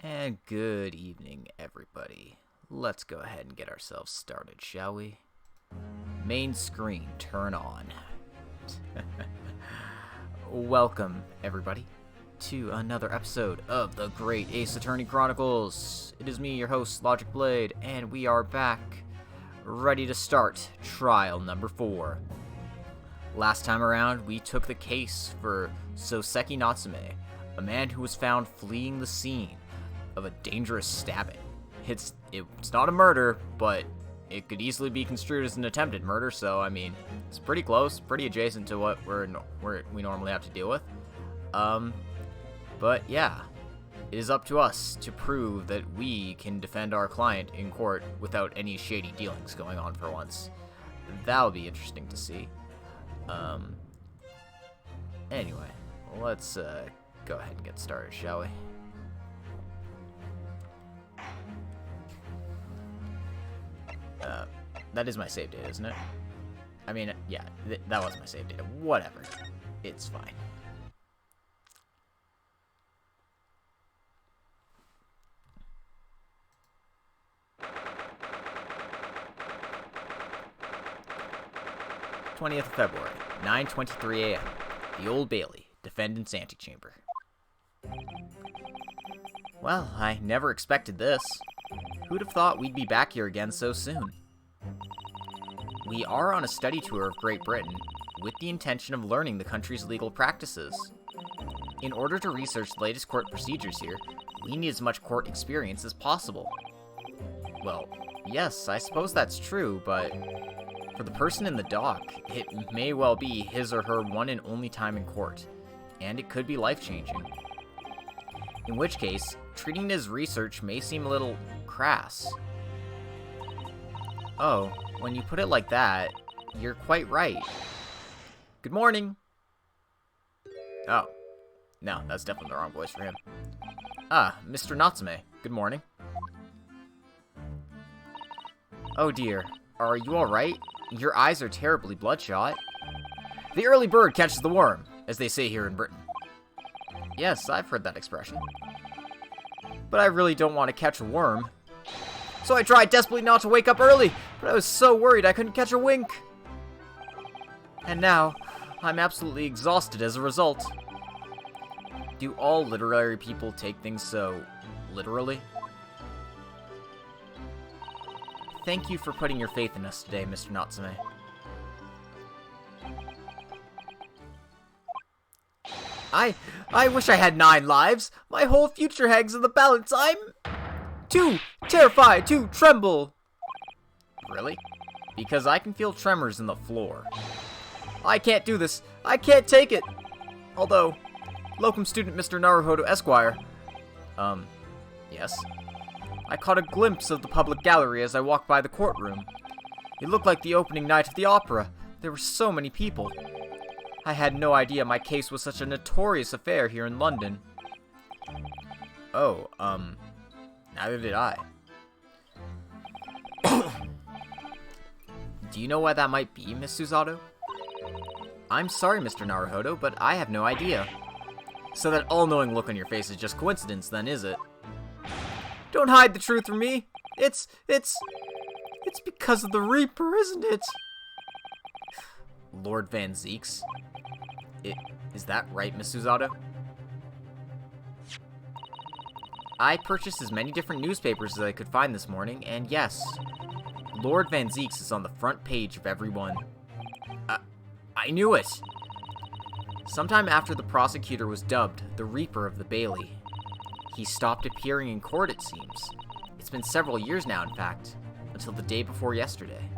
And good evening, everybody. Let's go ahead and get ourselves started, shall we? Main screen, turn on. Welcome, everybody, to another episode of the Great Ace Attorney Chronicles. It is me, your host, Logic Blade, and we are back, ready to start trial number 4. Last time around, we took the case for Soseki Natsume, a man who was found fleeing the scene of a dangerous stabbing. It's not a murder, but it could easily be construed as an attempted murder, so, I mean, it's pretty close, pretty adjacent to what we normally have to deal with. But yeah, it is up to us to prove that we can defend our client in court without any shady dealings going on for once. That'll be interesting to see. Anyway, let's go ahead and get started, shall we? That is my save data, isn't it? I mean, yeah, that was my save data. Whatever. It's fine. _20th of February, 9:23 a.m. The Old Bailey, defendant's antechamber. Well, I never expected this. Who'd have thought we'd be back here again so soon? We are on a study tour of Great Britain with the intention of learning the country's legal practices. In order to research the latest court procedures here, we need as much court experience as possible. Well, yes, I suppose that's true, but for the person in the dock, it may well be his or her one and only time in court, and it could be life-changing. In which case, treating it as research may seem a little crass. Oh, when you put it like that, you're quite right. Good morning! Oh. No, that's definitely the wrong voice for him. Ah, Mr. Natsume. Good morning. Oh dear. Are you alright? Your eyes are terribly bloodshot. The early bird catches the worm, as they say here in Britain. Yes, I've heard that expression. But I really don't want to catch a worm. So I tried desperately not to wake up early, but I was so worried I couldn't catch a wink. And now, I'm absolutely exhausted as a result. Do all literary people take things so literally? Thank you for putting your faith in us today, Mr. Natsume. I wish I had 9 lives. My whole future hangs in the balance. I'm too terrified to tremble. Really? Because I can feel tremors in the floor. I can't do this. I can't take it. Although, locum student Mr. Naruhodo Esquire. Yes? I caught a glimpse of the public gallery as I walked by the courtroom. It looked like the opening night of the opera. There were so many people. I had no idea my case was such a notorious affair here in London. Oh, neither did I. Do you know why that might be, Miss Susato? I'm sorry, Mr. Naruhodo, but I have no idea. So that all-knowing look on your face is just coincidence, then, is it? Don't hide the truth from me. It's because of the Reaper, isn't it? Lord Van Zeeks? Is that right, Miss Susato? I purchased as many different newspapers as I could find this morning, and yes, Lord Van Zeeks is on the front page of every one. I knew it! Sometime after the prosecutor was dubbed the Reaper of the Bailey, he stopped appearing in court, it seems. It's been several years now, in fact, until the day before yesterday.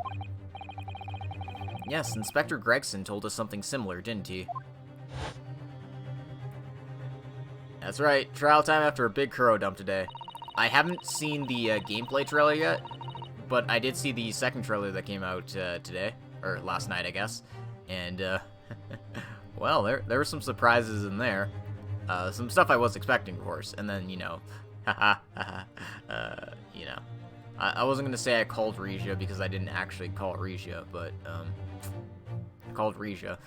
Yes, Inspector Gregson told us something similar, didn't he? That's right, trial time after a big Kuro dump today. I haven't seen the gameplay trailer yet, but I did see the second trailer that came out today, or last night, I guess. And, well, there were some surprises in there. Some stuff I was expecting, of course, and then, you know, you know. I wasn't gonna say I called Regia because I didn't actually call Regia, but, I called Regia.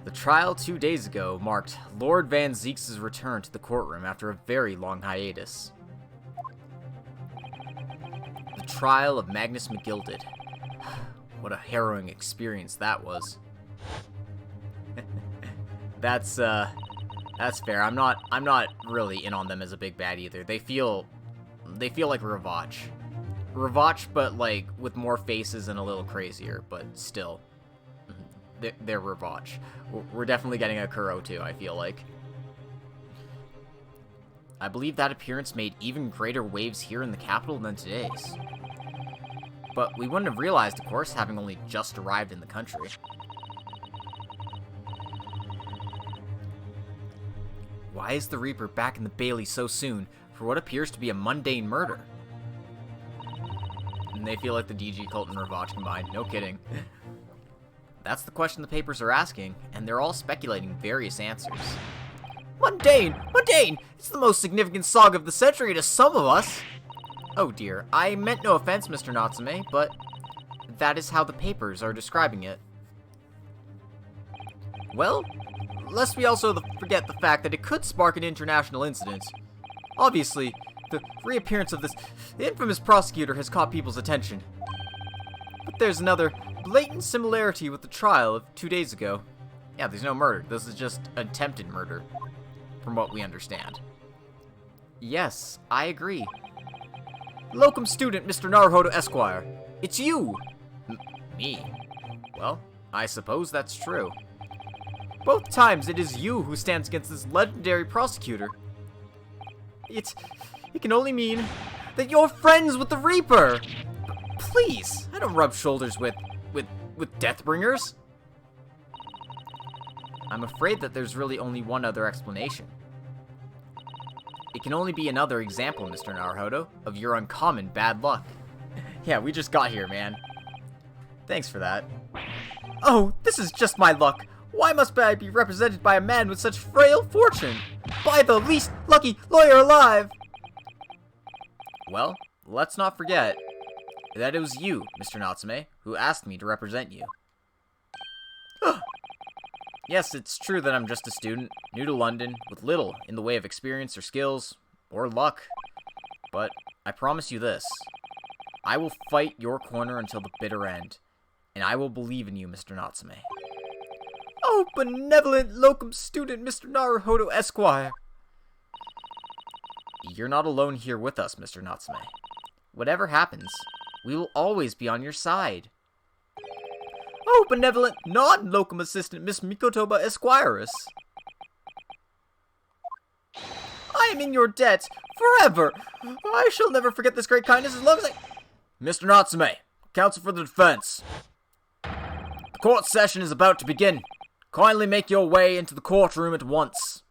The trial 2 days ago marked Lord Van Zeeks' return to the courtroom after a very long hiatus. The trial of Magnus McGilded. What a harrowing experience that was. That's fair. I'm not really in on them as a big bad either. They feel like Ravach. Ravach, but like with more faces and a little crazier, but still. They're Ravach. We're definitely getting a Kuro too, I feel like. I believe that appearance made even greater waves here in the capital than today's. But we wouldn't have realized, of course, having only just arrived in the country. Why is the Reaper back in the Bailey so soon for what appears to be a mundane murder? And they feel like the DG cult and Ravach combined. No kidding. That's the question the papers are asking, and they're all speculating various answers. Mundane! Mundane! It's the most significant saga of the century to some of us! Oh dear, I meant no offense, Mr. Natsume, but that is how the papers are describing it. Well, lest we also forget the fact that it could spark an international incident. Obviously, the reappearance of this infamous prosecutor has caught people's attention. But there's another blatant similarity with the trial of 2 days ago. Yeah, there's no murder. This is just attempted murder, from what we understand. Yes, I agree. Locum student, Mr. Naruhodo Esquire. It's you! Me? Well, I suppose that's true. Both times it is you who stands against this legendary prosecutor. It can only mean that you're friends with the Reaper! Please, I don't rub shoulders with Deathbringers. I'm afraid that there's really only one other explanation. It can only be another example, Mr. Naruhodo, of your uncommon bad luck. Yeah, we just got here, man. Thanks for that. Oh, this is just my luck. Why must I be represented by a man with such frail fortune? By the least lucky lawyer alive! Well, let's not forget that it was you, Mr. Natsume, who asked me to represent you. Yes, it's true that I'm just a student, new to London, with little in the way of experience or skills, or luck. But I promise you this. I will fight your corner until the bitter end, and I will believe in you, Mr. Natsume. Oh, benevolent locum student, Mr. Naruhodo Esquire! You're not alone here with us, Mr. Natsume. Whatever happens, we will always be on your side. Oh, benevolent non-locum assistant, Miss Mikotoba Esquirus. I am in your debt forever. I shall never forget this great kindness as long as I... Mr. Natsume, counsel for the defense. The court session is about to begin. Kindly make your way into the courtroom at once.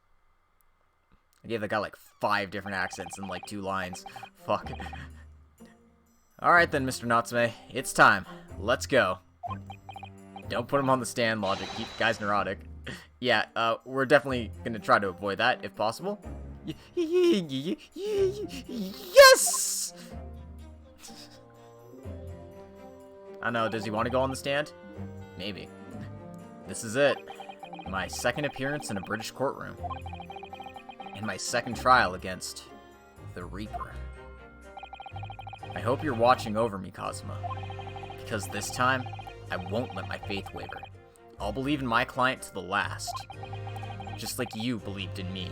I gave that guy like 5 different accents in like 2 lines. Fuck. Alright then, Mr. Natsume. It's time. Let's go. Don't put him on the stand, logic. Keep guys neurotic. Yeah, we're definitely gonna try to avoid that, if possible. Yes! I don't know, does he want to go on the stand? Maybe. This is it. My second appearance in a British courtroom. And my second trial against the Reaper. I hope you're watching over me, Kazuma. Because this time, I won't let my faith waver. I'll believe in my client to the last. Just like you believed in me.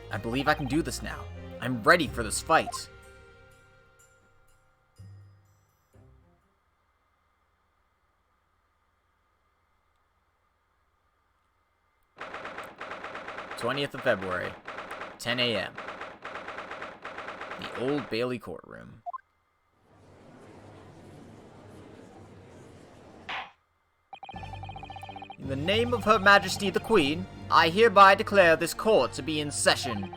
I believe I can do this now. I'm ready for this fight. _20th of February, 10 a.m. The Old Bailey courtroom. In the name of Her Majesty the Queen, I hereby declare this court to be in session.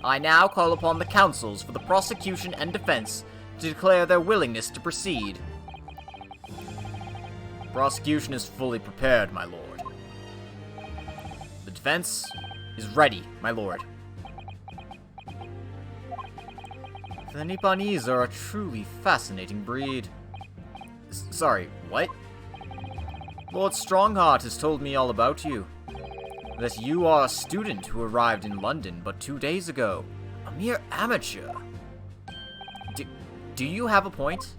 I now call upon the counsels for the prosecution and defense to declare their willingness to proceed. Prosecution is fully prepared, my lord. The defense is ready, my lord. The Nipponese are a truly fascinating breed. Sorry, what? Lord Strongheart has told me all about you. That you are a student who arrived in London but 2 days ago. A mere amateur. Do you have a point?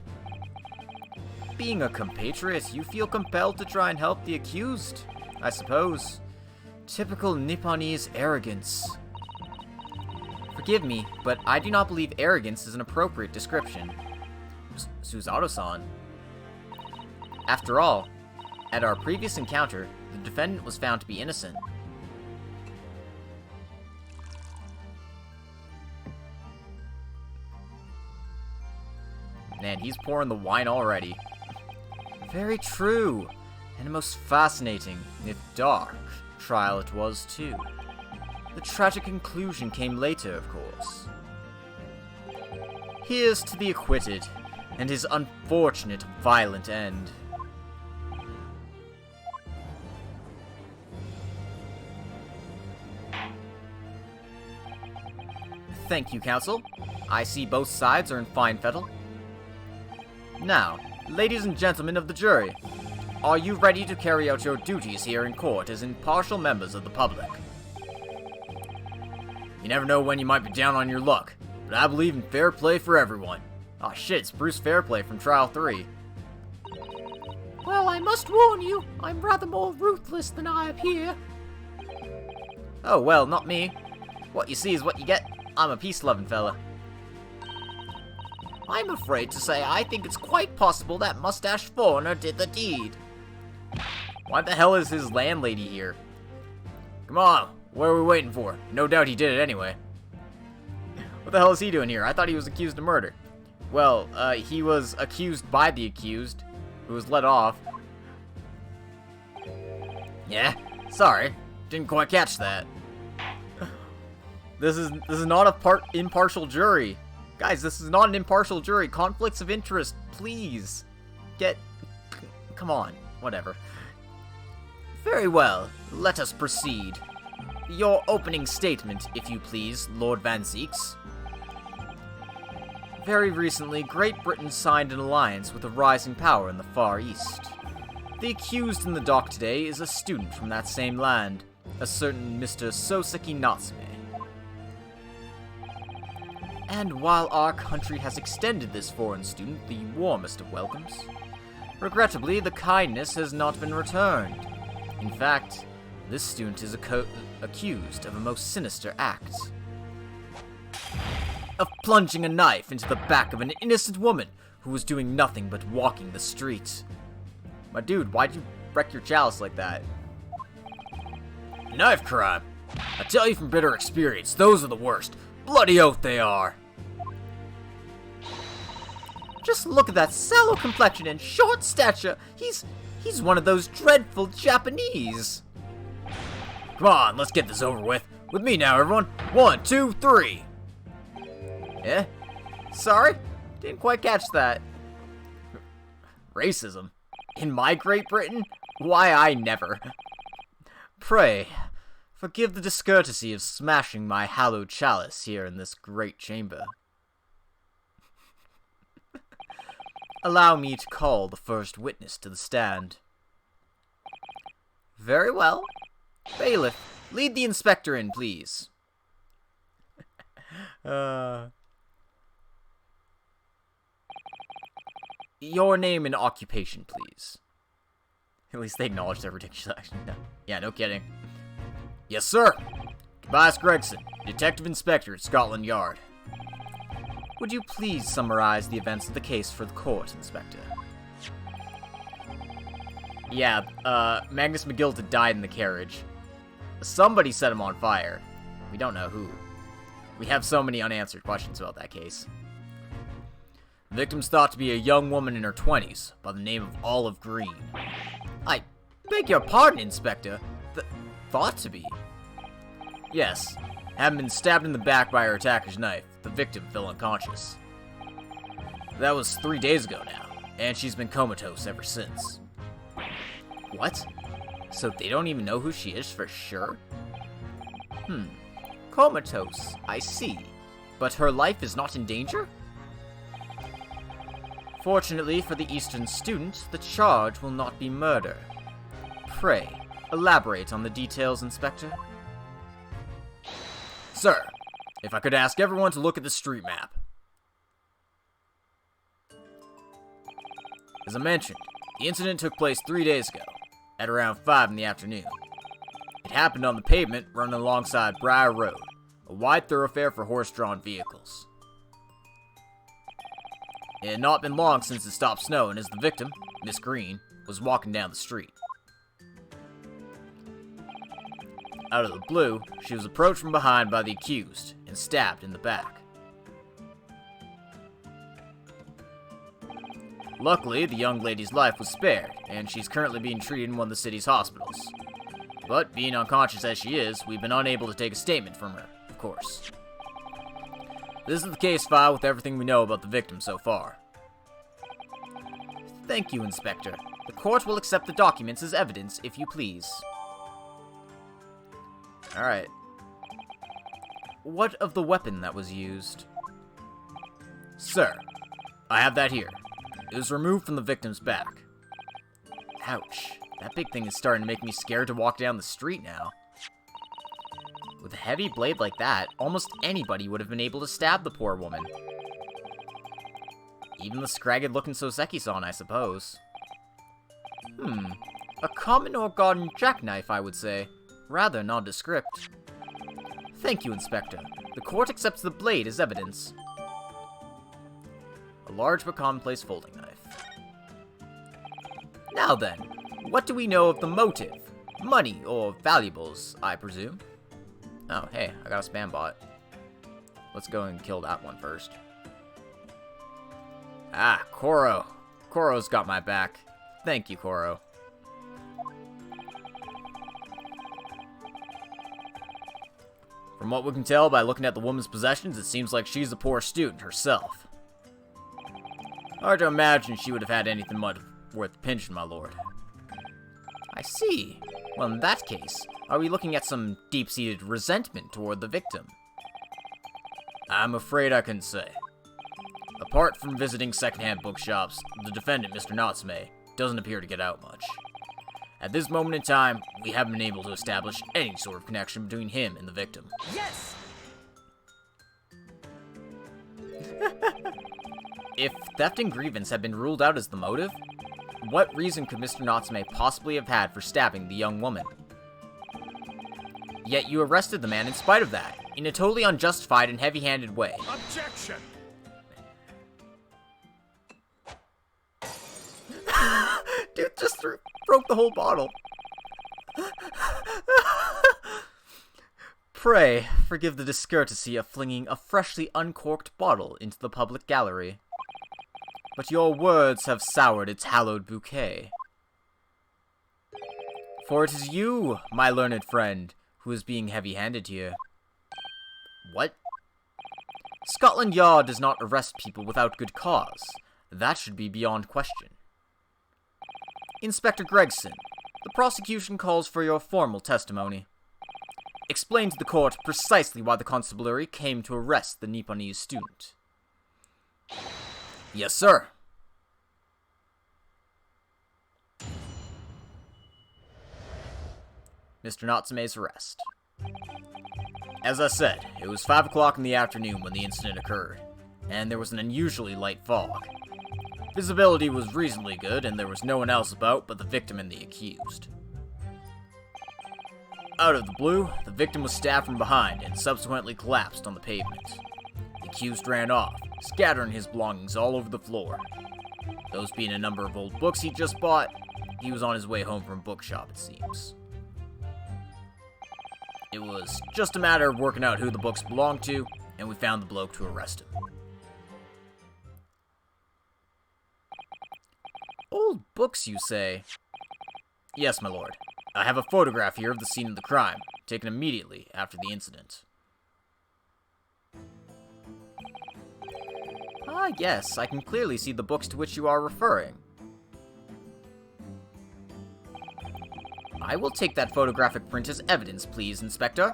Being a compatriot, you feel compelled to try and help the accused, I suppose. Typical Nipponese arrogance. Forgive me, but I do not believe arrogance is an appropriate description. Suzato-san. After all, at our previous encounter, the defendant was found to be innocent. Man, he's pouring the wine already. Very true, and a most fascinating, if dark, trial it was too. The tragic conclusion came later, of course. Here's to the acquitted, and his unfortunate, violent end. Thank you, Counsel. I see both sides are in fine fettle. Now, ladies and gentlemen of the jury, are you ready to carry out your duties here in court as impartial members of the public? You never know when you might be down on your luck, but I believe in fair play for everyone. Aw shit, it's Bruce Fairplay from Trial 3. Well, I must warn you, I'm rather more ruthless than I appear. Oh well, not me. What you see is what you get. I'm a peace-loving fella. I'm afraid to say I think it's quite possible that Mustache Foreigner did the deed. Why the hell is his landlady here? Come on, what are we waiting for? No doubt he did it anyway. What the hell is he doing here? I thought he was accused of murder. Well, he was accused by the accused, who was let off. Yeah, sorry, didn't quite catch that. This is not a impartial jury. Guys, this is not an impartial jury. Conflicts of interest, please. Come on, whatever. Very well, let us proceed. Your opening statement, if you please, Lord Van Zeeks. Very recently, Great Britain signed an alliance with a rising power in the Far East. The accused in the dock today is a student from that same land, a certain Mr. Soseki Natsume. And while our country has extended this foreign student the warmest of welcomes, regrettably, the kindness has not been returned. In fact, this student is accused of a most sinister act. Of plunging a knife into the back of an innocent woman who was doing nothing but walking the street. My dude, why'd you wreck your chalice like that? Knife crime. I tell you from bitter experience, those are the worst. Bloody oath they are. Just look at that sallow complexion and short stature. He's one of those dreadful Japanese. Come on, let's get this over with. With me now, everyone. 1, 2, 3. Eh? Sorry? Didn't quite catch that. Racism? In my Great Britain? Why, I never. Pray, forgive the discourtesy of smashing my hallowed chalice here in this great chamber. Allow me to call the first witness to the stand. Very well. Bailiff, lead the inspector in, please. Your name and occupation, please. At least they acknowledge their ridiculous action. Yeah, no kidding. Yes, sir. Tobias Gregson, Detective Inspector at Scotland Yard. Would you please summarize the events of the case for the court, Inspector? Yeah, Magnus McGill died in the carriage. Somebody set him on fire. We don't know who. We have so many unanswered questions about that case. The victim's thought to be a young woman in her 20s, by the name of Olive Green. I beg your pardon, Inspector. Thought to be? Yes. Having been stabbed in the back by her attacker's knife, the victim fell unconscious. That was 3 days ago now, and she's been comatose ever since. What? So they don't even know who she is for sure? Comatose, I see. But her life is not in danger? Fortunately for the Eastern student, the charge will not be murder. Pray, elaborate on the details, Inspector. Sir, if I could ask everyone to look at the street map. As I mentioned, the incident took place 3 days ago, at around 5 in the afternoon. It happened on the pavement running alongside Briar Road, a wide thoroughfare for horse-drawn vehicles. It had not been long since it stopped snowing as the victim, Miss Green, was walking down the street. Out of the blue, she was approached from behind by the accused and stabbed in the back. Luckily, the young lady's life was spared, and she's currently being treated in one of the city's hospitals. But, being unconscious as she is, we've been unable to take a statement from her, of course. This is the case file with everything we know about the victim so far. Thank you, Inspector. The court will accept the documents as evidence, if you please. Alright. What of the weapon that was used? Sir, I have that here. It was removed from the victim's back. Ouch. That big thing is starting to make me scared to walk down the street now. With a heavy blade like that, almost anybody would have been able to stab the poor woman. Even the scragged-looking Soseki-san, I suppose. A common or garden jackknife, I would say. Rather nondescript. Thank you, Inspector. The court accepts the blade as evidence. A large but commonplace folding knife. Now then, what do we know of the motive? Money or valuables, I presume? Oh, hey, I got a spam bot. Let's go and kill that one first. Ah, Koro. Koro's got my back. Thank you, Koro. From what we can tell by looking at the woman's possessions, it seems like she's a poor student herself. Hard to imagine she would have had anything much worth pinching, my lord. I see. Well, in that case, are we looking at some deep-seated resentment toward the victim? I'm afraid I couldn't say. Apart from visiting secondhand bookshops, the defendant, Mr. Natsume, doesn't appear to get out much. At this moment in time, we haven't been able to establish any sort of connection between him and the victim. Yes! If theft and grievance had been ruled out as the motive, what reason could Mr. Natsume possibly have had for stabbing the young woman? Yet you arrested the man in spite of that, in a totally unjustified and heavy-handed way. Objection! Dude just broke the whole bottle. Pray, forgive the discourtesy of flinging a freshly uncorked bottle into the public gallery. But your words have soured its hallowed bouquet. For it is you, my learned friend, who is being heavy-handed here. What? Scotland Yard does not arrest people without good cause. That should be beyond question. Inspector Gregson, the prosecution calls for your formal testimony. Explain to the court precisely why the constabulary came to arrest the Nipponese student. Yes, sir. Mr. Natsume's arrest. As I said, it was 5 o'clock in the afternoon when the incident occurred, and there was an unusually light fog. Visibility was reasonably good, and there was no one else about but the victim and the accused. Out of the blue, the victim was stabbed from behind and subsequently collapsed on the pavement. The accused ran off, scattering his belongings all over the floor. Those being a number of old books he just bought, he was on his way home from a bookshop, it seems. It was just a matter of working out who the books belonged to, and we found the bloke to arrest him. Old books, you say? Yes, my lord. I have a photograph here of the scene of the crime, taken immediately after the incident. Ah, yes, I can clearly see the books to which you are referring. I will take that photographic print as evidence, please, Inspector.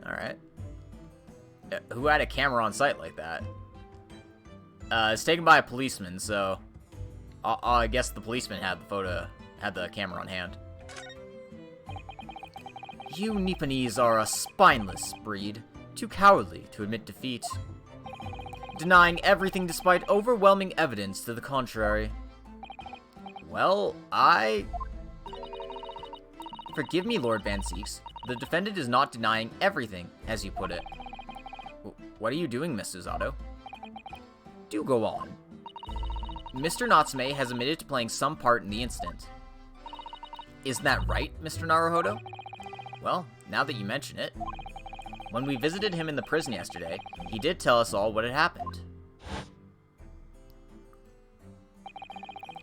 Alright. Who had a camera on site like that? It's taken by a policeman, so I guess the policeman had the camera on hand. You Nipponese are a spineless breed, too cowardly to admit defeat, denying everything despite overwhelming evidence to the contrary. Well, Forgive me, Lord Van Zieks. The defendant is not denying everything, as you put it. What are you doing, Miss Susato? Do go on. Mr. Natsume has admitted to playing some part in the incident. Isn't that right, Mr. Naruhodo? Well, now that you mention it, when we visited him in the prison yesterday, he did tell us all what had happened.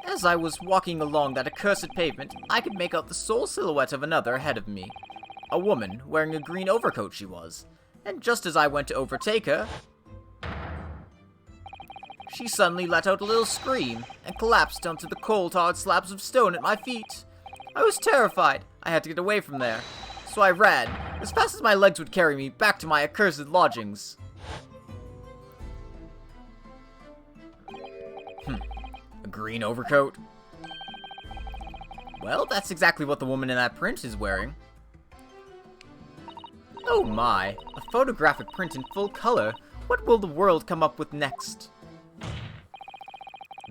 As I was walking along that accursed pavement, I could make out the sole silhouette of another ahead of me. A woman, wearing a green overcoat she was, and just as I went to overtake her, she suddenly let out a little scream and collapsed onto the cold, hard slabs of stone at my feet. I was terrified. I had to get away from there. So I ran, as fast as my legs would carry me, back to my accursed lodgings. A green overcoat? Well, that's exactly what the woman in that print is wearing. Oh my, a photographic print in full color. What will the world come up with next?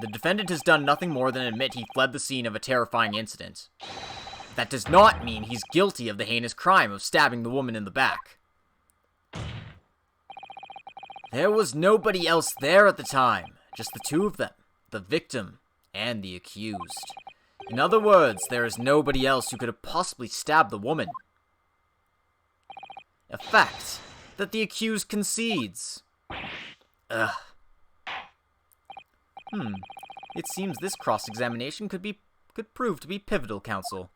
The defendant has done nothing more than admit he fled the scene of a terrifying incident. That does not mean he's guilty of the heinous crime of stabbing the woman in the back. There was nobody else there at the time, just the two of them, the victim and the accused. In other words, there is nobody else who could have possibly stabbed the woman. A fact that the accused concedes. Ugh. It seems this cross-examination could prove to be pivotal, counsel.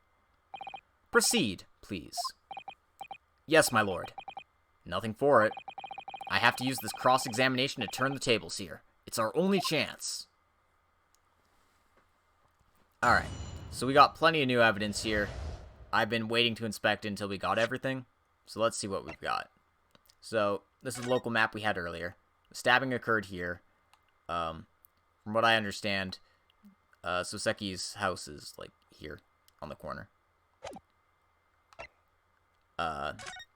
Proceed, please. Yes, my lord. Nothing for it. I have to use this cross-examination to turn the tables here. It's our only chance. Alright, so we got plenty of new evidence here. I've been waiting to inspect it until we got everything. So let's see what we've got. So, this is the local map we had earlier. The stabbing occurred here. From what I understand, Soseki's house is, like, here, on the corner.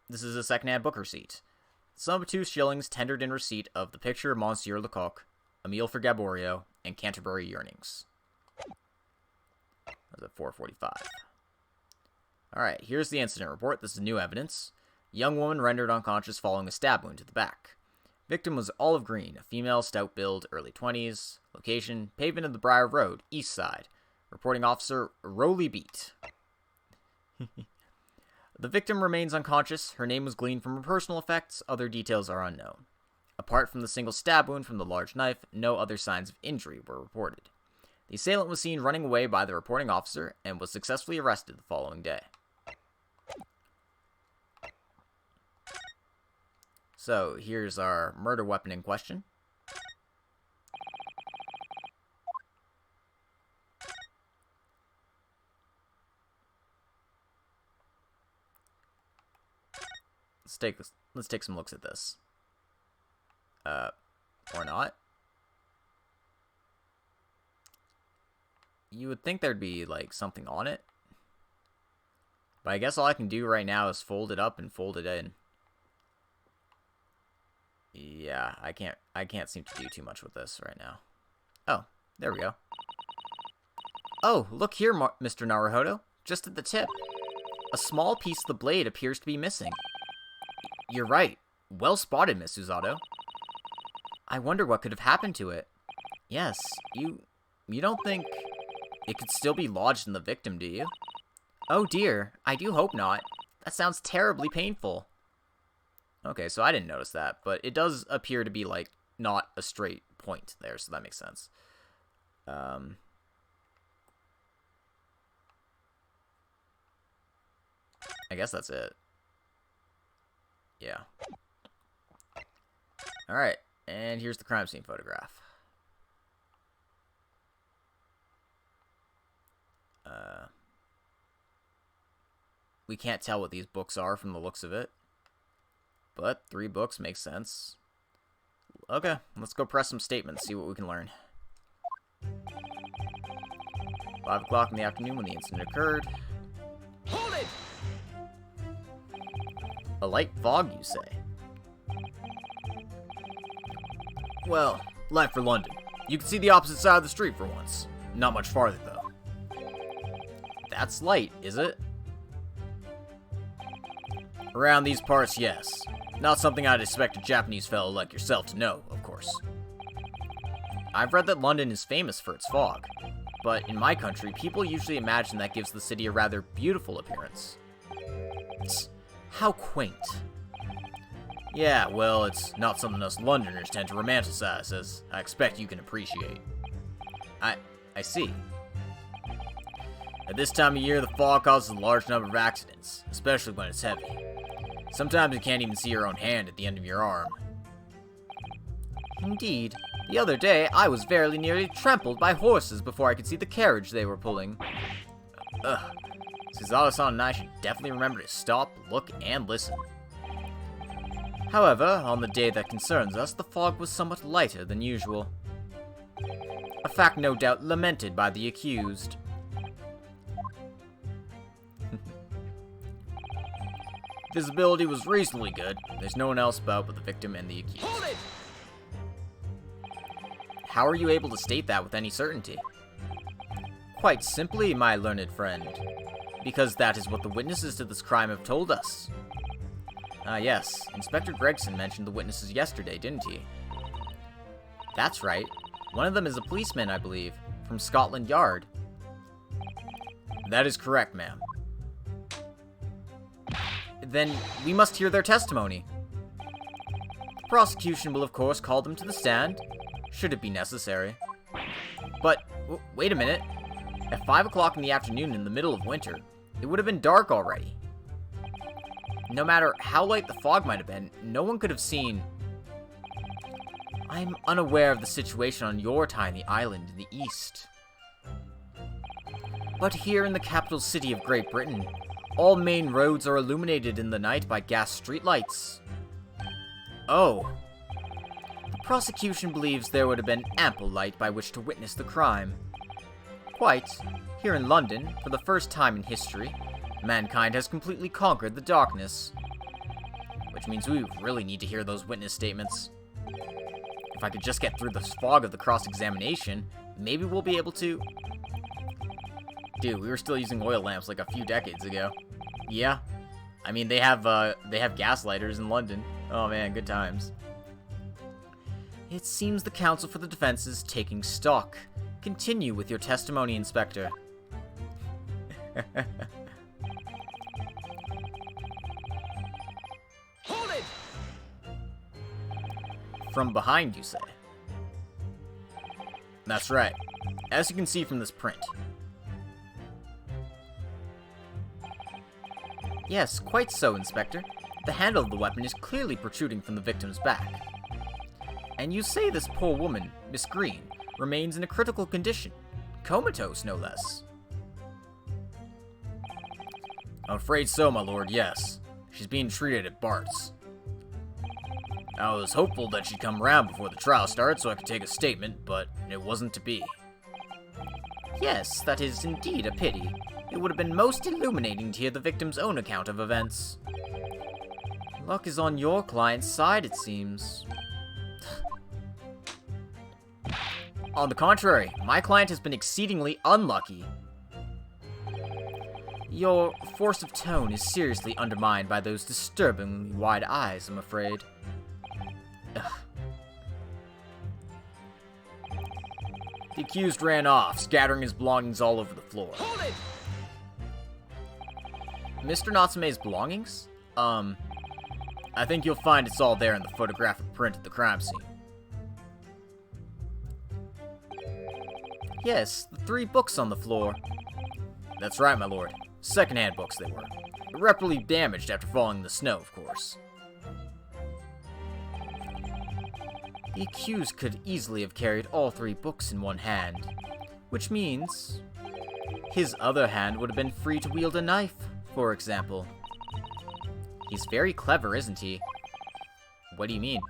This is a second-hand book receipt. Sum of 2 shillings tendered in receipt of the picture of Monsieur Lecoq, a meal for Gaborio, and Canterbury Yearnings. That was at 4:45. Alright, here's the incident report. This is new evidence. Young woman rendered unconscious following a stab wound to the back. Victim was olive green, a female, stout build, early 20s. Location, pavement of the Briar Road, east side. Reporting officer, Rowley Beat. The victim remains unconscious. Her name was gleaned from her personal effects. Other details are unknown. Apart from the single stab wound from the large knife, no other signs of injury were reported. The assailant was seen running away by the reporting officer and was successfully arrested the following day. So, here's our murder weapon in question. Let's take some looks at this. Or not. You would think there'd be, like, something on it. But I guess all I can do right now is fold it up and fold it in. Yeah, I can't seem to do too much with this right now. Oh, there we go. Oh, look here, Mr. Naruhodo. Just at the tip. A small piece of the blade appears to be missing. You're right. Well spotted, Miss Susato. I wonder what could have happened to it. Yes, you don't think it could still be lodged in the victim, do you? Oh dear, I do hope not. That sounds terribly painful. Okay, so I didn't notice that, but it does appear to be, like, not a straight point there, so that makes sense. I guess that's it. Yeah. Alright, and here's the crime scene photograph. We can't tell what these books are from the looks of it. But 3 books makes sense. Okay, let's go press some statements, see what we can learn. 5 o'clock in the afternoon when the incident occurred. Hold it! A light fog, you say? Well, light for London. You can see the opposite side of the street for once. Not much farther, though. That's light, is it? Around these parts, yes. Not something I'd expect a Japanese fellow like yourself to know, of course. I've read that London is famous for its fog, but in my country, people usually imagine that gives the city a rather beautiful appearance. How quaint. Yeah, well, it's not something us Londoners tend to romanticize, as I expect you can appreciate. I see. At this time of year, the fog causes a large number of accidents, especially when it's heavy. Sometimes you can't even see your own hand at the end of your arm. Indeed. The other day, I was very nearly trampled by horses before I could see the carriage they were pulling. Ugh. Suzawa-san and I should definitely remember to stop, look, and listen. However, on the day that concerns us, the fog was somewhat lighter than usual. A fact no doubt lamented by the accused. Visibility was reasonably good. There's no one else about but the victim and the accused. Hold it! How are you able to state that with any certainty? Quite simply, my learned friend. Because that is what the witnesses to this crime have told us. Yes. Inspector Gregson mentioned the witnesses yesterday, didn't he? That's right. One of them is a policeman, I believe, from Scotland Yard. That is correct, ma'am. Then we must hear their testimony. The prosecution will, of course, call them to the stand, should it be necessary. But, wait a minute. At 5 o'clock in the afternoon in the middle of winter, it would have been dark already. No matter how light the fog might have been, no one could have seen... I'm unaware of the situation on your tiny island in the east. But here in the capital city of Great Britain, all main roads are illuminated in the night by gas streetlights. Oh. The prosecution believes there would have been ample light by which to witness the crime. Quite. Here in London, for the first time in history, mankind has completely conquered the darkness. Which means we really need to hear those witness statements. If I could just get through the fog of the cross-examination, maybe we'll be able to... Dude, we were still using oil lamps like a few decades ago. Yeah. I mean, they have gas lighters in London. Oh man, good times. It seems the counsel for the defense is taking stock. Continue with your testimony, Inspector. Hold it! From behind, you say? That's right. As you can see from this print. Yes, quite so, Inspector. The handle of the weapon is clearly protruding from the victim's back. And you say this poor woman, Miss Green, remains in a critical condition. Comatose, no less. I'm afraid so, my lord, yes. She's being treated at Bart's. I was hopeful that she'd come around before the trial started so I could take a statement, but it wasn't to be. Yes, that is indeed a pity. It would have been most illuminating to hear the victim's own account of events. Luck is on your client's side, it seems. On the contrary, my client has been exceedingly unlucky. Your force of tone is seriously undermined by those disturbingly wide eyes, I'm afraid. Ugh. The accused ran off, scattering his belongings all over the floor. Hold it! Mr. Natsume's belongings? I think you'll find it's all there in the photographic print of the crime scene. Yes, the 3 books on the floor. That's right, my lord. Second-hand books they were. Irreparably damaged after falling in the snow, of course. The accused could easily have carried all 3 books in one hand, which means his other hand would have been free to wield a knife, for example. He's very clever, isn't he? What do you mean?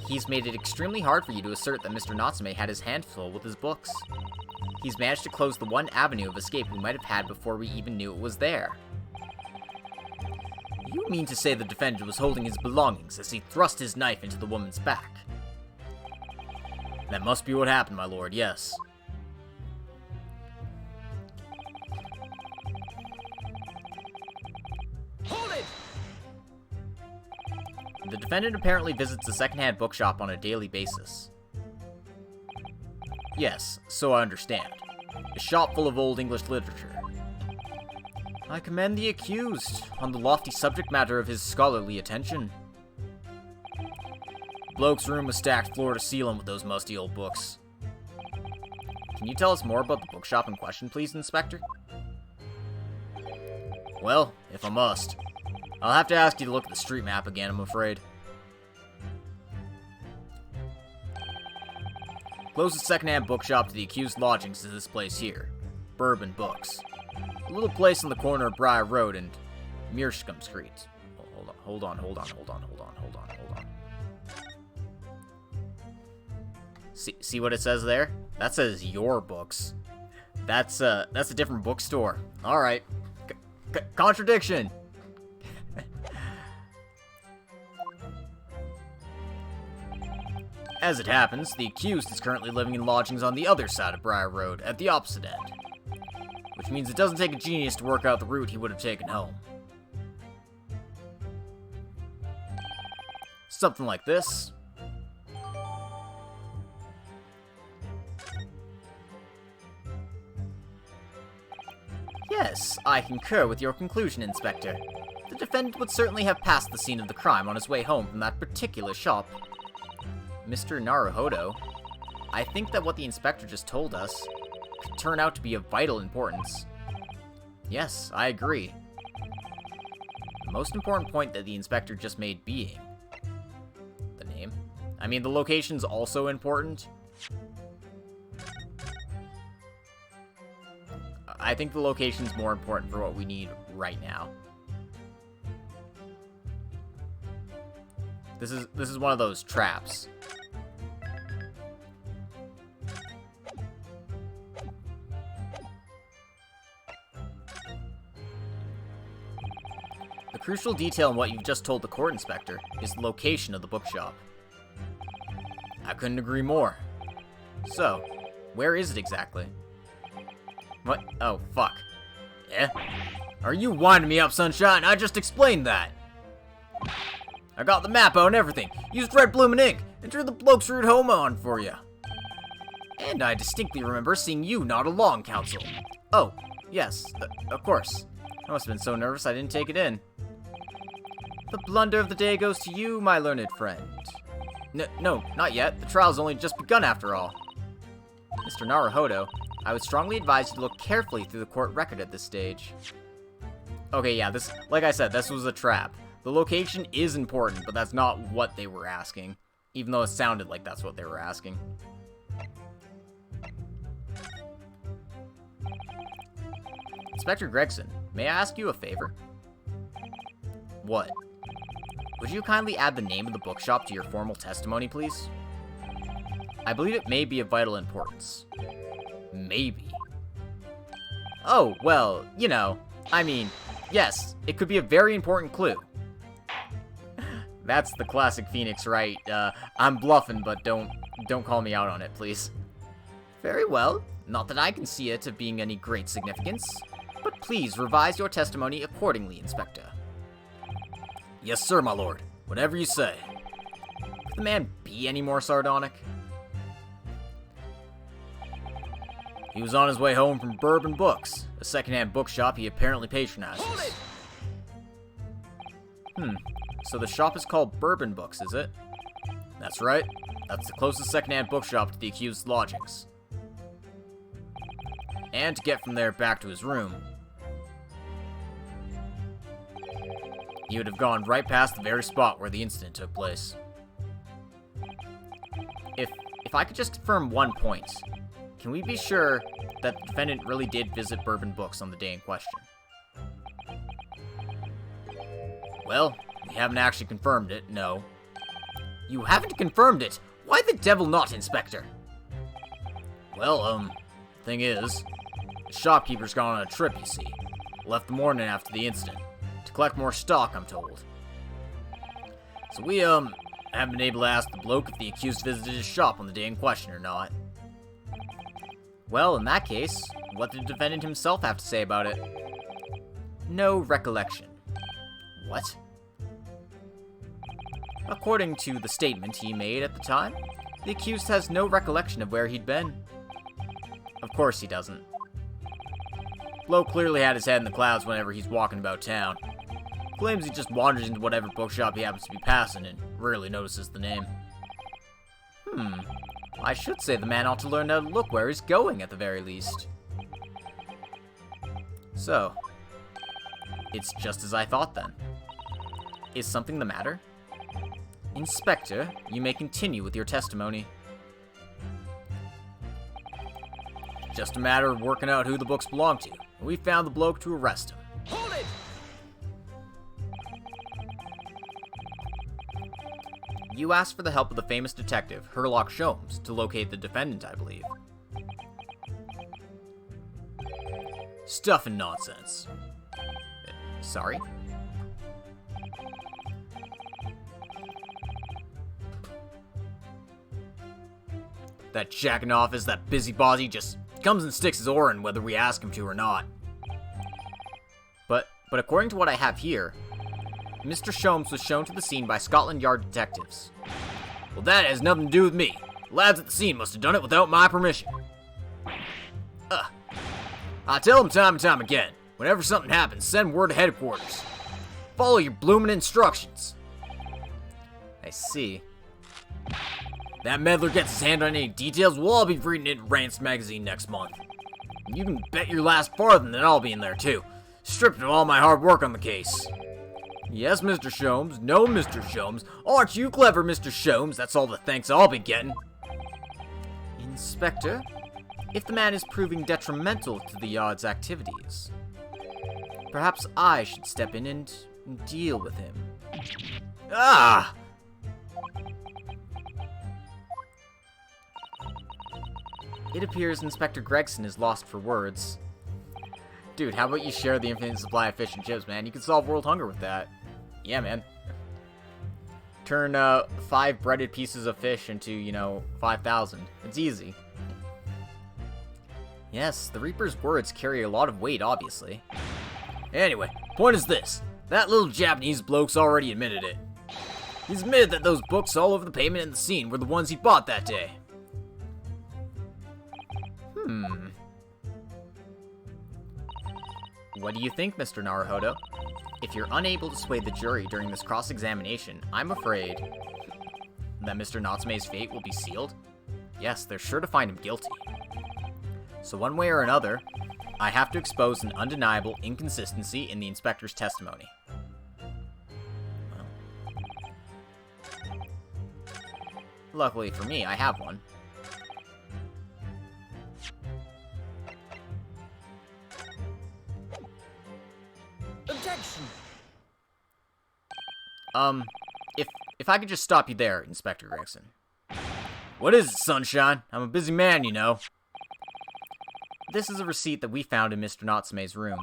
He's made it extremely hard for you to assert that Mr. Natsume had his hand full with his books. He's managed to close the one avenue of escape we might have had before we even knew it was there. You mean to say the defendant was holding his belongings as he thrust his knife into the woman's back? That must be what happened, my lord, yes. Hold it! The defendant apparently visits a secondhand bookshop on a daily basis. Yes, so I understand. A shop full of old English literature. I commend the accused on the lofty subject matter of his scholarly attention. Bloke's room was stacked floor to ceiling with those musty old books. Can you tell us more about the bookshop in question, please, Inspector? Well, if I must, I'll have to ask you to look at the street map again, I'm afraid. Closest secondhand bookshop to the accused lodgings is this place here, Bourbon Books. A little place on the corner of Briar Road and Mearscombe Street. Oh, hold on. See what it says there? That says your books. That's a different bookstore. All right. Contradiction. As it happens, the accused is currently living in lodgings on the other side of Briar Road, at the opposite end. Which means it doesn't take a genius to work out the route he would have taken home. Something like this. Yes, I concur with your conclusion, Inspector. The defendant would certainly have passed the scene of the crime on his way home from that particular shop. Mr. Naruhodo, I think that what the inspector just told us could turn out to be of vital importance. Yes, I agree. The most important point that the inspector just made being the name. I mean, the location's also important. I think the location's more important for what we need right now. This is one of those traps. The crucial detail in what you've just told the court inspector is the location of the bookshop. I couldn't agree more. So, where is it exactly? What? Oh, fuck. Yeah? Are you winding me up, Sunshine? I just explained that! I got the map out and everything, used red bloomin' ink, and drew the bloke's route home on for you. And I distinctly remember seeing you nod along, Counsel. Oh, yes, of course. I must have been so nervous I didn't take it in. The blunder of the day goes to you, my learned friend. No, not yet. The trial's only just begun after all. Mr. Naruhodo, I would strongly advise you to look carefully through the court record at this stage. Okay, yeah, like I said, this was a trap. The location is important, but that's not what they were asking. Even though it sounded like that's what they were asking. Inspector Gregson, may I ask you a favor? What? Would you kindly add the name of the bookshop to your formal testimony, please? I believe it may be of vital importance. Maybe. Oh, well, you know, I mean, yes, it could be a very important clue. That's the classic Phoenix, right? I'm bluffing, but don't call me out on it, please. Very well. Not that I can see it of being any great significance, but please revise your testimony accordingly, Inspector. Yes, sir, my lord. Whatever you say. Could the man be any more sardonic? He was on his way home from Bourbon Books, a secondhand bookshop he apparently patronizes. So the shop is called Bourbon Books, is it? That's right. That's the closest secondhand bookshop to the accused's lodgings. And to get from there back to his room, he would have gone right past the very spot where the incident took place. If I could just confirm one point, can we be sure that the defendant really did visit Bourbon Books on the day in question? Well, we haven't actually confirmed it, no. You haven't confirmed it? Why the devil not, Inspector? Well, Thing is, the shopkeeper's gone on a trip, you see. Left the morning after the incident. To collect more stock, I'm told. So we, haven't been able to ask the bloke if the accused visited his shop on the day in question or not. Well, in that case, what did the defendant himself have to say about it? No recollection. What? According to the statement he made at the time, the accused has no recollection of where he'd been. Of course he doesn't. Bloke clearly had his head in the clouds whenever he's walking about town. Claims he just wanders into whatever bookshop he happens to be passing and rarely notices the name. I should say the man ought to learn how to look where he's going at the very least. So, it's just as I thought then. Is something the matter? Inspector, you may continue with your testimony. Just a matter of working out who the books belong to, and we found the bloke to arrest him. Hold it! You asked for the help of the famous detective, Herlock Sholmes, to locate the defendant, I believe. Stuff and nonsense. Sorry? That jack in the office, that busybody, just comes and sticks his oar in whether we ask him to or not. But according to what I have here, Mr. Sholmes was shown to the scene by Scotland Yard detectives. Well, that has nothing to do with me. The lads at the scene must have done it without my permission. I tell them time and time again, whenever something happens, send word to headquarters. Follow your bloomin' instructions. I see. That meddler gets his hand on any details, we'll all be reading it in Rance magazine next month. And you can bet your last farthing that I'll be in there too, stripped of all my hard work on the case. Yes, Mr. Sholmes. No, Mr. Sholmes. Aren't you clever, Mr. Sholmes? That's all the thanks I'll be getting. Inspector, if the man is proving detrimental to the Yard's activities, perhaps I should step in and deal with him. Ah! It appears Inspector Gregson is lost for words. Dude, how about you share the infinite supply of fish and chips, man? You can solve world hunger with that. Yeah, man. Turn 5 breaded pieces of fish into, 5,000. It's easy. Yes, the Reaper's words carry a lot of weight, obviously. Anyway, point is this. That little Japanese bloke's already admitted it. He's admitted that those books all over the pavement in the scene were the ones he bought that day. What do you think, Mr. Naruhodo? If you're unable to sway the jury during this cross-examination, I'm afraid that Mr. Natsume's fate will be sealed? Yes, they're sure to find him guilty. So one way or another, I have to expose an undeniable inconsistency in the inspector's testimony. Well, luckily for me, I have one. Objection! If I could just stop you there, Inspector Gregson. What is it, Sunshine? I'm a busy man, you know. This is a receipt that we found in Mr. Natsume's room.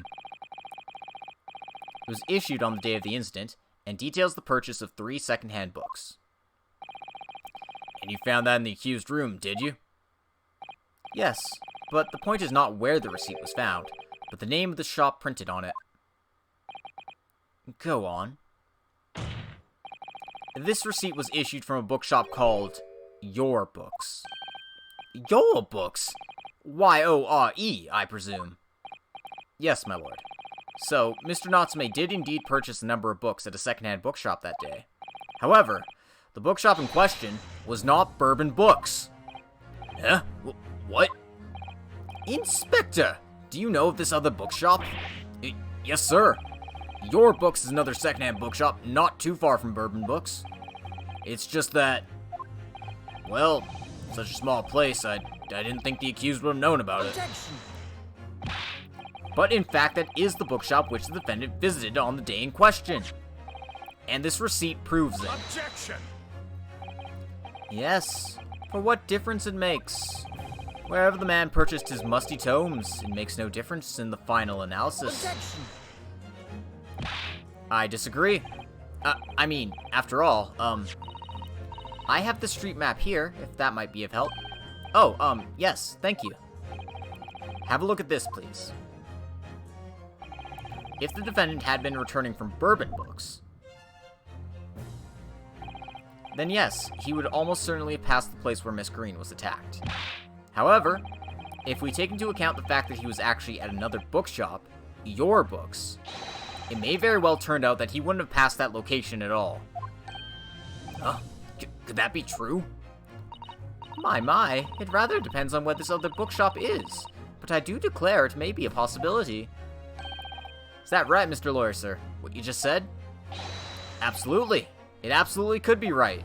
It was issued on the day of the incident, and details the purchase of 3 second-hand books. And you found that in the accused room, did you? Yes, but the point is not where the receipt was found, but the name of the shop printed on it. Go on. This receipt was issued from a bookshop called Your Books. Your Books? Y-O-R-E, I presume. Yes, my lord. So, Mr. Natsume did indeed purchase a number of books at a second-hand bookshop that day. However, the bookshop in question was not Bourbon Books. Huh? What? Inspector, do you know of this other bookshop? Yes, sir. Your Books is another second-hand bookshop not too far from Bourbon Books. It's just that, well, such a small place, I didn't think the accused would have known about it. Objection! But in fact, that is the bookshop which the defendant visited on the day in question. And this receipt proves it. Objection! Yes, for what difference it makes. Wherever the man purchased his musty tomes, it makes no difference in the final analysis. Objection! I disagree. I mean, after all, I have the street map here, if that might be of help. Oh, yes, thank you. Have a look at this, please. If the defendant had been returning from bourbon books, then yes, he would almost certainly have passed the place where Miss Green was attacked. However, if we take into account the fact that he was actually at another bookshop, Your Books, it may very well turn out that he wouldn't have passed that location at all. Could that be true? My, it rather depends on where this other bookshop is, but I do declare it may be a possibility. Is that right, Mr. Lawyer, sir? What you just said? Absolutely. It absolutely could be right.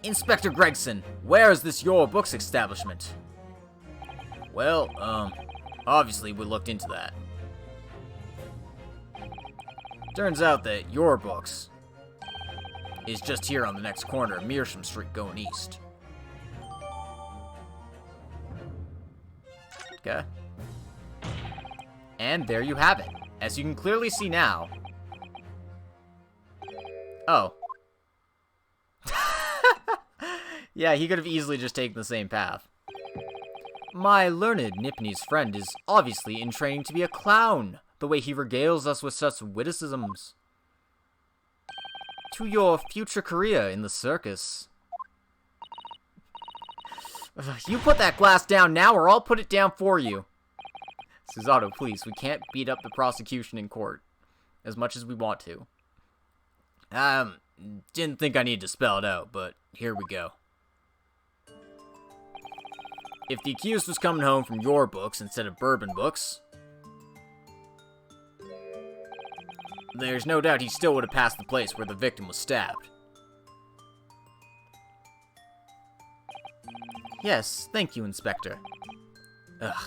Inspector Gregson, where is this Your Books establishment? Well, obviously we looked into that. Turns out that Your Books is just here on the next corner of Mearsham Street going east. Okay. And there you have it. As you can clearly see now... Oh. Yeah, he could have easily just taken the same path. My learned Nipney's friend is obviously in training to be a clown, the way he regales us with such witticisms. To your future career in the circus. You put that glass down now, or I'll put it down for you. Susato, please, we can't beat up the prosecution in court as much as we want to. Didn't think I needed to spell it out, but here we go. If the accused was coming home from Your Books instead of bourbon books, there's no doubt he still would have passed the place where the victim was stabbed. Yes, thank you, Inspector. Ugh.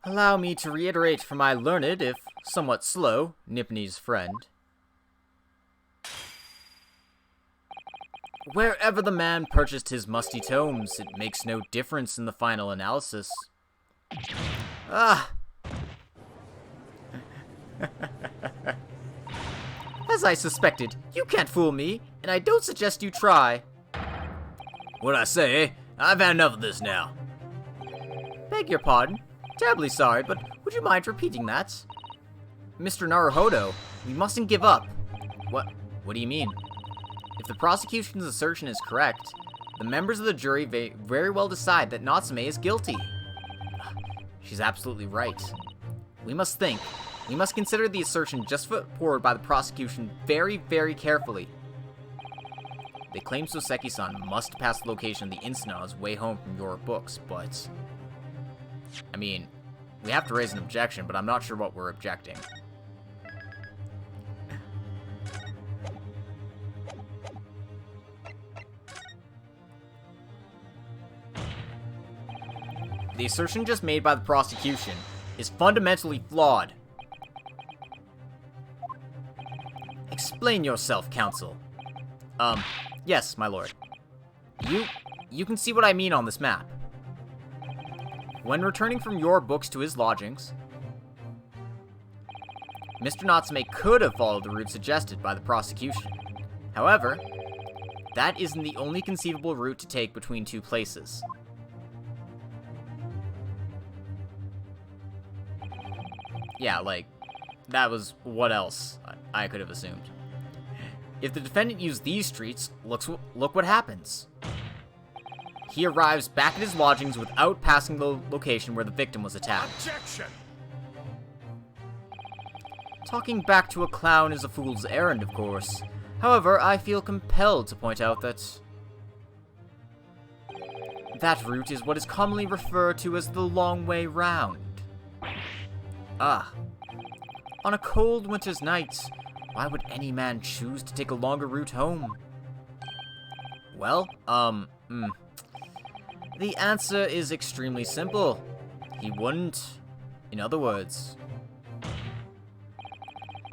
Allow me to reiterate for my learned, if somewhat slow, Nipney's friend. Wherever the man purchased his musty tomes, it makes no difference in the final analysis. Ah! As I suspected, you can't fool me, and I don't suggest you try. What'd I say, eh? I've had enough of this now. Beg your pardon. Terribly sorry, but would you mind repeating that? Mr. Naruhodo, we mustn't give up. What do you mean? If the prosecution's assertion is correct, the members of the jury may very well decide that Natsume is guilty. She's absolutely right. We must think. We must consider the assertion just put forward by the prosecution very, very carefully. They claim Soseki-san must pass the location of the incident on his way home from Your Books, but... I mean, we have to raise an objection, but I'm not sure what we're objecting. The assertion just made by the prosecution is fundamentally flawed. Explain yourself, counsel. Yes, my lord. You can see what I mean on this map. When returning from Your Books to his lodgings, Mr. Natsume could have followed the route suggested by the prosecution. However, that isn't the only conceivable route to take between two places. Yeah, like, that was what else I could have assumed. If the defendant used these streets, look what happens. He arrives back at his lodgings without passing the location where the victim was attacked. Objection! Talking back to a clown is a fool's errand, of course. However, I feel compelled to point out that that route is what is commonly referred to as the long way round. Ah. On a cold winter's night, why would any man choose to take a longer route home? Well, the answer is extremely simple. He wouldn't. In other words,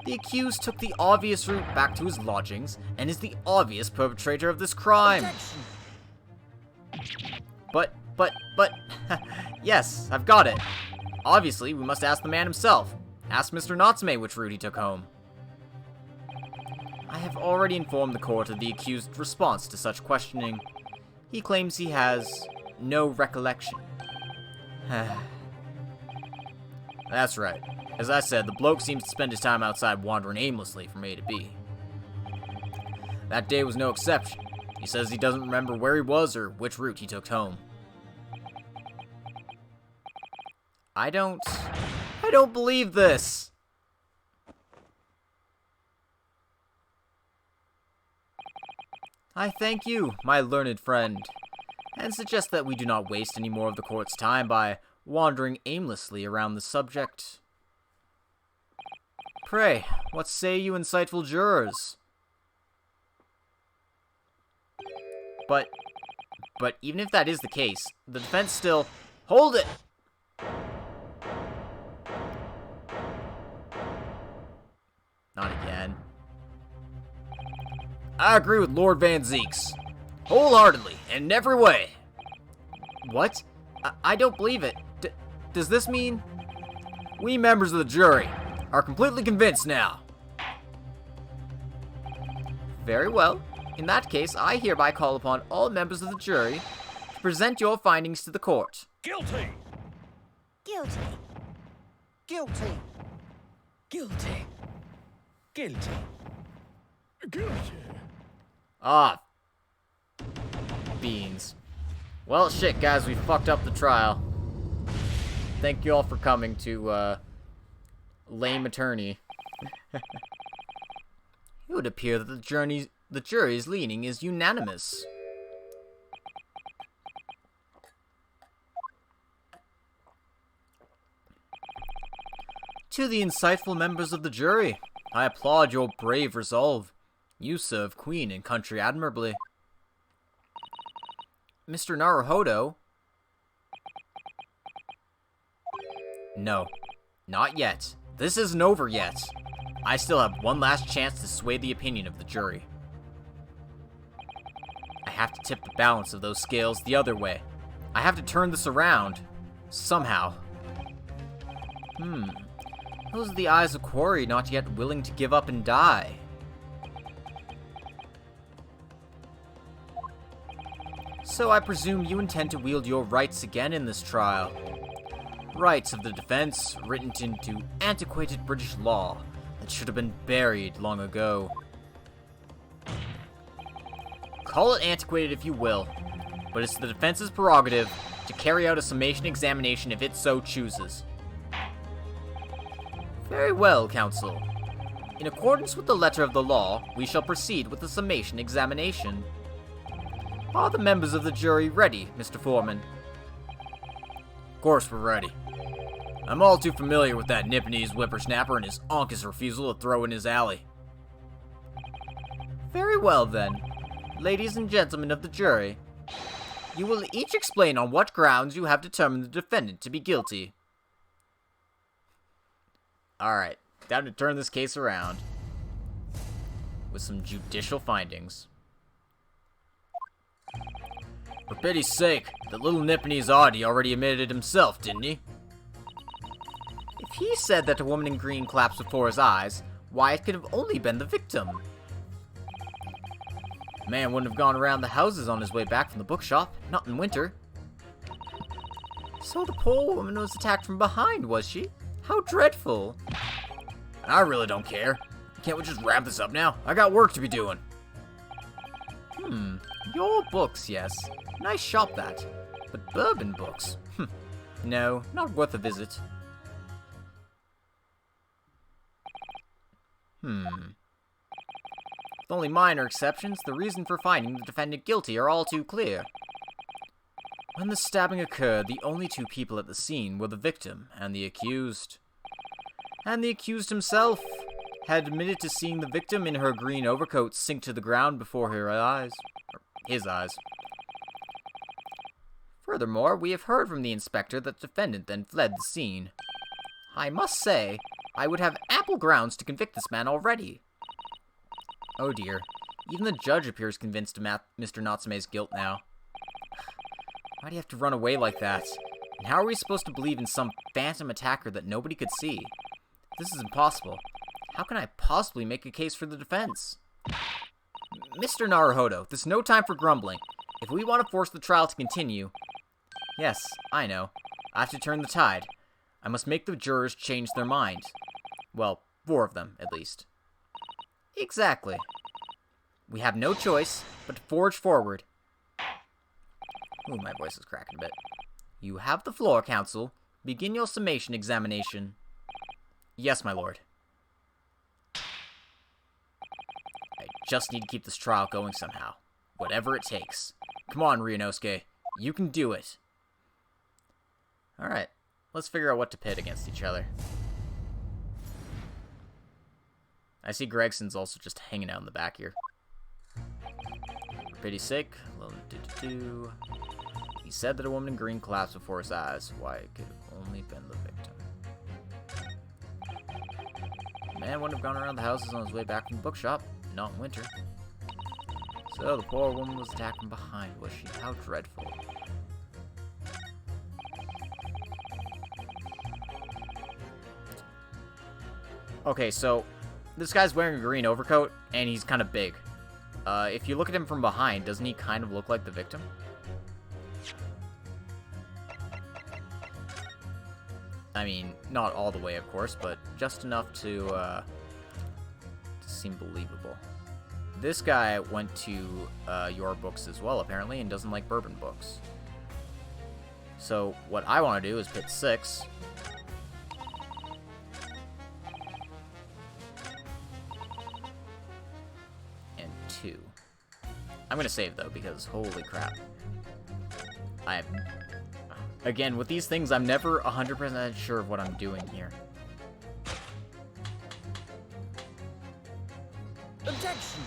The accused took the obvious route back to his lodgings and is the obvious perpetrator of this crime. Objection. But, yes, I've got it. Obviously, we must ask the man himself. Ask Mr. Natsume which route he took home. I have already informed the court of the accused's response to such questioning. He claims he has no recollection. That's right. As I said, the bloke seems to spend his time outside wandering aimlessly from A to B. That day was no exception. He says he doesn't remember where he was or which route he took home. I don't believe this! I thank you, my learned friend, and suggest that we do not waste any more of the court's time by wandering aimlessly around the subject. Pray, what say you insightful jurors? But even if that is the case, the defense still... Hold it! Not again. I agree with Lord Van Zeeks. Wholeheartedly, in every way. What? I don't believe it. Does this mean... We members of the jury are completely convinced now. Very well. In that case, I hereby call upon all members of the jury to present your findings to the court. Guilty. Guilty. Guilty. Guilty. Guilty. Guilty. Ah. Beans. Well, shit, guys, we fucked up the trial. Thank you all for coming to, lame attorney. It would appear that the jury's leaning is unanimous. To the insightful members of the jury, I applaud your brave resolve. You serve Queen and country admirably. Mr. Naruhodo? No, not yet. This isn't over yet. I still have one last chance to sway the opinion of the jury. I have to tip the balance of those scales the other way. I have to turn this around. Somehow. Those are the eyes of Quarry not yet willing to give up and die. So I presume you intend to wield your rights again in this trial. Rights of the defense written into antiquated British law that should have been buried long ago. Call it antiquated if you will, but it's the defense's prerogative to carry out a summation examination if it so chooses. Very well, counsel. In accordance with the letter of the law, we shall proceed with the summation examination. Are the members of the jury ready, Mr. Foreman? Of course we're ready. I'm all too familiar with that Nipponese whippersnapper and his onkus refusal to throw in his alley. Very well, then. Ladies and gentlemen of the jury, you will each explain on what grounds you have determined the defendant to be guilty. Alright, time to turn this case around with some judicial findings. For pity's sake, the little Nipponese oddity already admitted it himself, didn't he? If he said that a woman in green collapsed before his eyes, why, it could have only been the victim. The man wouldn't have gone around the houses on his way back from the bookshop, not in winter. So the poor woman was attacked from behind, was she? How dreadful. I really don't care. Can't we just wrap this up now? I got work to be doing. Your books, yes. Nice shop, that. But bourbon books? No, not worth a visit. With only minor exceptions, the reason for finding the defendant guilty are all too clear. When the stabbing occurred, the only two people at the scene were the victim and the accused. And the accused himself had admitted to seeing the victim in her green overcoat sink to the ground before her eyes. Or his eyes. Furthermore, we have heard from the inspector that the defendant then fled the scene. I must say, I would have ample grounds to convict this man already. Oh dear. Even the judge appears convinced of Mr. Natsume's guilt now. Why do you have to run away like that? And how are we supposed to believe in some phantom attacker that nobody could see? This is impossible. How can I possibly make a case for the defense? Mr. Naruhodo, this is no time for grumbling. If we want to force the trial to continue... Yes, I know. I have to turn the tide. I must make the jurors change their mind. Well, 4 of them, at least. Exactly. We have no choice but to forge forward. Ooh, my voice is cracking a bit. You have the floor, counsel. Begin your summation examination. Yes, my lord. I just need to keep this trial going somehow. Whatever it takes. Come on, Ryunosuke. You can do it. Alright, let's figure out what to pit against each other. I see Gregson's also just hanging out in the back here. For pity's sake, he said that a woman in green collapsed before his eyes. Why, it could have only been the victim. The man wouldn't have gone around the houses on his way back from the bookshop, not in winter. So the poor woman was attacked from behind, was she? How dreadful. Okay, so this guy's wearing a green overcoat, and he's kind of big. If you look at him from behind, doesn't he kind of look like the victim? I mean, not all the way, of course, but just enough to seem believable. This guy went to your books as well, apparently, and doesn't like bourbon books. So what I want to do is pit 6. And 2. I'm going to save, though, because holy crap. Again, with these things, I'm never 100% sure of what I'm doing here. Objection!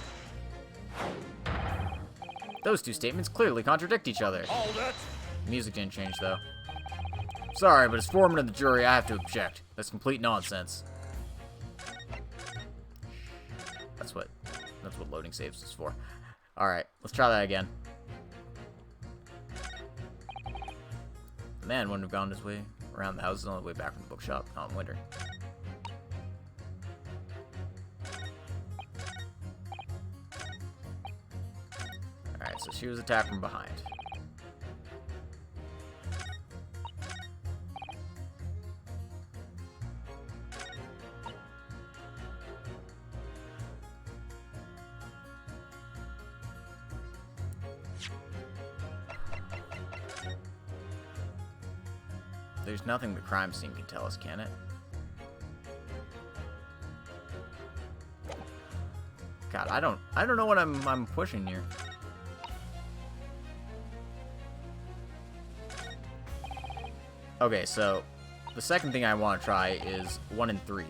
Those 2 statements clearly contradict each other. Hold it! The music didn't change, though. Sorry, but as foreman of the jury, I have to object. That's complete nonsense. That's what loading saves is for. Alright, let's try that again. The man wouldn't have gone his way around the houses on the way back from the bookshop, not in winter. Alright, so she was attacked from behind. There's nothing the crime scene can tell us, can it? God, I don't know what I'm pushing here. Okay, so the second thing I want to try is 1 and 3.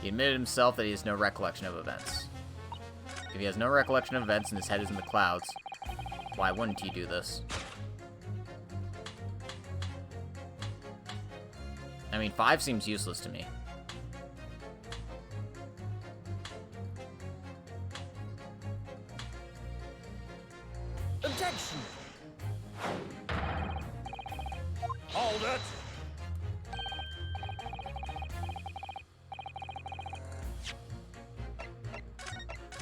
He admitted himself that he has no recollection of events. If he has no recollection of events and his head is in the clouds, why wouldn't he do this? I mean, 5 seems useless to me. Objection! Hold it!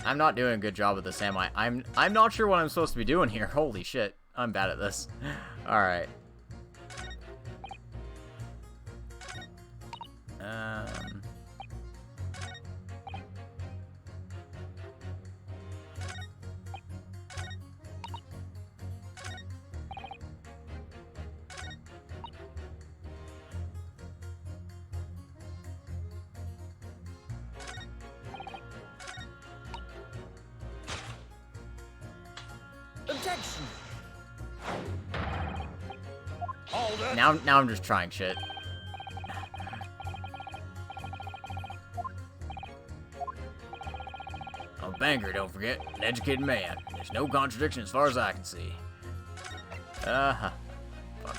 I'm not doing a good job of this, am I? I'm not sure what I'm supposed to be doing here. Holy shit. I'm bad at this. Alright. Objection! Hold it! Now I'm just trying shit. I'm a banker, don't forget. An educated man. There's no contradiction as far as I can see. Uh-huh. Fuck.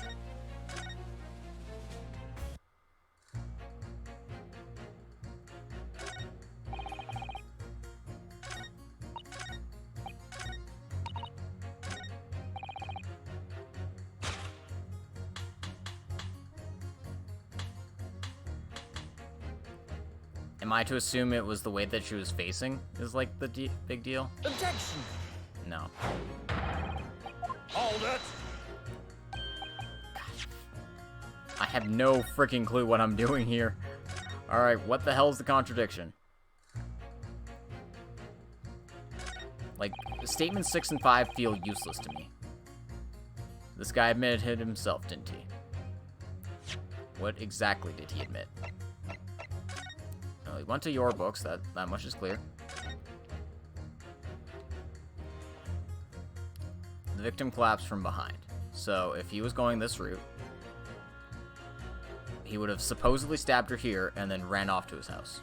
Am I to assume it was the way that she was facing is like the big deal? Objection! No. Hold it! I have no freaking clue what I'm doing here. Alright, what the hell's the contradiction? Like, statements 6 and 5 feel useless to me. This guy admitted it himself, didn't he? What exactly did he admit? Well, he went to your books, that much is clear. The victim collapsed from behind. So, if he was going this route, he would have supposedly stabbed her here and then ran off to his house.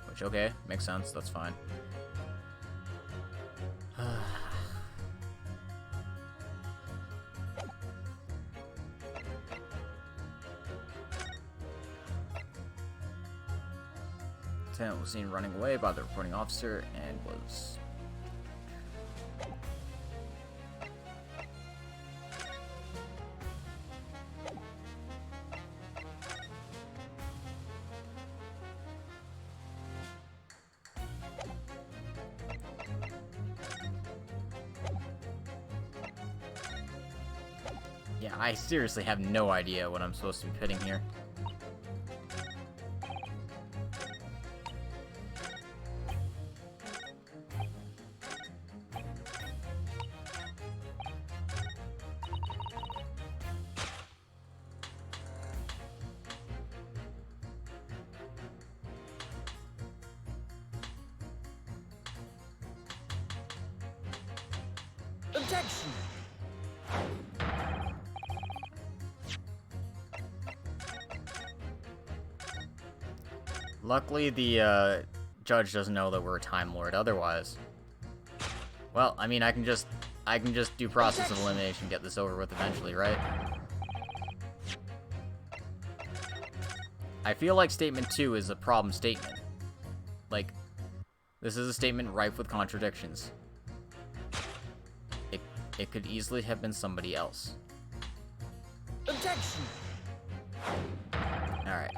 Which, okay, makes sense, that's fine. Lieutenant was seen running away by the reporting officer and was... Yeah, I seriously have no idea what I'm supposed to be pitting here. Objection! Luckily, the judge doesn't know that we're a Time Lord. Otherwise, well, I mean, I can just do process of elimination, get this over with eventually, right? I feel like statement 2 is a problem statement. Like, this is a statement rife with contradictions. It could easily have been somebody else. Objection! Alright.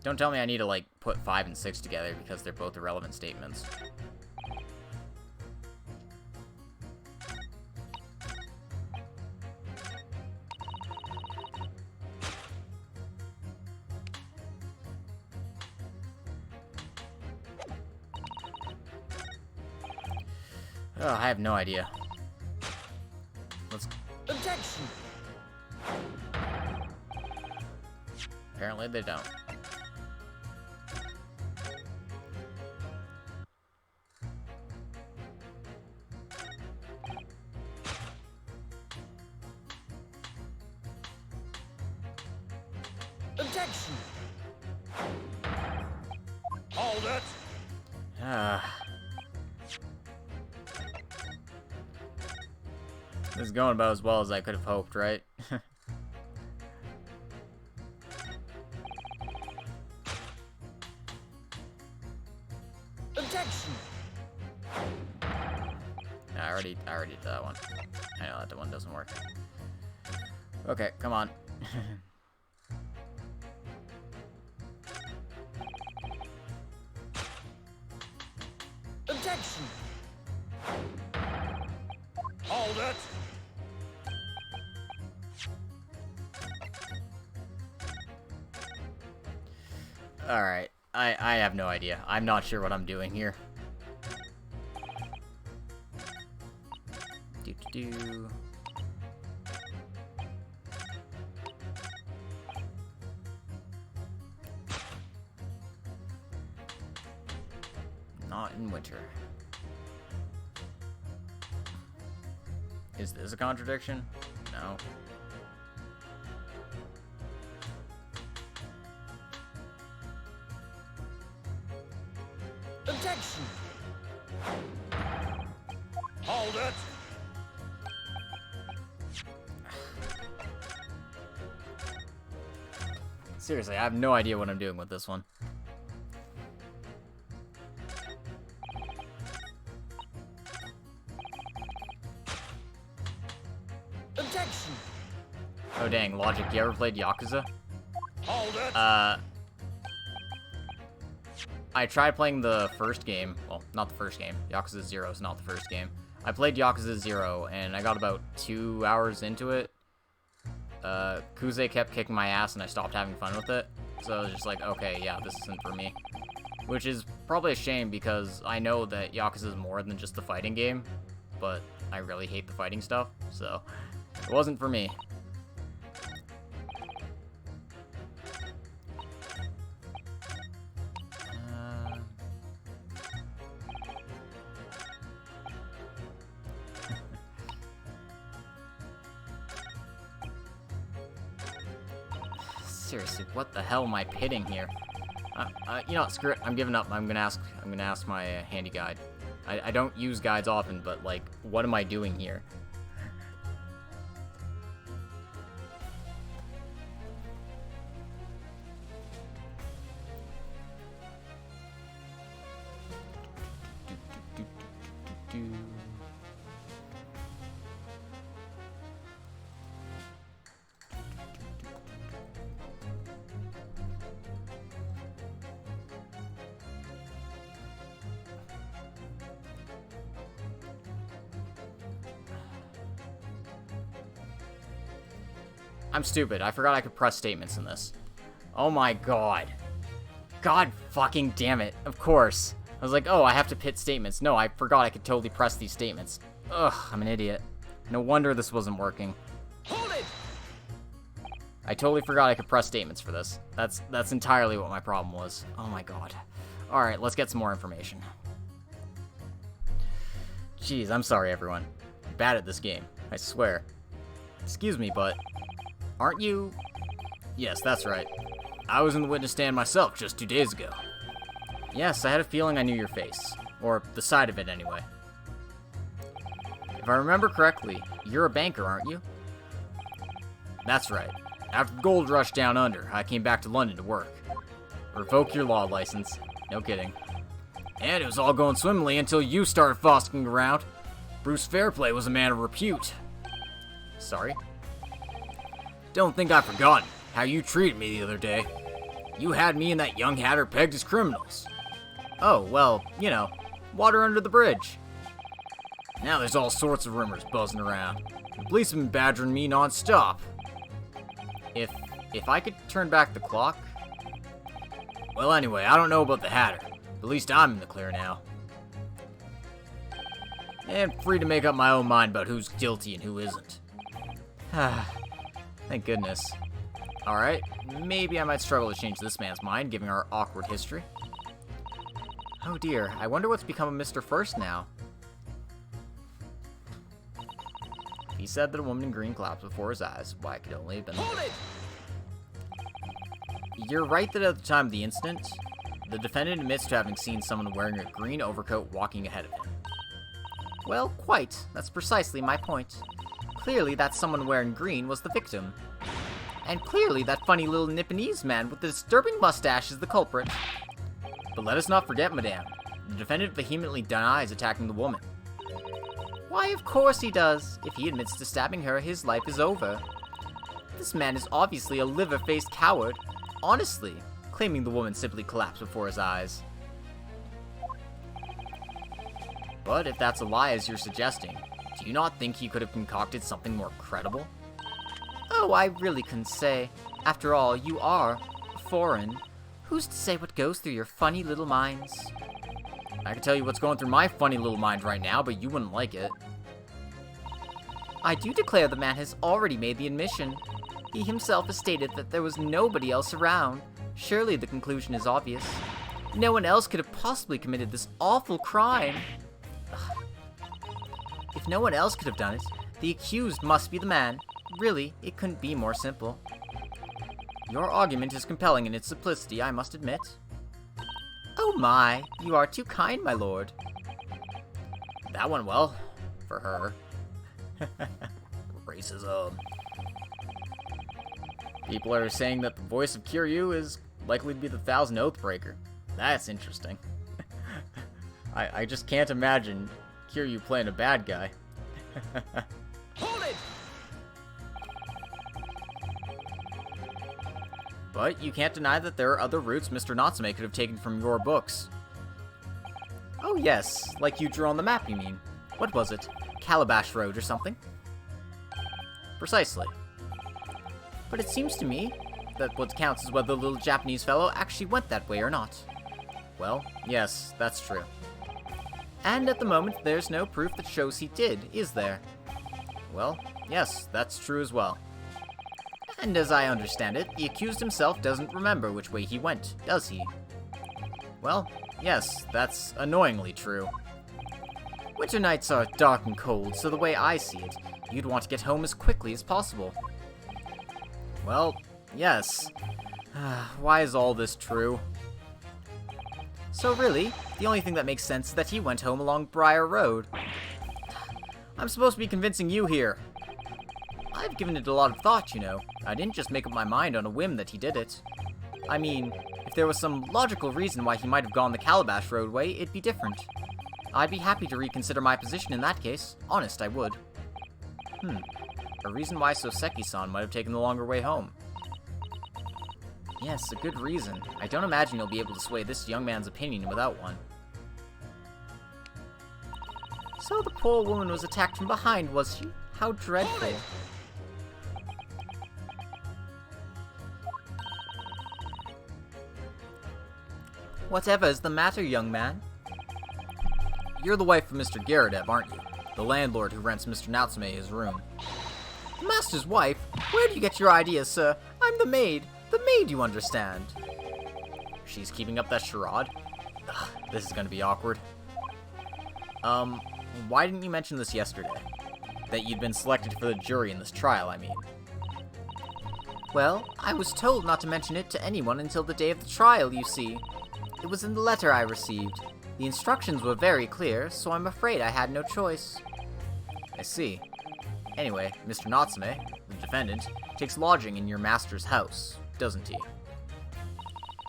Don't tell me I need to, like, put 5 and 6 together because they're both irrelevant statements. Oh, I have no idea. Let's... Objection! Apparently they don't. Objection! Hold it! This is going about as well as I could have hoped, right? Objection! I already did that one. I know that one doesn't work. Okay, come on. Objection! Hold it! Alright, I have no idea. I'm not sure what I'm doing here. Do-do-do. Not in winter. Is this a contradiction? No. Objection! Hold it! Seriously, I have no idea what I'm doing with this one. Objection! Oh dang, Logic, you ever played Yakuza? Hold it! I tried playing the first game. Well, not the first game. Yakuza 0 is not the first game. I played Yakuza 0, and I got about 2 hours into it. Kuze kept kicking my ass, and I stopped having fun with it. So I was just like, okay, yeah, this isn't for me. Which is probably a shame, because I know that Yakuza is more than just the fighting game. But I really hate the fighting stuff, so it wasn't for me. Seriously, what the hell am I pitting here? You know what, screw it. I'm giving up. I'm gonna ask my handy guide. I don't use guides often, but like, what am I doing here? I'm stupid. I forgot I could press statements in this. Oh my god. God fucking damn it. Of course. I was like, oh, I have to pit statements. No, I forgot I could totally press these statements. Ugh, I'm an idiot. No wonder this wasn't working. Hold it! I totally forgot I could press statements for this. That's entirely what my problem was. Oh my god. Alright, let's get some more information. Jeez, I'm sorry, everyone. I'm bad at this game. I swear. Excuse me, but... aren't you... Yes, that's right. I was in the witness stand myself just 2 days ago. Yes, I had a feeling I knew your face. Or the side of it, anyway. If I remember correctly, you're a banker, aren't you? That's right. After the gold rush down under, I came back to London to work. Revoke your law license. No kidding. And it was all going swimmingly until you started fossicking around. Bruce Fairplay was a man of repute. Sorry? Don't think I've forgotten how you treated me the other day. You had me and that young hatter pegged as criminals. Oh, well, you know, water under the bridge. Now there's all sorts of rumors buzzing around. The police have been badgering me non-stop. If I could turn back the clock... Well, anyway, I don't know about the hatter. At least I'm in the clear now. And free to make up my own mind about who's guilty and who isn't. Thank goodness. Alright, maybe I might struggle to change this man's mind, given our awkward history. Oh dear, I wonder what's become of Mr. First now. He said that a woman in green collapsed before his eyes. Why, it could only have been... Hold it! You're right that at the time of the incident, the defendant admits to having seen someone wearing a green overcoat walking ahead of him. Well, quite. That's precisely my point. Clearly that someone wearing green was the victim. And clearly that funny little Nipponese man with the disturbing mustache is the culprit. But let us not forget, madame, the defendant vehemently denies attacking the woman. Why, of course he does. If he admits to stabbing her, his life is over. This man is obviously a liver-faced coward. Honestly, claiming the woman simply collapsed before his eyes. But if that's a lie as you're suggesting, do you not think he could have concocted something more credible? Oh, I really couldn't say. After all, you are foreign. Who's to say what goes through your funny little minds? I can tell you what's going through my funny little mind right now, but you wouldn't like it. I do declare the man has already made the admission. He himself has stated that there was nobody else around. Surely the conclusion is obvious. No one else could have possibly committed this awful crime. Ugh. If no one else could have done it, the accused must be the man. Really, it couldn't be more simple. Your argument is compelling in its simplicity, I must admit. Oh my, you are too kind, my lord. That went well. For her. Racism. People are saying that the voice of Kiryu is likely to be the Thousand Oathbreaker. That's interesting. I just can't imagine Kiryu playing a bad guy. Hold it! But you can't deny that there are other routes Mr. Natsume could have taken from your books. Oh yes, like you drew on the map, you mean. What was it? Calabash Road or something? Precisely. But it seems to me that what counts is whether the little Japanese fellow actually went that way or not. Well, yes, that's true. And at the moment, there's no proof that shows he did, is there? Well, yes, that's true as well. And as I understand it, the accused himself doesn't remember which way he went, does he? Well, yes, that's annoyingly true. Winter nights are dark and cold, so the way I see it, you'd want to get home as quickly as possible. Well, yes. Why is all this true? So really, the only thing that makes sense is that he went home along Briar Road. I'm supposed to be convincing you here. I've given it a lot of thought, you know. I didn't just make up my mind on a whim that he did it. I mean, if there was some logical reason why he might have gone the Calabash Road way, it'd be different. I'd be happy to reconsider my position in that case. Honest, I would. A reason why Soseki-san might have taken the longer way home. Yes, a good reason. I don't imagine you'll be able to sway this young man's opinion without one. So the poor woman was attacked from behind, was she? How dreadful. Whatever is the matter, young man? You're the wife of Mr. Garadev, aren't you? The landlord who rents Mr. Natsume his room. The master's wife? Where do you get your ideas, sir? I'm the maid. The maid, you understand. She's keeping up that charade? Ugh, this is gonna be awkward. Why didn't you mention this yesterday? That you'd been selected for the jury in this trial, I mean. Well, I was told not to mention it to anyone until the day of the trial, you see. It was in the letter I received. The instructions were very clear, so I'm afraid I had no choice. I see. Anyway, Mr. Natsume, the defendant, takes lodging in your master's house, doesn't he?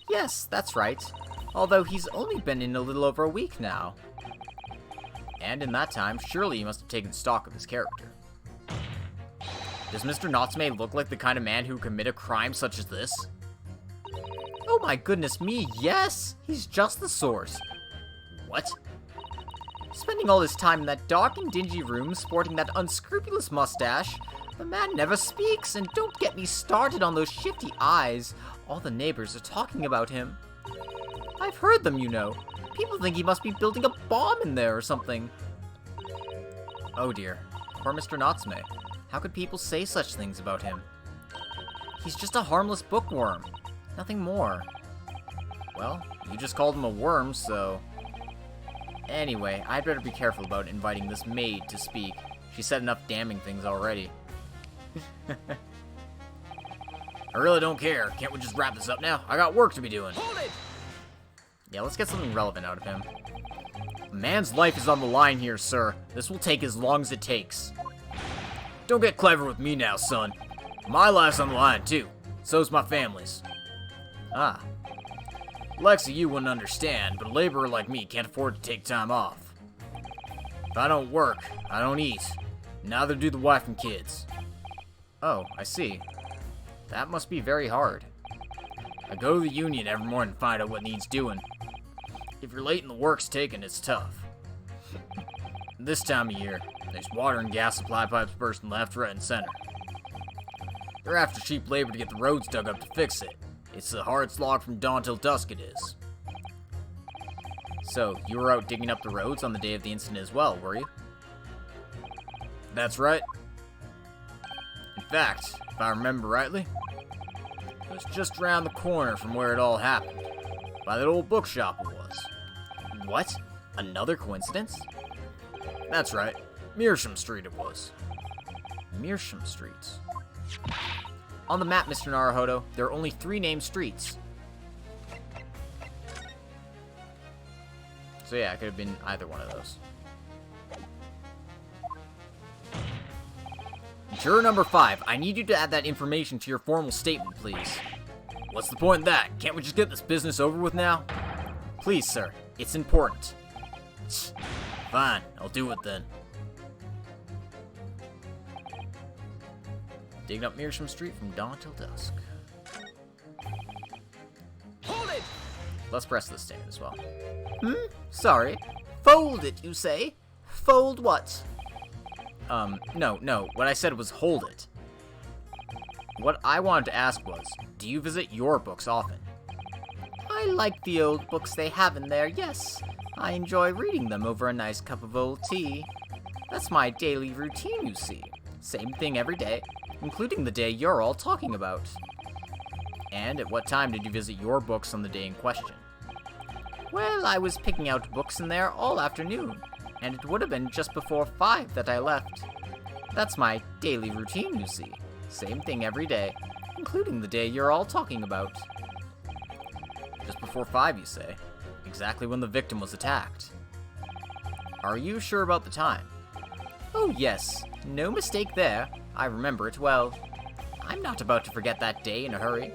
Yes, that's right. Although he's only been in a little over a week now. And in that time, surely he must have taken stock of his character. Does Mr. Natsume look like the kind of man who would commit a crime such as this? Oh my goodness me, yes! He's just the sort. What? Spending all his time in that dark and dingy room sporting that unscrupulous mustache, the man never speaks, and don't get me started on those shifty eyes. All the neighbors are talking about him. I've heard them, you know. People think he must be building a bomb in there or something. Oh dear. Poor Mr. Natsume. How could people say such things about him? He's just a harmless bookworm. Nothing more. Well, you just called him a worm, so... Anyway, I'd better be careful about inviting this maid to speak. She said enough damning things already. I really don't care. Can't we just wrap this up now? I got work to be doing. Hold it! Yeah, let's get something relevant out of him. A man's life is on the line here, sir. This will take as long as it takes. Don't get clever with me now, son. My life's on the line, too. So's my family's. Ah. Lexi, you wouldn't understand, but a laborer like me can't afford to take time off. If I don't work, I don't eat. Neither do the wife and kids. Oh, I see. That must be very hard. I go to the union every morning to find out what needs doing. If you're late and the work's taken, it's tough. This time of year, there's water and gas supply pipes bursting left, right, and center. They're after cheap labor to get the roads dug up to fix it. It's a hard slog from dawn till dusk it is. So, you were out digging up the roads on the day of the incident as well, were you? That's right. In fact, if I remember rightly, it was just around the corner from where it all happened. By that old bookshop it was. What? Another coincidence? That's right. Meersham Street it was. Meersham Street. On the map, Mr. Naruhodo, there are only 3 named streets. So yeah, it could have been either one of those. Juror number 5, I need you to add that information to your formal statement, please. What's the point in that? Can't we just get this business over with now? Please, sir. It's important. Fine, I'll do it then. Digging up Meersham Street from dawn till dusk. let's press this statement as well. Sorry. Fold it, you say? Fold what? No, what I said was hold it. What I wanted to ask was, do you visit your books often? I like the old books they have in there, yes. I enjoy reading them over a nice cup of old tea. That's my daily routine, you see. Same thing every day, including the day you're all talking about. And at what time did you visit your books on the day in question? Well, I was picking out books in there all afternoon, and it would have been just before 5 that I left. That's my daily routine, you see. Same thing every day, including the day you're all talking about. Just before 5, you say? Exactly when the victim was attacked. Are you sure about the time? Oh yes, no mistake there. I remember it well. I'm not about to forget that day in a hurry.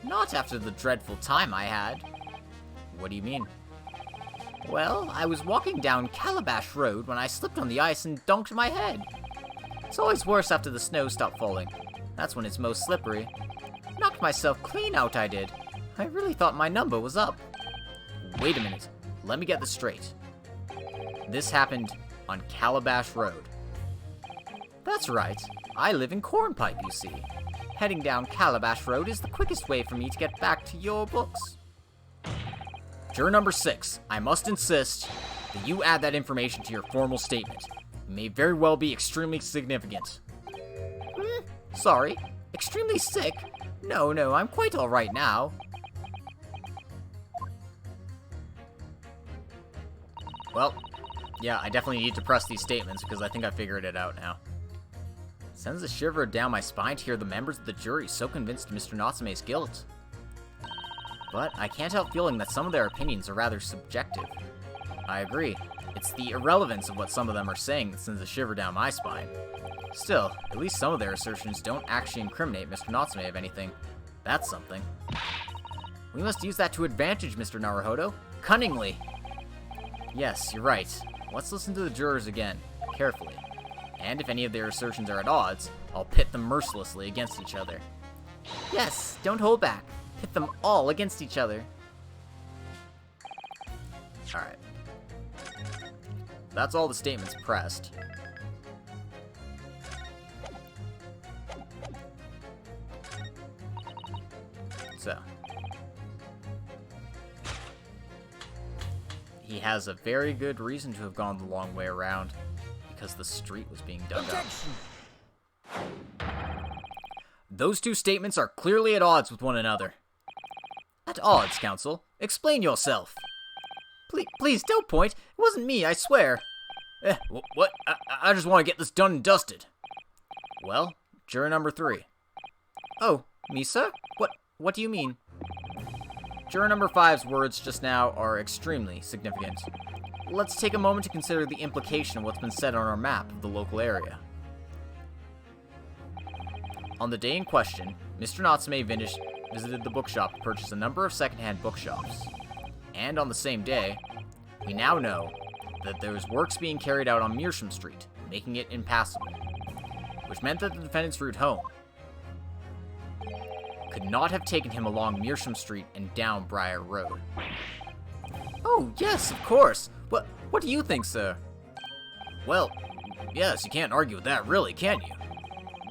Not after the dreadful time I had. What do you mean? Well, I was walking down Calabash Road when I slipped on the ice and dunked my head. It's always worse after the snow stopped falling. That's when it's most slippery. Knocked myself clean out, I did. I really thought my number was up. Wait a minute. Let me get this straight. This happened on Calabash Road. That's right. I live in Cornpipe, you see. Heading down Calabash Road is the quickest way for me to get back to your books. Juror number 6, I must insist that you add that information to your formal statement. It may very well be extremely significant. Sorry. Extremely sick? No, I'm quite alright now. Well, yeah, I definitely need to press these statements because I think I figured it out now. Sends a shiver down my spine to hear the members of the jury so convinced of Mr. Natsume's guilt. But I can't help feeling that some of their opinions are rather subjective. I agree. It's the irrelevance of what some of them are saying that sends a shiver down my spine. Still, at least some of their assertions don't actually incriminate Mr. Natsume of anything. That's something. We must use that to advantage, Mr. Naruhodo. Cunningly! Yes, you're right. Let's listen to the jurors again, carefully. And if any of their assertions are at odds, I'll pit them mercilessly against each other. Yes, don't hold back. Pit them all against each other. Alright. That's all the statements pressed. So. He has a very good reason to have gone the long way around, because the street was being dug up. Those two statements are clearly at odds with one another. At odds, counsel? Explain yourself. Please don't point. It wasn't me, I swear. What? I just want to get this done and dusted. Well, juror number 3. Oh, me, sir? What do you mean? Juror number 5's words just now are extremely significant. Let's take a moment to consider the implication of what's been said on our map of the local area. On the day in question, Mr. Natsume visited the bookshop to purchase a number of secondhand bookshops. And on the same day, we now know that there was works being carried out on Mearsham Street, making it impassable, which meant that the defendant's route home could not have taken him along Mearsham Street and down Briar Road. Oh, yes, of course. What do you think, sir? Well, yes, you can't argue with that, really, can you?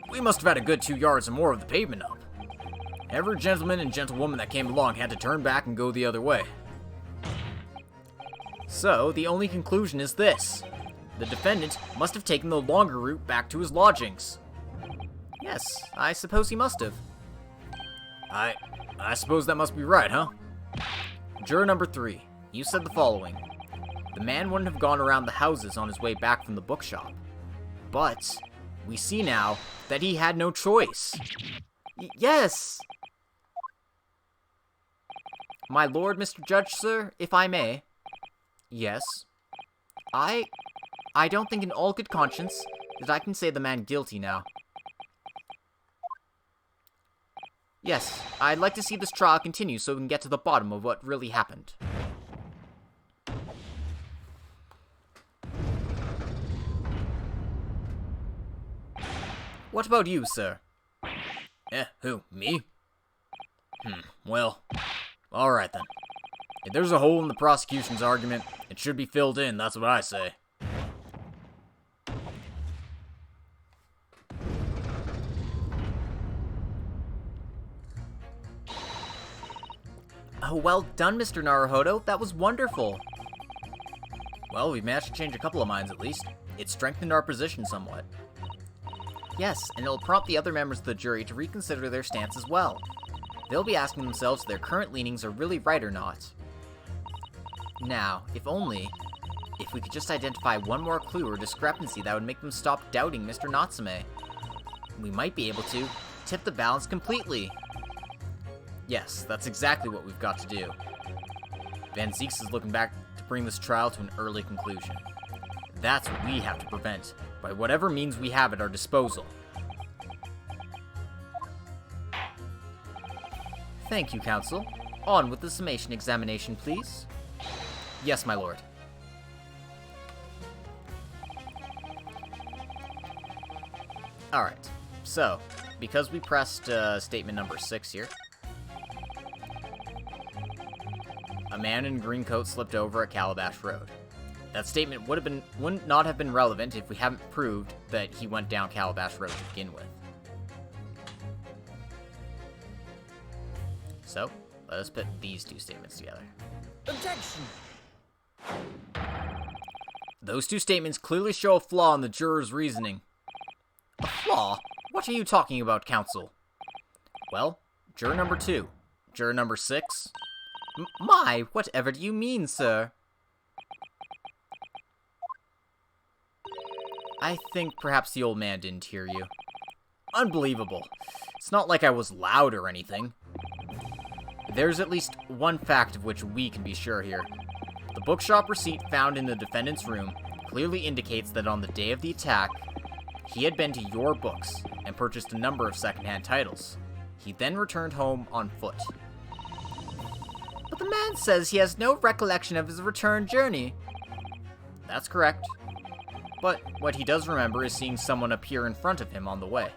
We must have had a good 2 yards or more of the pavement up. Every gentleman and gentlewoman that came along had to turn back and go the other way. So, the only conclusion is this. The defendant must have taken the longer route back to his lodgings. Yes, I suppose he must have. I suppose that must be right, huh? Juror number 3, you said the following. The man wouldn't have gone around the houses on his way back from the bookshop. But we see now that he had no choice. Yes! My lord, Mr. Judge, sir, if I may. Yes? I don't think in all good conscience that I can say the man guilty now. Yes, I'd like to see this trial continue so we can get to the bottom of what really happened. What about you, sir? Who, me? Well, alright then. If there's a hole in the prosecution's argument, it should be filled in, that's what I say. Oh, well done, Mr. Naruhodo. That was wonderful. Well, we've managed to change a couple of minds at least. It strengthened our position somewhat. Yes, and it'll prompt the other members of the jury to reconsider their stance as well. They'll be asking themselves if their current leanings are really right or not. Now, if we could just identify one more clue or discrepancy that would make them stop doubting Mr. Natsume, we might be able to tip the balance completely. Yes, that's exactly what we've got to do. Van Zieks is looking back to bring this trial to an early conclusion. That's what we have to prevent, by whatever means we have at our disposal. Thank you, Counsel. On with the summation examination, please. Yes, my lord. Alright, so, because we pressed statement number 6 here, a man in a green coat slipped over at Calabash Road. That statement would not have been relevant if we haven't proved that he went down Calabash Road to begin with. So, let us put these two statements together. Objection! Those two statements clearly show a flaw in the juror's reasoning. A flaw? What are you talking about, Counsel? Well, juror number 2. Juror number 6. My, whatever do you mean, sir? I think perhaps the old man didn't hear you. Unbelievable. It's not like I was loud or anything. There's at least one fact of which we can be sure here. The bookshop receipt found in the defendant's room clearly indicates that on the day of the attack, he had been to your books and purchased a number of secondhand titles. He then returned home on foot. But the man says he has no recollection of his return journey. That's correct. But what he does remember is seeing someone appear in front of him on the way.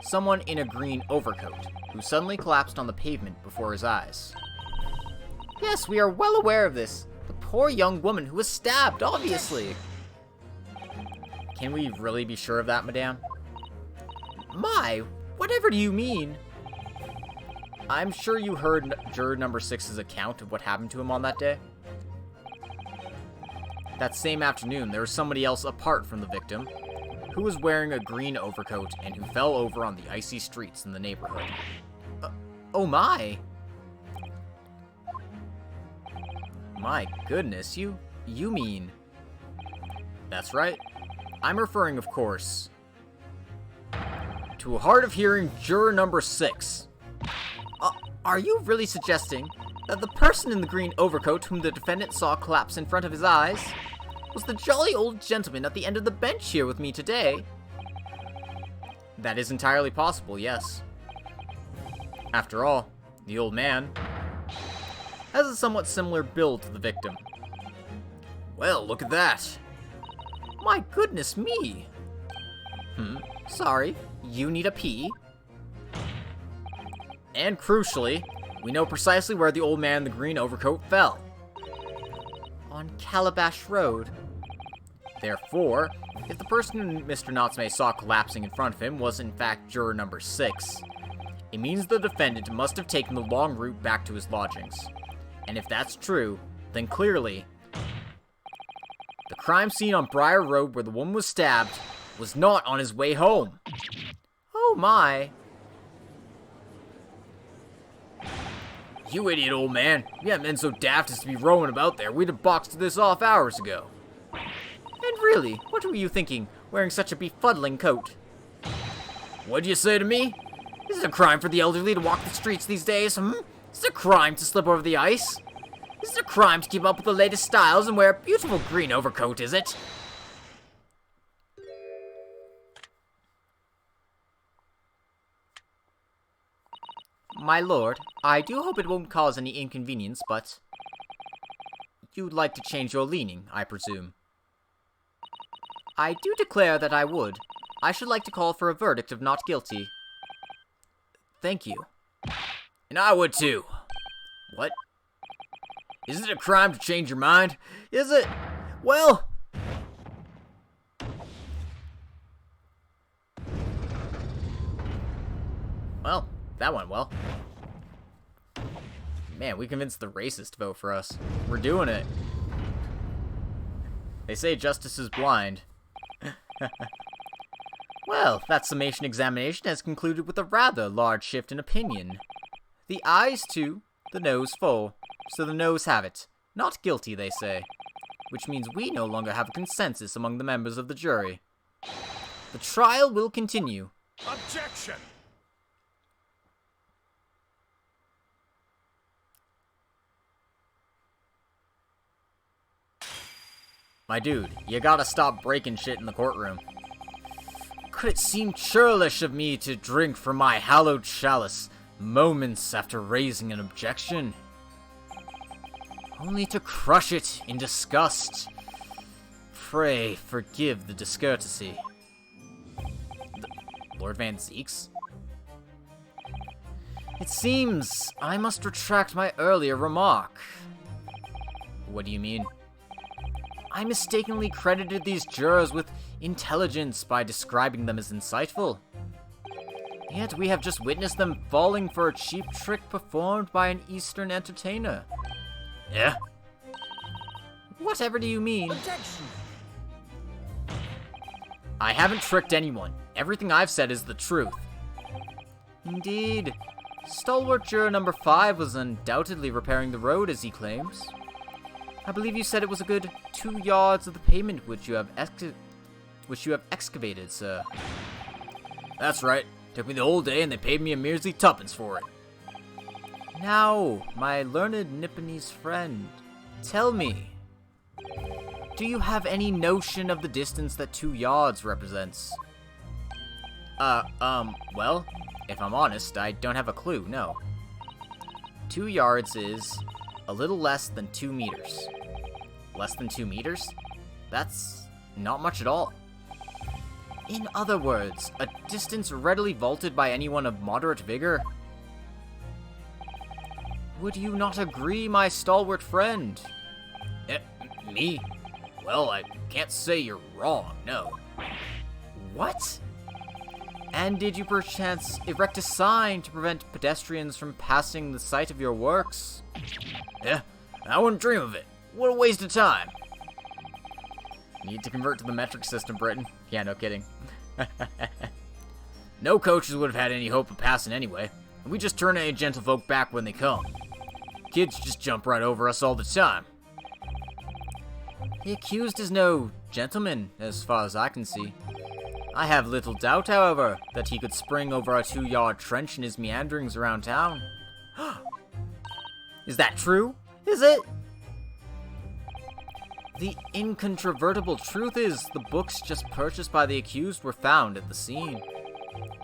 Someone in a green overcoat, who suddenly collapsed on the pavement before his eyes. Yes, we are well aware of this. The poor young woman who was stabbed, obviously. Can we really be sure of that, madame? My, whatever do you mean? I'm sure you heard juror number 6's account of what happened to him on that day. That same afternoon, there was somebody else apart from the victim, who was wearing a green overcoat and who fell over on the icy streets in the neighborhood. Oh my! My goodness, you mean... That's right. I'm referring, of course, to a hard-of-hearing juror number 6. Are you really suggesting that the person in the green overcoat whom the defendant saw collapse in front of his eyes was the jolly old gentleman at the end of the bench here with me today? That is entirely possible, yes. After all, the old man has a somewhat similar build to the victim. Well, look at that. My goodness me. Sorry, you need a pee? And crucially, we know precisely where the old man in the green overcoat fell. On Calabash Road. Therefore, if the person Mr. Natsume saw collapsing in front of him was in fact juror number 6, it means the defendant must have taken the long route back to his lodgings. And if that's true, then clearly, the crime scene on Briar Road where the woman was stabbed was not on his way home. Oh my. You idiot, old man. If you hadn't been so daft as to be roaming about there, we'd have boxed this off hours ago. And really, what were you thinking, wearing such a befuddling coat? What'd you say to me? Is it a crime for the elderly to walk the streets these days, Is it a crime to slip over the ice? Is it a crime to keep up with the latest styles and wear a beautiful green overcoat, is it? My lord, I do hope it won't cause any inconvenience, but... You'd like to change your leaning, I presume. I do declare that I would. I should like to call for a verdict of not guilty. Thank you. And I would too. What? Is it a crime to change your mind? Is it? Well... Well, that went well. Man, we convinced the racist to vote for us. We're doing it. They say justice is blind. Well, that summation examination has concluded with a rather large shift in opinion. The ayes 2, the noes 4, so the noes have it. Not guilty, they say. Which means we no longer have a consensus among the members of the jury. The trial will continue. Objection! My dude, you gotta stop breaking shit in the courtroom. Could it seem churlish of me to drink from my hallowed chalice moments after raising an objection? Only to crush it in disgust. Pray forgive the discourtesy. Lord Van Zeeks? It seems I must retract my earlier remark. What do you mean? I mistakenly credited these jurors with intelligence by describing them as insightful. Yet we have just witnessed them falling for a cheap trick performed by an Eastern entertainer. Yeah? Whatever do you mean? Objection! I haven't tricked anyone. Everything I've said is the truth. Indeed. Stalwart juror number 5 was undoubtedly repairing the road, as he claims. I believe you said it was a good 2 yards of the pavement which you have excavated, sir. That's right. Took me the whole day and they paid me a measly tuppence for it. Now, my learned Nipponese friend, tell me, do you have any notion of the distance that 2 yards represents? Well, if I'm honest, I don't have a clue, no. 2 yards is a little less than 2 meters. Less than 2 meters? That's not much at all. In other words, a distance readily vaulted by anyone of moderate vigor. Would you not agree, my stalwart friend? Me? Well, I can't say you're wrong, no. What? And did you perchance erect a sign to prevent pedestrians from passing the site of your works? Yeah, I wouldn't dream of it. What a waste of time. Need to convert to the metric system, Britain. Yeah, no kidding. No coaches would have had any hope of passing anyway, and we just turn any gentlefolk back when they come. Kids just jump right over us all the time. The accused is no gentleman, as far as I can see. I have little doubt, however, that he could spring over a 2-yard trench in his meanderings around town. Is that true? Is it? The incontrovertible truth is, the books just purchased by the accused were found at the scene.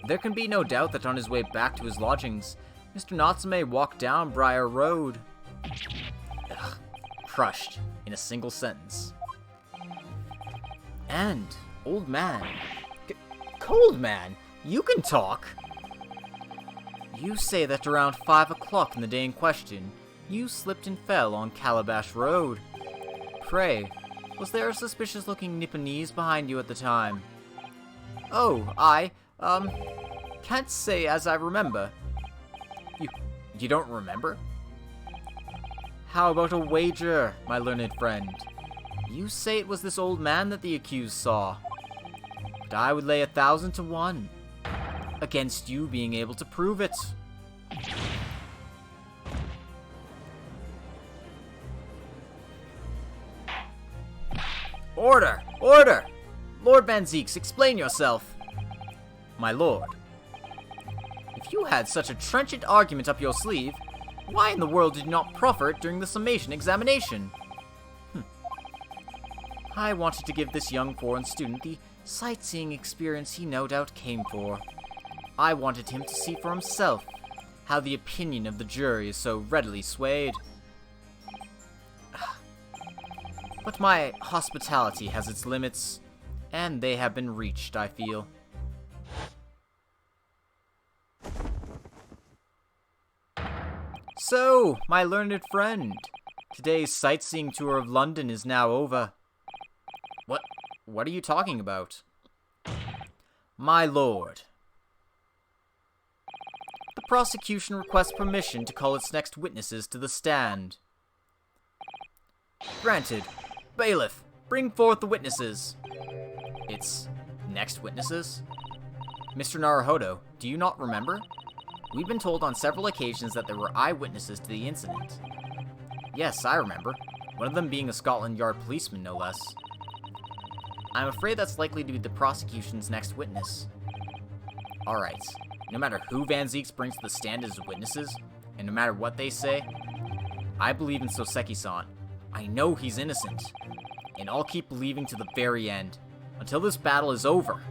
There can be no doubt that on his way back to his lodgings, Mr. Natsume walked down Briar Road. Ugh, crushed in a single sentence. And, old man, cold man, you can talk. You say that around 5 o'clock in the day in question, you slipped and fell on Calabash Road. Pray, was there a suspicious-looking Nipponese behind you at the time? Oh, can't say as I remember. You don't remember? How about a wager, my learned friend? You say it was this old man that the accused saw. But I would lay 1,000 to 1 against you being able to prove it. Order! Order! Lord Van Zeeks, explain yourself. My lord, if you had such a trenchant argument up your sleeve, why in the world did you not proffer it during the summation examination? I wanted to give this young foreign student the sightseeing experience he no doubt came for. I wanted him to see for himself how the opinion of the jury is so readily swayed. But my hospitality has its limits, and they have been reached, I feel. So, my learned friend, Today's sightseeing tour of London is now over. What are you talking about? My lord. The prosecution requests permission to call its next witnesses to the stand. Granted. Bailiff, bring forth the witnesses. Its next witnesses? Mr. Naruhodo, do you not remember? We've been told on several occasions that there were eyewitnesses to the incident. Yes, I remember. One of them being a Scotland Yard policeman, no less. I'm afraid that's likely to be the prosecution's next witness. Alright, no matter who Van Zieks brings to the stand as witnesses, and no matter what they say, I believe in Soseki-san. I know he's innocent, and I'll keep believing to the very end, until this battle is over.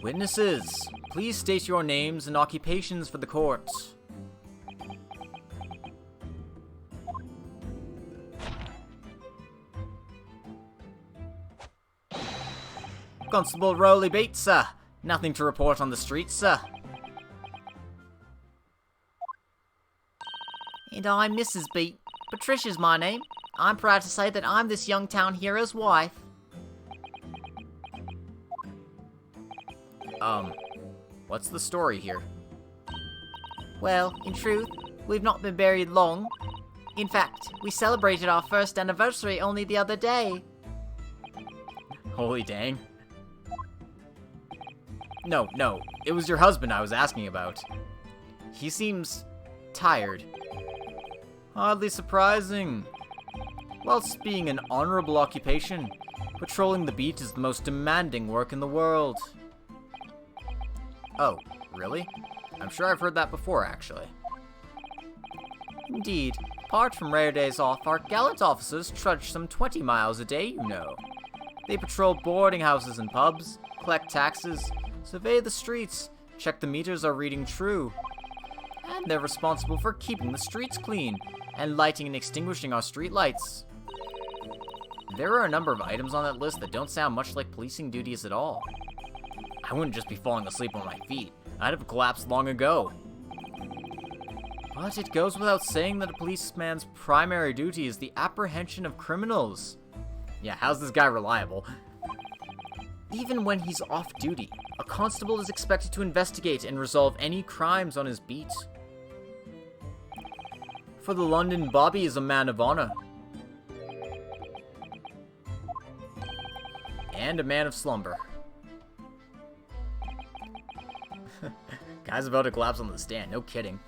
Witnesses, please state your names and occupations for the court. Constable Rowley Bates, sir. Nothing to report on the streets, sir. And I'm Mrs. Beat. Patricia's my name. I'm proud to say that I'm this young town hero's wife. What's the story here? Well, in truth, we've not been married long. In fact, we celebrated our first anniversary only the other day. Holy dang. No, it was your husband I was asking about. He seems tired. Oddly surprising. Whilst being an honorable occupation, patrolling the beat is the most demanding work in the world. Oh, really? I'm sure I've heard that before, actually. Indeed. Apart from rare days off, our gallant officers trudge some 20 miles a day, you know. They patrol boarding houses and pubs, collect taxes, survey the streets, check the meters are reading true. And they're responsible for keeping the streets clean, and lighting and extinguishing our street lights. There are a number of items on that list that don't sound much like policing duties at all. I wouldn't just be falling asleep on my feet. I'd have collapsed long ago. But it goes without saying that a policeman's primary duty is the apprehension of criminals. Yeah, how's this guy reliable? Even when he's off duty, a constable is expected to investigate and resolve any crimes on his beat. For the London, Bobby is a man of honor. And a man of slumber. Guy's about to collapse on the stand, no kidding.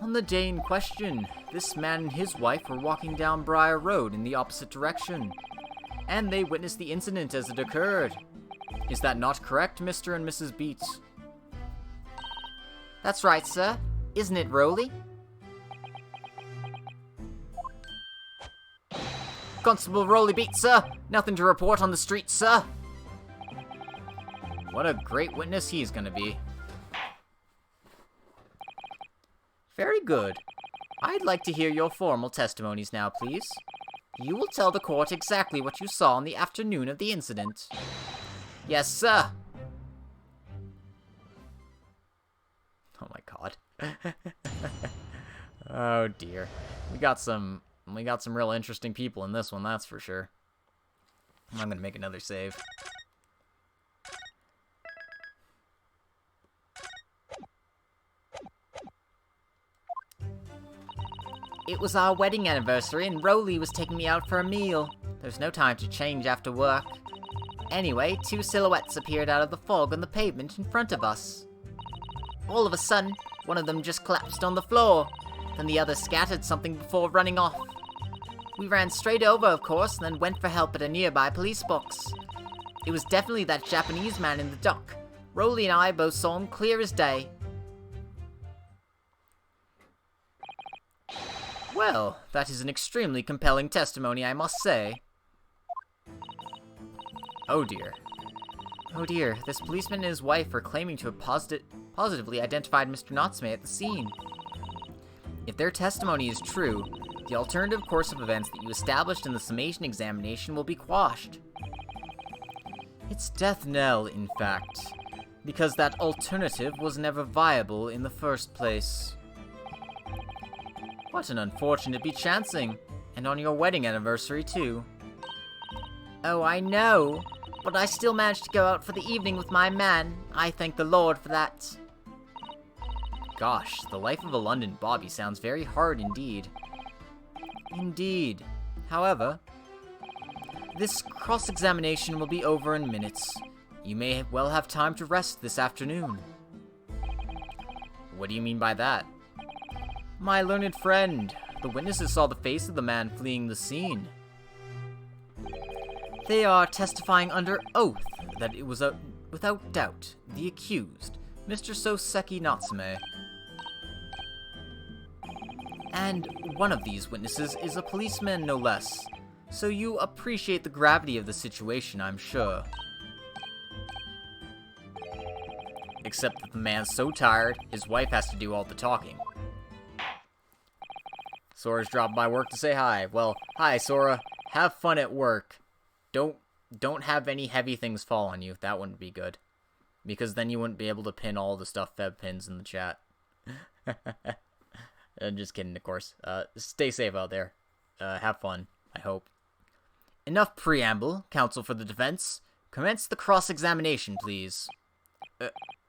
On the day in question, this man and his wife were walking down Briar Road in the opposite direction, and they witnessed the incident as it occurred. Is that not correct, Mr. and Mrs. Beats? That's right, sir. Isn't it, Rowley? Constable Rowley Beats, sir. Nothing to report on the street, sir. What a great witness he's gonna be. Very good. I'd like to hear your formal testimonies now, please. You will tell the court exactly what you saw on the afternoon of the incident. Yes, sir. Oh my god. Oh dear. We got some real interesting people in this one, that's for sure. I'm gonna make another save. It was our wedding anniversary and Rowley was taking me out for a meal. There's no time to change after work. Anyway, two silhouettes appeared out of the fog on the pavement in front of us. All of a sudden, one of them just collapsed on the floor. Then the other scattered something before running off. We ran straight over, of course, and then went for help at a nearby police box. It was definitely that Japanese man in the dock. Rowley and I both saw him clear as day. Well, that is an extremely compelling testimony, I must say. Oh dear. Oh dear, this policeman and his wife are claiming to have positively identified Mr. Natsume at the scene. If their testimony is true, the alternative course of events that you established in the summation examination will be quashed. Its death knell, in fact, because that alternative was never viable in the first place. What an unfortunate bechancing, and on your wedding anniversary, too. Oh, I know, but I still managed to go out for the evening with my man. I thank the Lord for that. Gosh, the life of a London bobby sounds very hard indeed. Indeed. However, this cross-examination will be over in minutes. You may well have time to rest this afternoon. What do you mean by that? My learned friend, the witnesses saw the face of the man fleeing the scene. They are testifying under oath that it was, without doubt, the accused, Mr. Soseki Natsume. And one of these witnesses is a policeman, no less, so you appreciate the gravity of the situation, I'm sure. Except that the man's so tired, his wife has to do all the talking. Sora's dropped by work to say hi. Well, hi, Sora. Have fun at work. Don't have any heavy things fall on you. That wouldn't be good. Because then you wouldn't be able to pin all the stuff Feb pins in the chat. I'm just kidding, of course. Stay safe out there. Have fun, I hope. Enough preamble, counsel for the defense. Commence the cross-examination, please.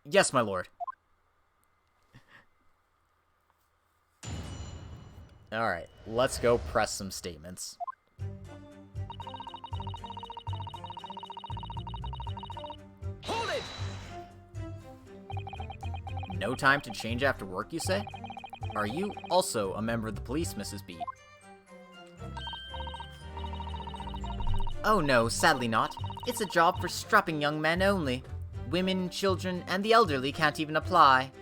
Yes, my lord. Alright, let's go press some statements. Hold it! No time to change after work, you say? Are you also a member of the police, Mrs. B? Oh no, sadly not. It's a job for strapping young men only. Women, children, and the elderly can't even apply.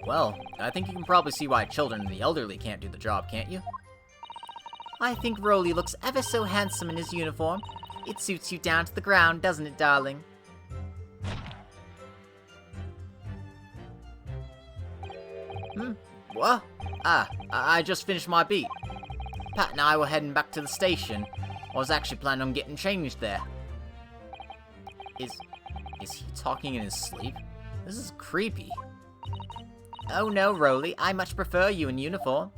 Well, I think you can probably see why children and the elderly can't do the job, can't you? I think Roly looks ever so handsome in his uniform. It suits you down to the ground, doesn't it, darling? What? I just finished my beat. Pat and I were heading back to the station. I was actually planning on getting changed there. Is he talking in his sleep? This is creepy. Oh no, Roly, I much prefer you in uniform.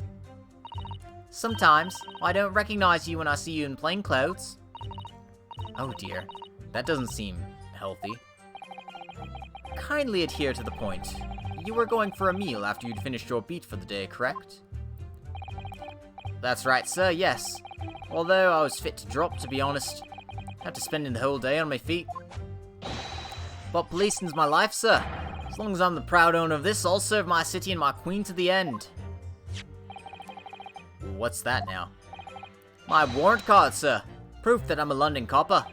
Sometimes, I don't recognize you when I see you in plain clothes. Oh dear, that doesn't seem healthy. Kindly adhere to the point. You were going for a meal after you'd finished your beat for the day, correct? That's right, sir, yes. Although I was fit to drop, to be honest. After spending the whole day on my feet. But policing's my life, sir. As long as I'm the proud owner of this, I'll serve my city and my queen to the end. What's that now? My warrant card, sir. Proof that I'm a London copper.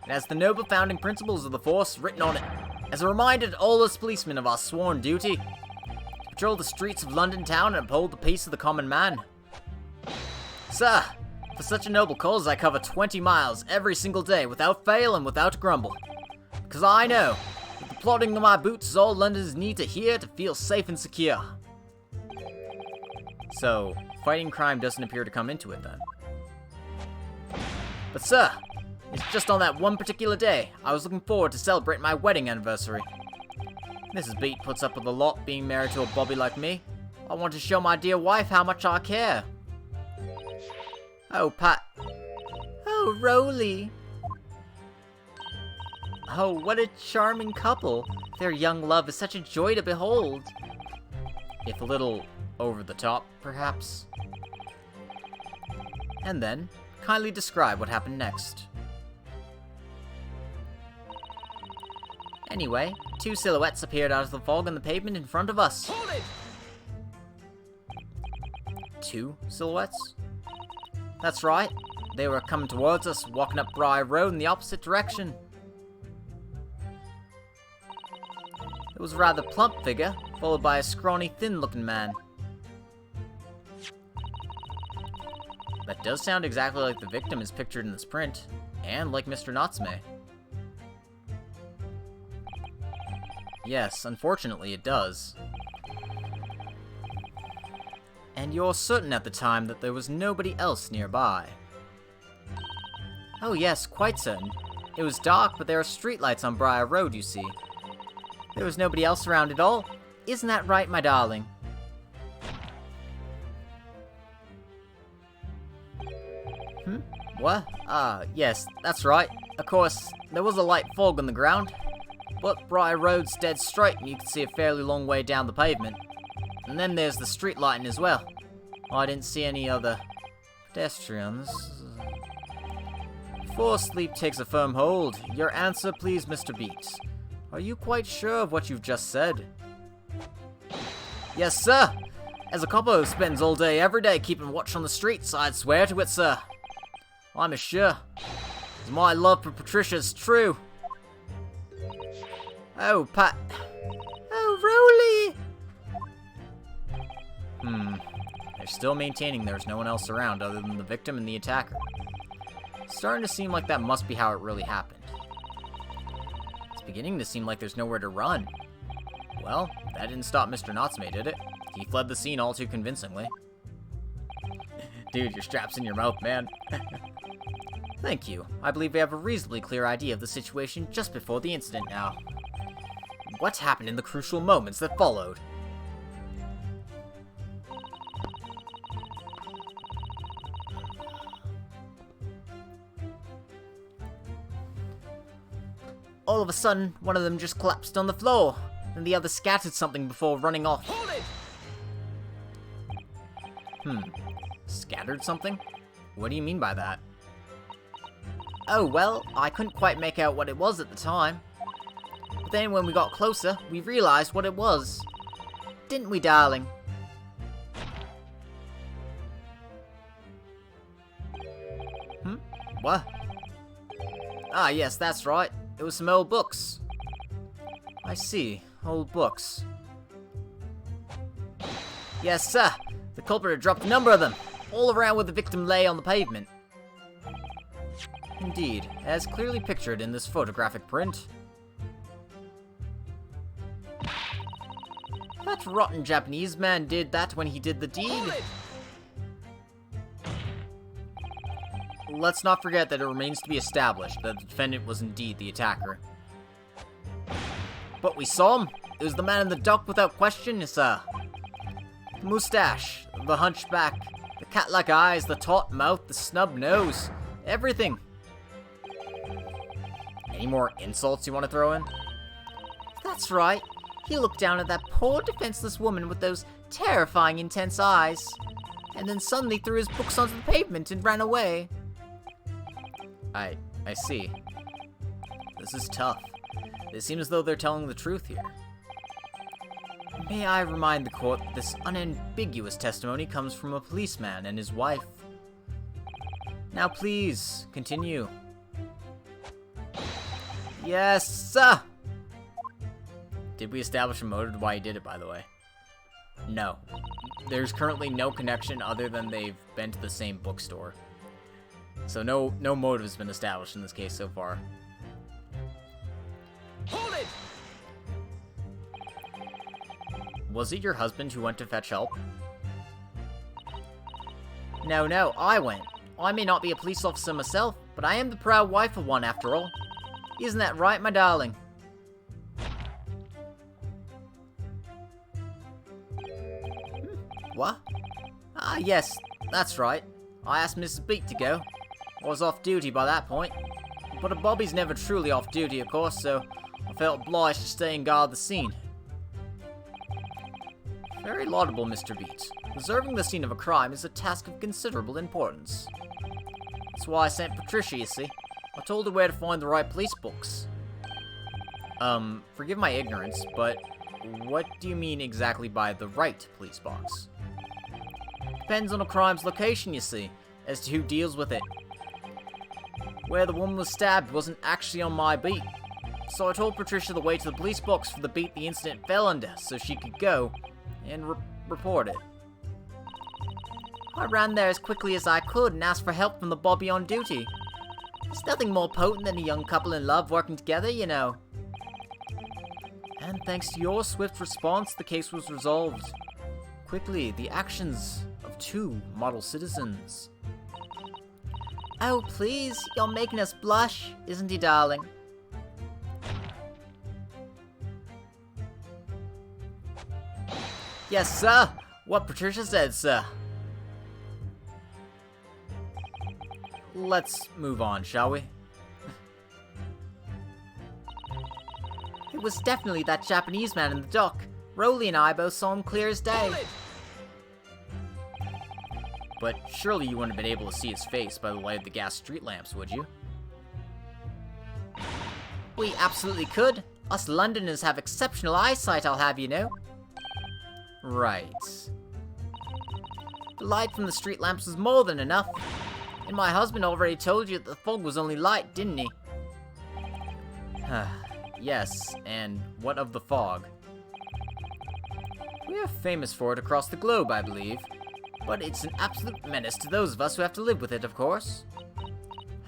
It has the noble founding principles of the force written on it. As a reminder to all us policemen of our sworn duty. To patrol the streets of London town and uphold the peace of the common man. Sir, for such a noble cause I cover 20 miles every single day without fail and without grumble. Because I know that the plodding of my boots is all Londoners need to hear to feel safe and secure. So, fighting crime doesn't appear to come into it then. But sir, it's just on that one particular day I was looking forward to celebrate my wedding anniversary. Mrs. Beat puts up with a lot being married to a bobby like me. I want to show my dear wife how much I care. Oh, Pat. Oh, Roly. Oh, what a charming couple. Their young love is such a joy to behold. If a little over the top, perhaps. And then, kindly describe what happened next. Anyway, two silhouettes appeared out of the fog on the pavement in front of us. Hold it! Two silhouettes? That's right. They were coming towards us, walking up Briar Road in the opposite direction. It was a rather plump figure, followed by a scrawny, thin-looking man. That does sound exactly like the victim is pictured in this print, and like Mr. Natsume. Yes, unfortunately it does. And you're certain at the time that there was nobody else nearby? Oh yes, quite certain. It was dark, but there are streetlights on Briar Road, you see. There was nobody else around at all. Isn't that right, my darling? What? Yes, that's right. Of course, there was a light fog on the ground, but Briar Road's dead straight and you can see a fairly long way down the pavement. And then there's the street lighting as well. I didn't see any other pedestrians. Before sleep takes a firm hold, your answer please, Mr. Beats. Are you quite sure of what you've just said? Yes, sir. As a copper who spends all day every day keeping watch on the streets, I'd swear to it, sir. I'm as sure as my love for Patricia's true. Oh, Oh, Roly! They're still maintaining there's no one else around other than the victim and the attacker. It's starting to seem like that must be how it really happened. It's beginning to seem like there's nowhere to run. Well, that didn't stop Mr. Natsume, did it? He fled the scene all too convincingly. Dude, your strap's in your mouth, man. Thank you. I believe we have a reasonably clear idea of the situation just before the incident now. What happened in the crucial moments that followed? All of a sudden, one of them just collapsed on the floor, and the other scattered something before running off. Hold it! Scattered something? What do you mean by that? Oh, well, I couldn't quite make out what it was at the time. But then when we got closer, we realized what it was. Didn't we, darling? What? Ah, yes, that's right. It was some old books. I see. Old books. Yes, sir. The culprit had dropped a number of them, all around where the victim lay on the pavement. Indeed, as clearly pictured in this photographic print. That rotten Japanese man did that when he did the deed. Hold it! Let's not forget that it remains to be established that the defendant was indeed the attacker. But we saw him. It was the man in the dock without question, sir. The mustache, the hunchback, the cat-like eyes, the taut mouth, the snub nose, everything. Any more insults you want to throw in? That's right. He looked down at that poor defenseless woman with those terrifying intense eyes, and then suddenly threw his books onto the pavement and ran away. I see. This is tough. It seems as though they're telling the truth here. May I remind the court that this unambiguous testimony comes from a policeman and his wife. Now please, continue. Yes, sir! Did we establish a motive why he did it, by the way? No. There's currently no connection other than they've been to the same bookstore. So no motive has been established in this case so far. Hold it! Was it your husband who went to fetch help? No, I went. I may not be a police officer myself, but I am the proud wife of one after all. Isn't that right, my darling? What? Ah, yes, that's right. I asked Mrs. Beat to go. I was off duty by that point. But a Bobby's never truly off duty, of course, so I felt obliged to stay and guard the scene. Very laudable, Mr. Beat. Preserving the scene of a crime is a task of considerable importance. That's why I sent Patricia, you see. I told her where to find the right police books. Forgive my ignorance, but what do you mean exactly by the right police box? Depends on a crime's location, you see, as to who deals with it. Where the woman was stabbed wasn't actually on my beat, so I told Patricia the way to the police box for the beat the incident fell under, so she could go and report it. I ran there as quickly as I could and asked for help from the Bobby on duty. There's nothing more potent than a young couple in love working together, you know. And thanks to your swift response, the case was resolved. Quickly, the actions of two model citizens. Oh, please, you're making us blush, isn't he, darling? Yes, sir. What Patricia said, sir. Let's move on, shall we? It was definitely that Japanese man in the dock. Rowley and I both saw him clear as day. Hold it! But surely you wouldn't have been able to see his face by the light of the gas street lamps, would you? We absolutely could. Us Londoners have exceptional eyesight, I'll have you know. Right. The light from the street lamps was more than enough. And my husband already told you that the fog was only light, didn't he? Yes, and what of the fog? We are famous for it across the globe, I believe. But it's an absolute menace to those of us who have to live with it, of course.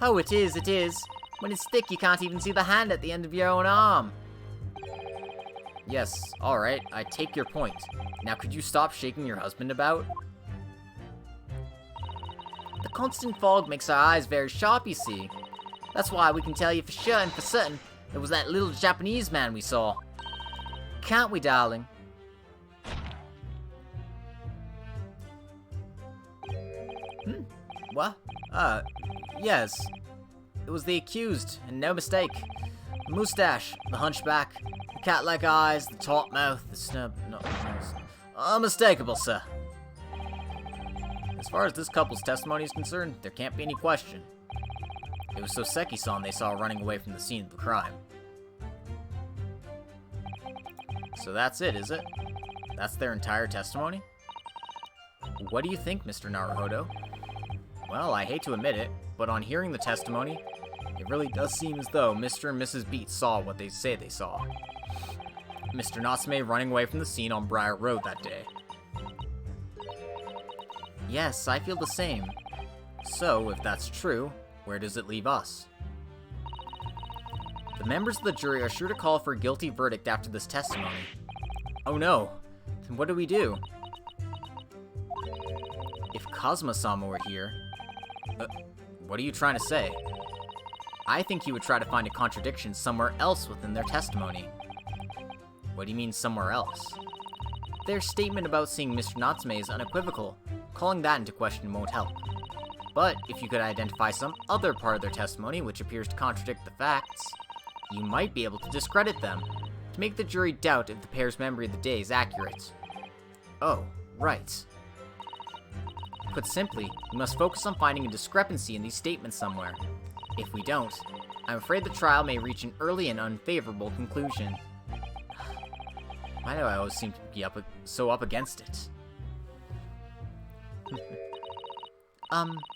Oh, it is, it is. When it's thick, you can't even see the hand at the end of your own arm. Yes, alright, I take your point. Now could you stop shaking your husband about? The constant fog makes our eyes very sharp, you see. That's why we can tell you for sure and for certain it was that little Japanese man we saw. Can't we, darling? What? Yes. It was the accused, and no mistake. The mustache, the hunchback, the cat-like eyes, the taut mouth, the snub... no, unmistakable, sir. As far as this couple's testimony is concerned, there can't be any question. It was Soseki-san they saw running away from the scene of the crime. So that's it, is it? That's their entire testimony? What do you think, Mr. Naruhodo? Well, I hate to admit it, but on hearing the testimony, it really does seem as though Mr. and Mrs. Beats saw what they say they saw. Mr. Natsume running away from the scene on Briar Road that day. Yes, I feel the same. So, if that's true, where does it leave us? The members of the jury are sure to call for a guilty verdict after this testimony. Oh no! Then what do we do? If Kazuma-sama were here... what are you trying to say? I think he would try to find a contradiction somewhere else within their testimony. What do you mean, somewhere else? Their statement about seeing Mr. Natsume is unequivocal. Calling that into question won't help. But if you could identify some other part of their testimony which appears to contradict the facts, you might be able to discredit them, to make the jury doubt if the pair's memory of the day is accurate. Oh, right. Put simply, we must focus on finding a discrepancy in these statements somewhere. If we don't, I'm afraid the trial may reach an early and unfavorable conclusion. Why do I always seem to be so up against it?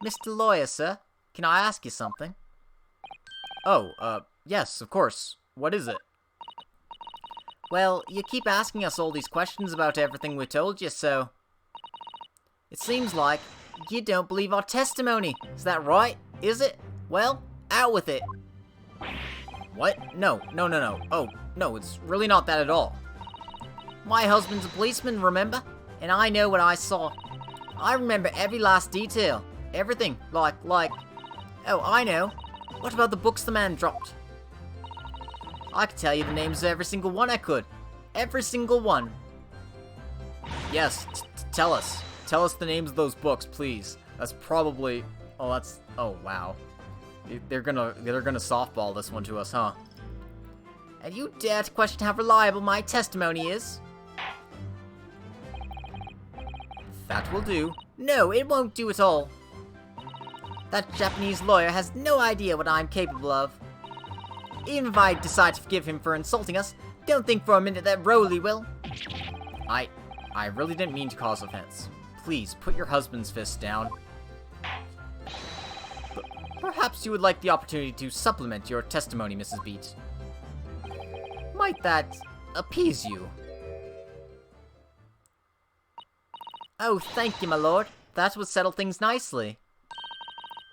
Mr. Lawyer, sir, can I ask you something? Oh, yes, of course. What is it? Well, you keep asking us all these questions about everything we told you, so... It seems like you don't believe our testimony. Is that right? Is it? Well, out with it. What? No. Oh, no, it's really not that at all. My husband's a policeman, remember? And I know what I saw. I remember every last detail. Everything. Like... Oh, I know. What about the books the man dropped? I could tell you the names of every single one I could. Every single one. Yes, tell us. Tell us the names of those books, please. That's probably... Oh, wow. They're gonna softball this one to us, huh? And you dare to question how reliable my testimony is? That will do. No, it won't do at all. That Japanese lawyer has no idea what I'm capable of. Even if I decide to forgive him for insulting us, don't think for a minute that Rowley will. I really didn't mean to cause offense. Please, put your husband's fist down. Perhaps you would like the opportunity to supplement your testimony, Mrs. Beat. Might that appease you? Oh, thank you, my lord. That would settle things nicely.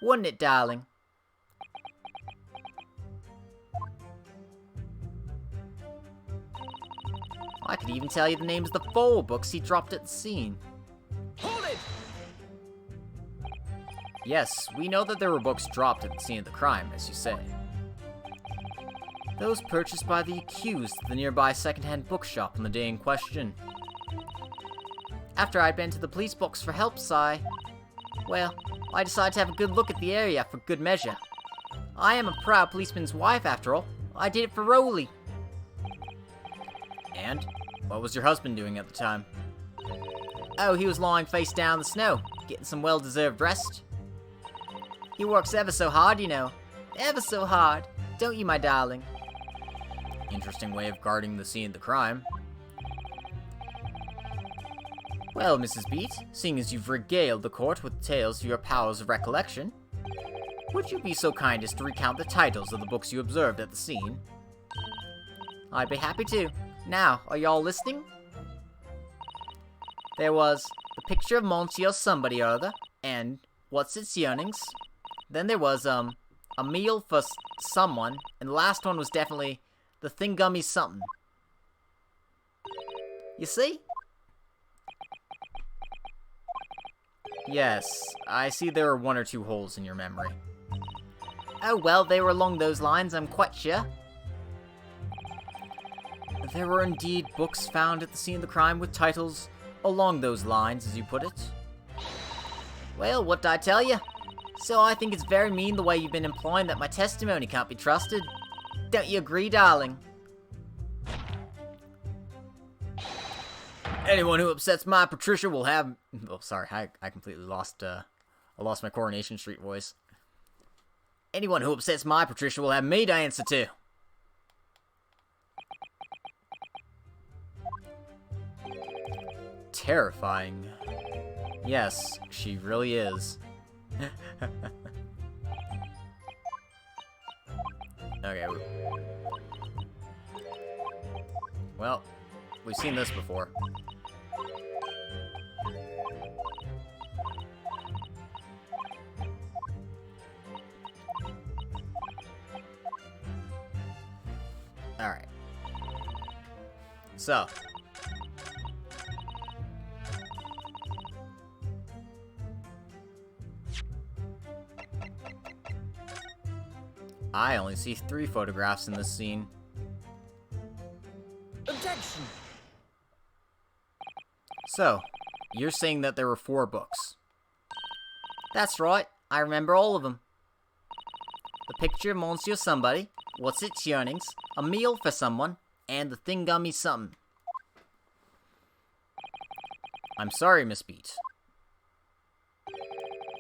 Wouldn't it, darling? I could even tell you the names of the 4 books he dropped at the scene. Hold it! Yes, we know that there were books dropped at the scene of the crime, as you say. Those purchased by the accused at the nearby second-hand bookshop on the day in question. After I'd been to the police box for help, I decided to have a good look at the area for good measure. I am a proud policeman's wife, after all. I did it for Rowley. And? What was your husband doing at the time? Oh, he was lying face down in the snow, getting some well-deserved rest. He works ever so hard, you know. Ever so hard. Don't you, my darling? Interesting way of guarding the scene of the crime. Well, Mrs. Beat, seeing as you've regaled the court with tales of your powers of recollection, would you be so kind as to recount the titles of the books you observed at the scene? I'd be happy to. Now, are y'all listening? There was The Picture of Monsieur Somebody or Other, and What's Its Yearnings. Then there was, A Meal for Someone, and the last one was definitely The Thingummy Something. You see? Yes, I see there are one or two holes in your memory. Oh well, they were along those lines, I'm quite sure. There were indeed books found at the scene of the crime with titles along those lines, as you put it. Well, what did I tell you? So I think it's very mean the way you've been implying that my testimony can't be trusted. Don't you agree, darling? Anyone who upsets my Patricia will have... Oh, sorry, I completely lost, I lost my Coronation Street voice. Anyone who upsets my Patricia will have me to answer to. Terrifying. Yes, she really is. Okay. Well, we've seen this before. Alright. So. I only see 3 photographs in this scene. Objection! So, you're saying that there were 4 books. That's right, I remember all of them. The Picture of Monsieur Somebody, What's Its Yearnings, A Meal for Someone, and The Thingummy Something. I'm sorry, Miss Beat.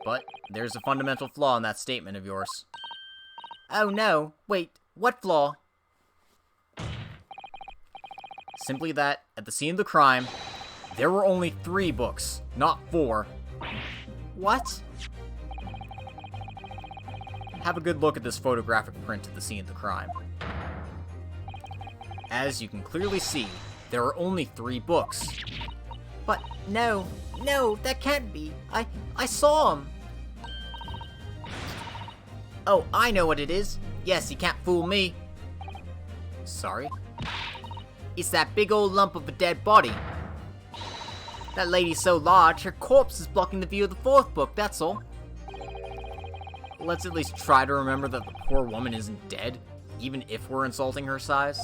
But there's a fundamental flaw in that statement of yours. Oh no, wait, what flaw? Simply that, at the scene of the crime, there were only 3 books, not 4. What? Have a good look at this photographic print of the scene of the crime. As you can clearly see, there are only 3 books. But no, that can't be. I saw him. Oh, I know what it is. Yes, you can't fool me. Sorry? It's that big old lump of a dead body. That lady's so large, her corpse is blocking the view of the 4th book, that's all. Let's at least try to remember that the poor woman isn't dead, even if we're insulting her size.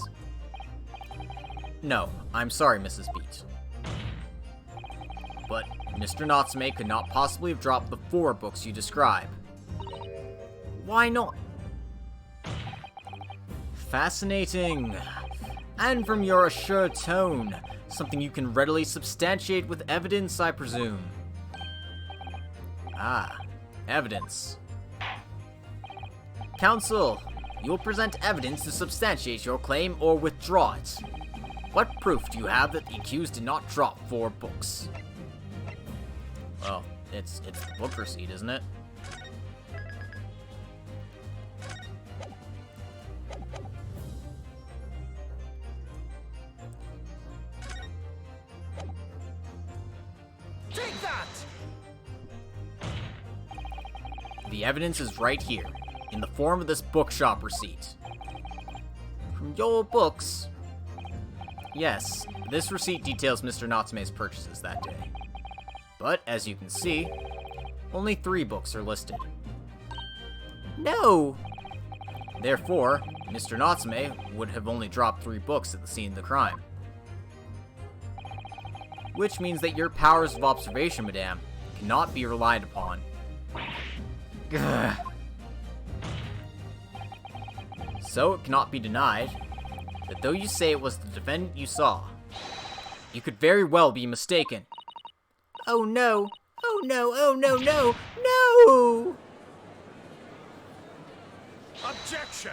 No, I'm sorry, Mrs. Beat. But Mr. Natsume could not possibly have dropped the 4 books you describe. Why not? Fascinating. And from your assured tone, something you can readily substantiate with evidence, I presume. Ah, evidence. Counsel, you will present evidence to substantiate your claim or withdraw it. What proof do you have that the accused did not drop 4 books? Well, it's the book receipt, isn't it? Take that! The evidence is right here, in the form of this bookshop receipt. From your books? Yes, this receipt details Mr. Natsume's purchases that day. But, as you can see, Only 3 books are listed. No! Therefore, Mr. Natsume would have only dropped 3 books at the scene of the crime. Which means that your powers of observation, madame, cannot be relied upon. Gah. So it cannot be denied that though you say it was the defendant you saw, you could very well be mistaken. Oh no! Oh no! Oh no! No! No! Objection!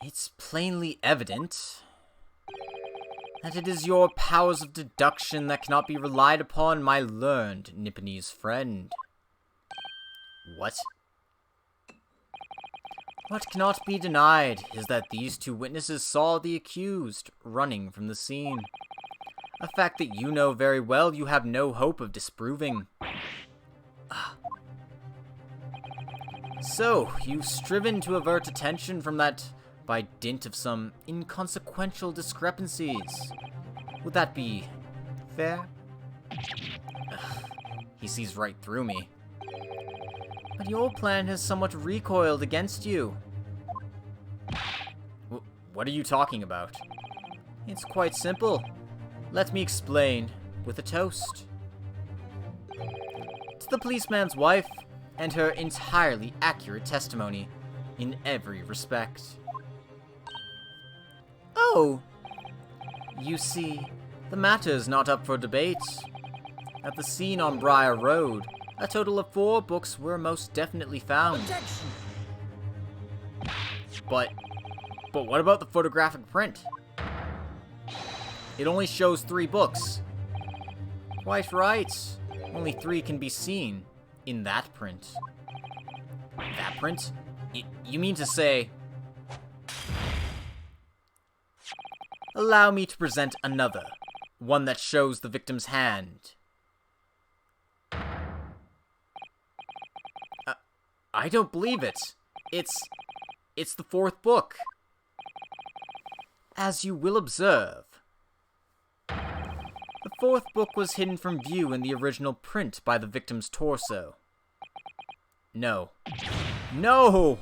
It's plainly evident that it is your powers of deduction that cannot be relied upon, my learned Nipponese friend. What? What cannot be denied is that these 2 witnesses saw the accused running from the scene. A fact that you know very well you have no hope of disproving. So, you've striven to avert attention from that by dint of some inconsequential discrepancies. Would that be fair? He sees right through me. But your plan has somewhat recoiled against you. What are you talking about? It's quite simple. Let me explain with a toast. To the policeman's wife and her entirely accurate testimony in every respect. Oh! You see, the matter is not up for debate. At the scene on Briar Road, a total of 4 books were most definitely found. Objection! But what about the photographic print? It only shows 3 books. Quite right. Only 3 can be seen in that print. That print? You mean to say... Allow me to present another. One that shows the victim's hand. I don't believe it. It's the 4th book. As you will observe, the 4th book was hidden from view in the original print by the victim's torso. No. No!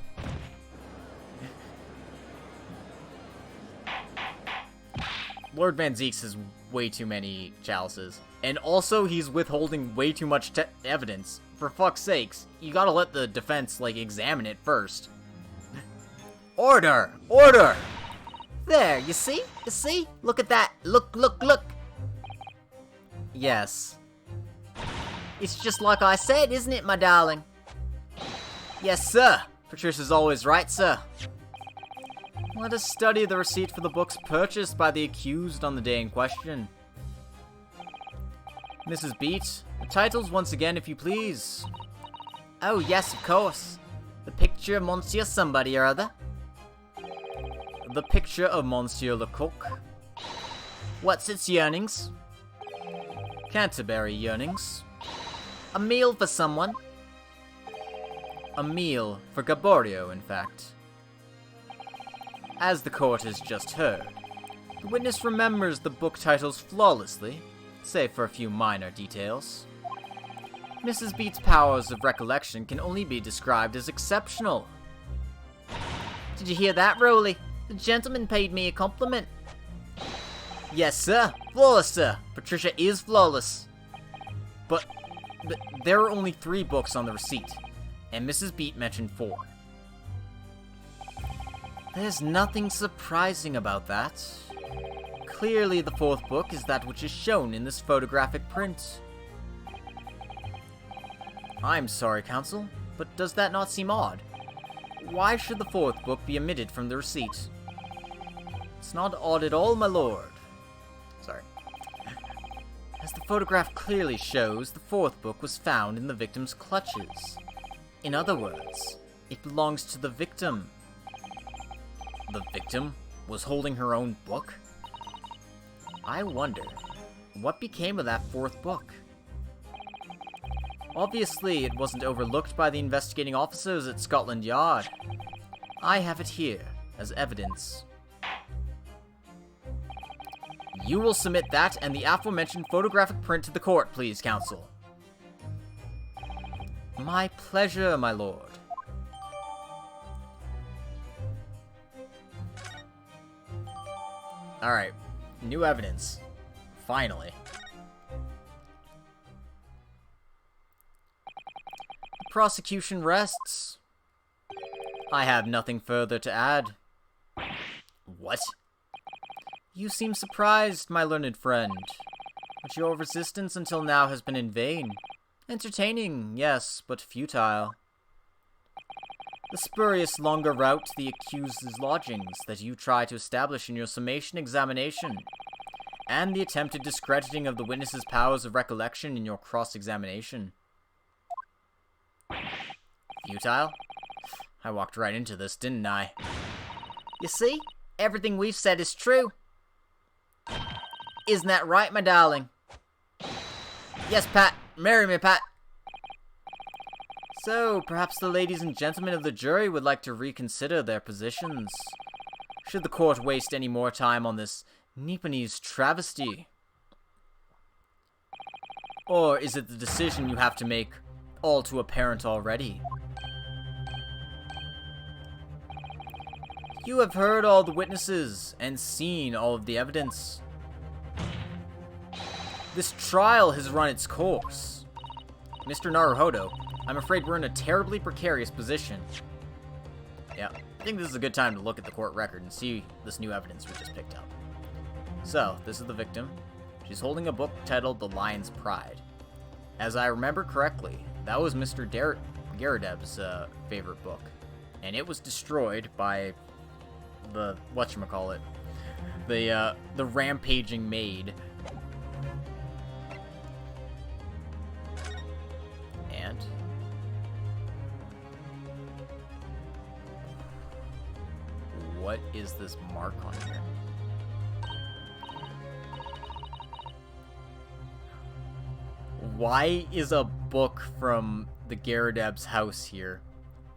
Lord Van Zeeks has way too many chalices. And also, he's withholding way too much evidence. For fuck's sakes, you gotta let the defense, examine it first. Order! Order! There, you see? You see? Look at that. Look, look, look. Yes. It's just like I said, isn't it, my darling? Yes, sir. Patricia's always right, sir. Let us study the receipt for the books purchased by the accused on the day in question. Mrs. Beat, the titles once again, if you please. Oh, yes, of course. The picture of Monsieur somebody or other. The picture of Monsieur Lecoq. What's its yearnings? Canterbury yearnings. A meal for someone. A meal for Gaborio, in fact. As the court has just heard, the witness remembers the book titles flawlessly, save for a few minor details. Mrs. Beat's powers of recollection can only be described as exceptional. Did you hear that, Rowley? The gentleman paid me a compliment. Yes, sir. Flawless, sir. Patricia is flawless. But there are only 3 books on the receipt, and Mrs. Beat mentioned 4. There's nothing surprising about that. Clearly, the 4th book is that which is shown in this photographic print. I'm sorry, counsel, but does that not seem odd? Why should the 4th book be omitted from the receipt? It's not odd at all, my lord. Sorry. As the photograph clearly shows, the 4th book was found in the victim's clutches. In other words, it belongs to the victim. The victim was holding her own book? I wonder, what became of that 4th book? Obviously, it wasn't overlooked by the investigating officers at Scotland Yard. I have it here as evidence. You will submit that and the aforementioned photographic print to the court, please, counsel. My pleasure, my lord. Alright, new evidence. Finally. The prosecution rests. I have nothing further to add. What? You seem surprised, my learned friend. But your resistance until now has been in vain. Entertaining, yes, but futile. The spurious longer route to the accused's lodgings that you try to establish in your summation examination, and the attempted discrediting of the witness's powers of recollection in your cross-examination. Futile? I walked right into this, didn't I? You see? Everything we've said is true. Isn't that right, my darling? Yes, Pat. Marry me, Pat. So, perhaps the ladies and gentlemen of the jury would like to reconsider their positions. Should the court waste any more time on this Nipponese travesty? Or is it the decision you have to make all too apparent already? You have heard all the witnesses and seen all of the evidence. This trial has run its course. Mr. Naruhodo, I'm afraid we're in a terribly precarious position. Yeah, I think this is a good time to look at the court record and see this new evidence we just picked up. So, this is the victim. She's holding a book titled The Lion's Pride. As I remember correctly, that was Mr. Garadeb's favorite book. And it was destroyed by the, whatchamacallit, the rampaging maid. And what is this mark on here? Why is a book from the Garadeb's house here?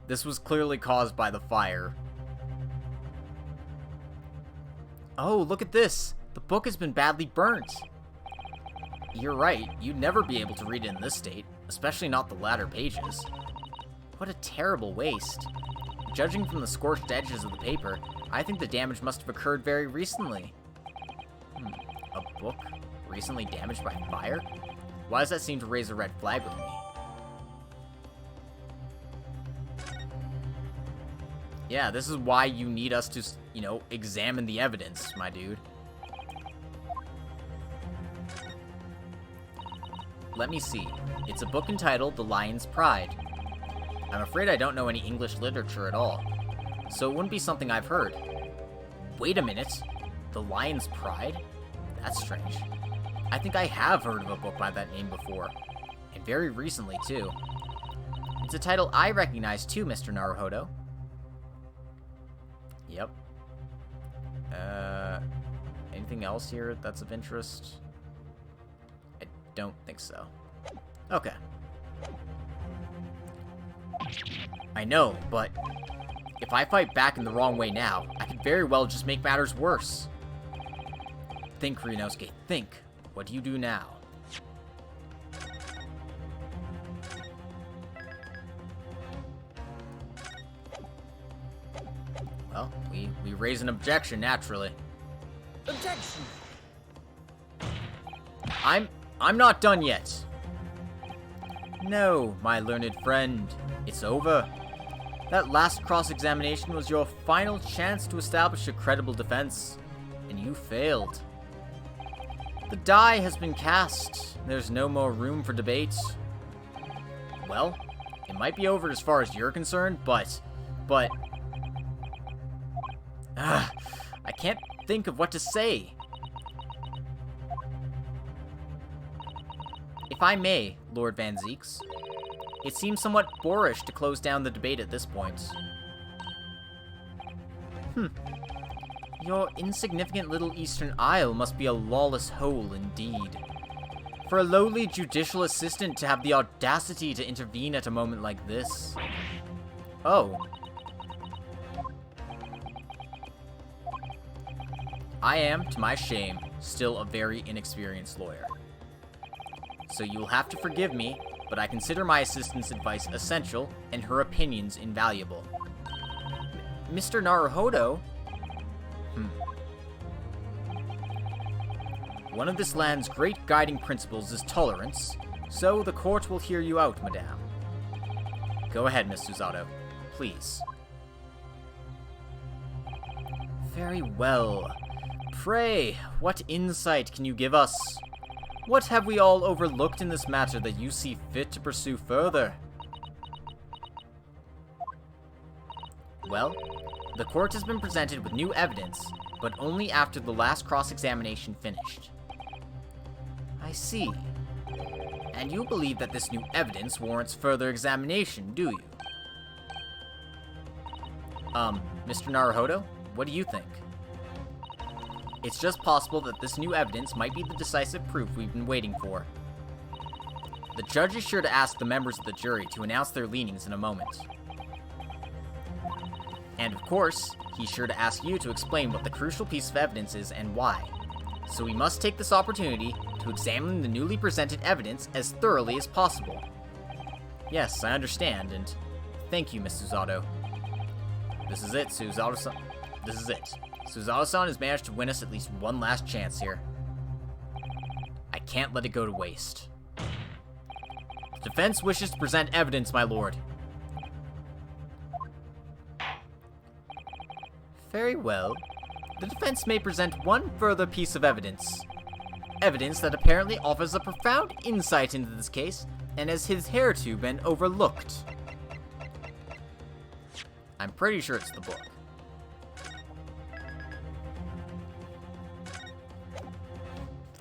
This was clearly caused by the fire. Oh, look at this! The book has been badly burnt! You're right, you'd never be able to read it in this state, especially not the latter pages. What a terrible waste. Judging from the scorched edges of the paper, I think the damage must have occurred very recently. A book recently damaged by fire? Why does that seem to raise a red flag with me? Yeah, this is why you need us to, you know, examine the evidence, my dude. Let me see. It's a book entitled The Lion's Pride. I'm afraid I don't know any English literature at all, so it wouldn't be something I've heard. Wait a minute. The Lion's Pride? That's strange. I think I have heard of a book by that name before, and very recently, too. It's a title I recognize, too, Mr. Naruhodo. Yep. Anything else here that's of interest? I don't think so. Okay. I know, but if I fight back in the wrong way now, I could very well just make matters worse. Think, Ryunosuke, think. What do you do now? Well, we raise an objection, naturally. Objection! I'm not done yet. No, my learned friend. It's over. That last cross-examination was your final chance to establish a credible defense, and you failed. The die has been cast. There's no more room for debate. Well, it might be over as far as you're concerned, but... I can't think of what to say. If I may, Lord Van Zeeks, it seems somewhat boorish to close down the debate at this point. Your insignificant little Eastern Isle must be a lawless hole indeed. For a lowly judicial assistant to have the audacity to intervene at a moment like this. Oh. I am, to my shame, still a very inexperienced lawyer. So you'll have to forgive me, but I consider my assistant's advice essential and her opinions invaluable. Mr. Naruhodo? One of this land's great guiding principles is tolerance, so the court will hear you out, madame. Go ahead, Miss Susato. Please. Very well. Pray, what insight can you give us? What have we all overlooked in this matter that you see fit to pursue further? Well, the court has been presented with new evidence, but only after the last cross-examination finished. I see. And you believe that this new evidence warrants further examination, do you? Mr. Naruhodo, what do you think? It's just possible that this new evidence might be the decisive proof we've been waiting for. The judge is sure to ask the members of the jury to announce their leanings in a moment. And of course, he's sure to ask you to explain what the crucial piece of evidence is and why. So we must take this opportunity to examine the newly presented evidence as thoroughly as possible. Yes, I understand, and thank you, Miss Susato. This is it, Susato-san. This is it. Susato-san has managed to win us at least one last chance here. I can't let it go to waste. The defense wishes to present evidence, my lord. Very well. The defense may present one further piece of evidence. Evidence that apparently offers a profound insight into this case and has hitherto been overlooked. I'm pretty sure it's the book.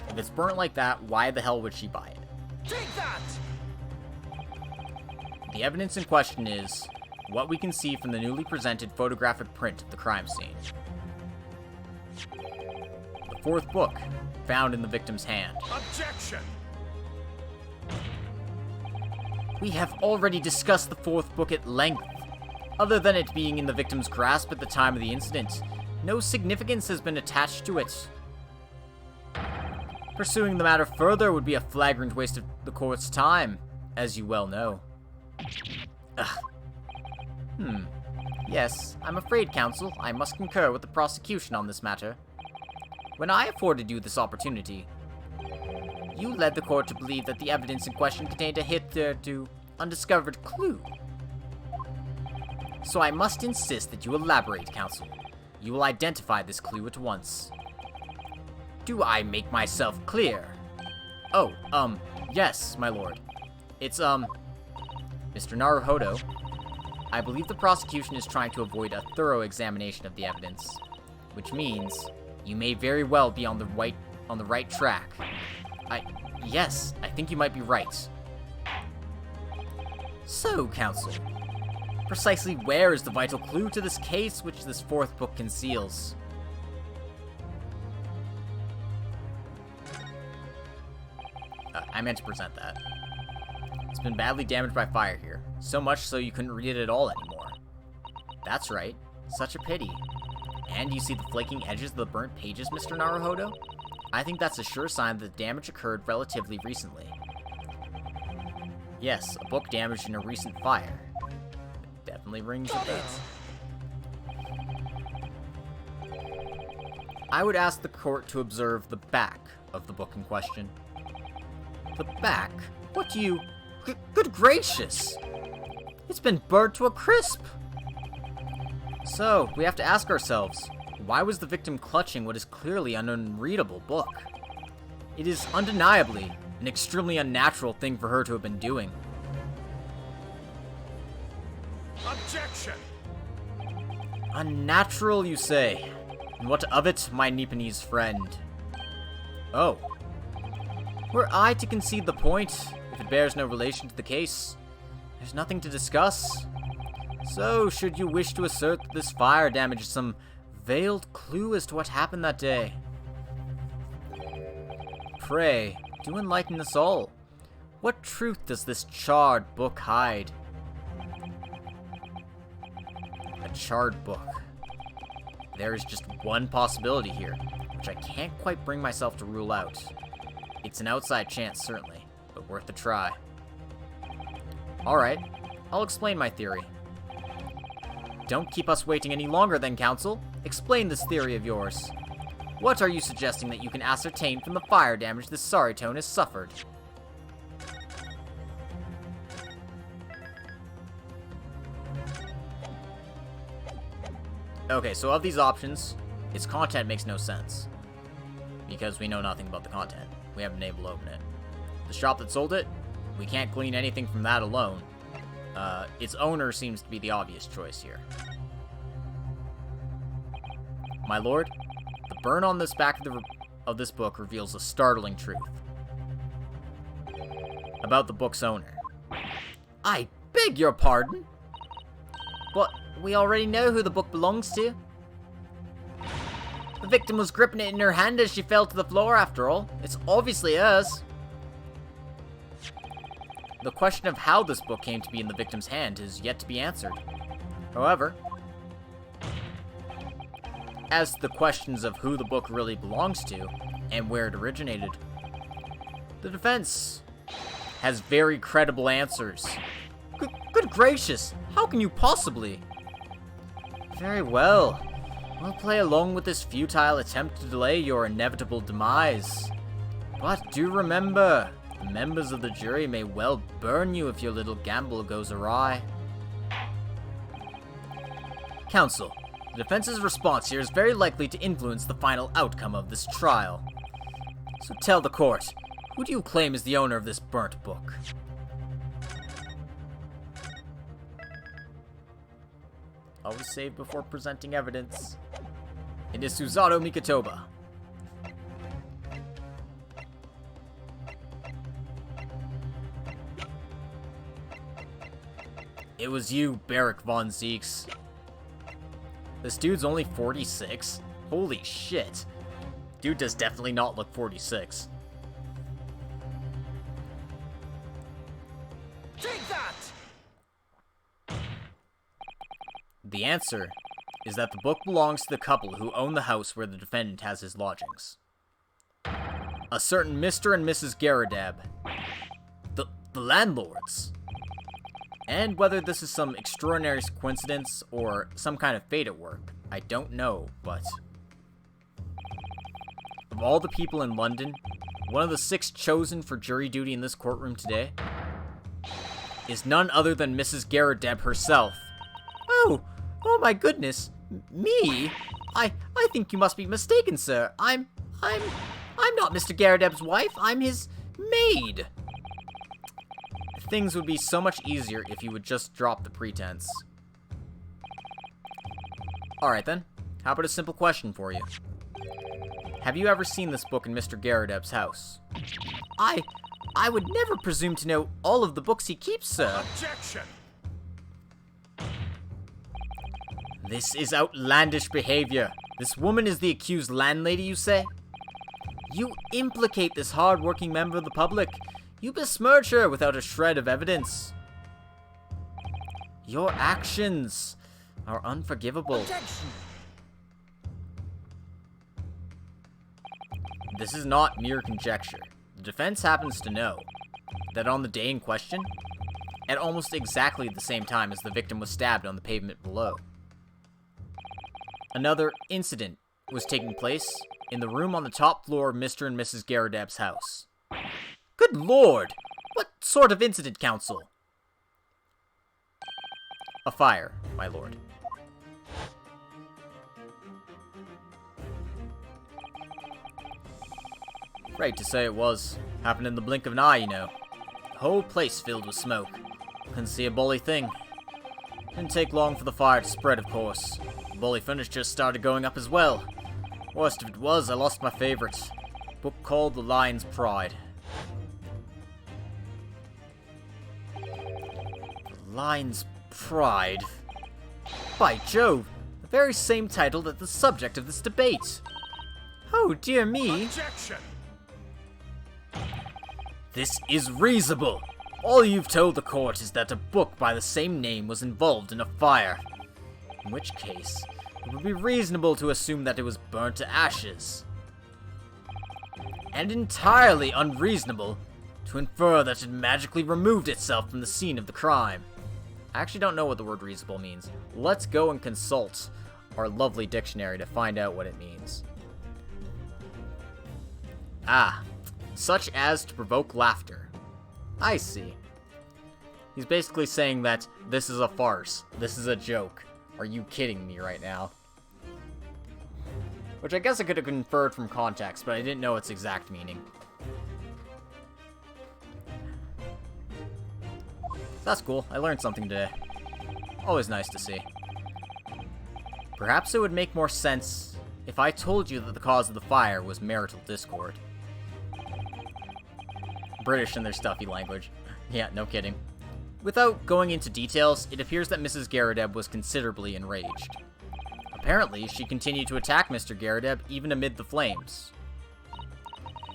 If it's burnt like that, why the hell would she buy it? Take that! The evidence in question is what we can see from the newly presented photographic print of the crime scene. The fourth book, found in the victim's hand. Objection! We have already discussed the fourth book at length. Other than it being in the victim's grasp at the time of the incident, no significance has been attached to it. Pursuing the matter further would be a flagrant waste of the court's time, as you well know. Ugh. Yes, I'm afraid, counsel, I must concur with the prosecution on this matter. When I afforded you this opportunity, you led the court to believe that the evidence in question contained a hitherto undiscovered clue. So I must insist that you elaborate, counsel. You will identify this clue at once. Do I make myself clear? Oh, yes, my lord. It's, Mr. Naruhodo, I believe the prosecution is trying to avoid a thorough examination of the evidence, which means you may very well be on the right track. Yes, I think you might be right. So, counsel, precisely where is the vital clue to this case which this fourth book conceals? I meant to present that. It's been badly damaged by fire here, so much so you couldn't read it at all anymore. That's right, such a pity. And you see the flaking edges of the burnt pages, Mr. Naruhodo? I think that's a sure sign that the damage occurred relatively recently. Yes, a book damaged in a recent fire. It definitely rings a bell. I would ask the court to observe the back of the book in question. The back? What do you... Good gracious! It's been burnt to a crisp! So, we have to ask ourselves, why was the victim clutching what is clearly an unreadable book? It is undeniably an extremely unnatural thing for her to have been doing. Objection! Unnatural, you say? And what of it, my Nipponese friend? Oh. Were I to concede the point, if it bears no relation to the case, there's nothing to discuss. So, should you wish to assert that this fire damaged some veiled clue as to what happened that day? Pray, do enlighten us all. What truth does this charred book hide? A charred book. There is just one possibility here. which I can't quite bring myself to rule out. It's an outside chance, certainly, but worth a try. Alright, I'll explain my theory. Don't keep us waiting any longer then, Council. Explain this theory of yours. What are you suggesting that you can ascertain from the fire damage this Saritone has suffered? Okay, so of these options, its content makes no sense. Because we know nothing about the content. We haven't been able to open it. The shop that sold it, we can't glean anything from that alone. Its owner seems to be the obvious choice here. My lord, the burn on this back of this book reveals a startling truth. About the book's owner. I beg your pardon? But we already know who the book belongs to. The victim was gripping it in her hand as she fell to the floor, after all. It's obviously hers. The question of how this book came to be in the victim's hand is yet to be answered. However, as to the questions of who the book really belongs to and where it originated, the defense has very credible answers. Good gracious, how can you possibly? Very well. We'll play along with this futile attempt to delay your inevitable demise. But do remember, the members of the jury may well burn you if your little gamble goes awry. Counsel, the defense's response here is very likely to influence the final outcome of this trial. So tell the court, who do you claim is the owner of this burnt book? Always save before presenting evidence. It is Suzato Mikotoba. It was you, Barrack von Zeeks. This dude's only 46? Holy shit. Dude does definitely not look 46. Take that! The answer is that the book belongs to the couple who own the house where the defendant has his lodgings. A certain Mr. and Mrs. Garadab. The landlords. And whether this is some extraordinary coincidence or some kind of fate at work, I don't know, but of all the people in London, one of the 6 chosen for jury duty in this courtroom today is none other than Mrs. Garadeb herself. Oh my goodness. Me? I think you must be mistaken, sir. I'm not Mr. Garadeb's wife. I'm his maid. Things would be so much easier if you would just drop the pretense. Alright then, how about a simple question for you? Have you ever seen this book in Mr. Garadeb's house? I would never presume to know all of the books he keeps, sir. Objection! This is outlandish behavior. This woman is the accused landlady, you say? You implicate this hard-working member of the public. You besmirch her without a shred of evidence. Your actions are unforgivable. Objection! This is not mere conjecture. The defense happens to know that on the day in question, at almost exactly the same time as the victim was stabbed on the pavement below, another incident was taking place in the room on the top floor of Mr. and Mrs. Garadeb's house. Good lord! What sort of incident, counsel? A fire, my lord. Right to say it was. Happened in the blink of an eye, you know. The whole place filled with smoke. Couldn't see a bully thing. Didn't take long for the fire to spread, of course. The bully furniture started going up as well. Worst of it was, I lost my favorite. Book called The Lion's Pride. The Lion's Pride? By Jove, the very same title that the subject of this debate. Oh, dear me. Objection! This is reasonable. All you've told the court is that a book by the same name was involved in a fire. In which case, it would be reasonable to assume that it was burnt to ashes. and entirely unreasonable to infer that it magically removed itself from the scene of the crime. I actually don't know what the word reasonable means. Let's go and consult our lovely dictionary to find out what it means. Ah, such as to provoke laughter. I see. He's basically saying that this is a farce. This is a joke. Are you kidding me right now? Which I guess I could have inferred from context, but I didn't know its exact meaning. That's cool. I learned something today. Always nice to see. Perhaps it would make more sense if I told you that the cause of the fire was marital discord. British in their stuffy language. Yeah, no kidding. Without going into details, it appears that Mrs. Garrideb was considerably enraged. Apparently, she continued to attack Mr. Garrideb even amid the flames.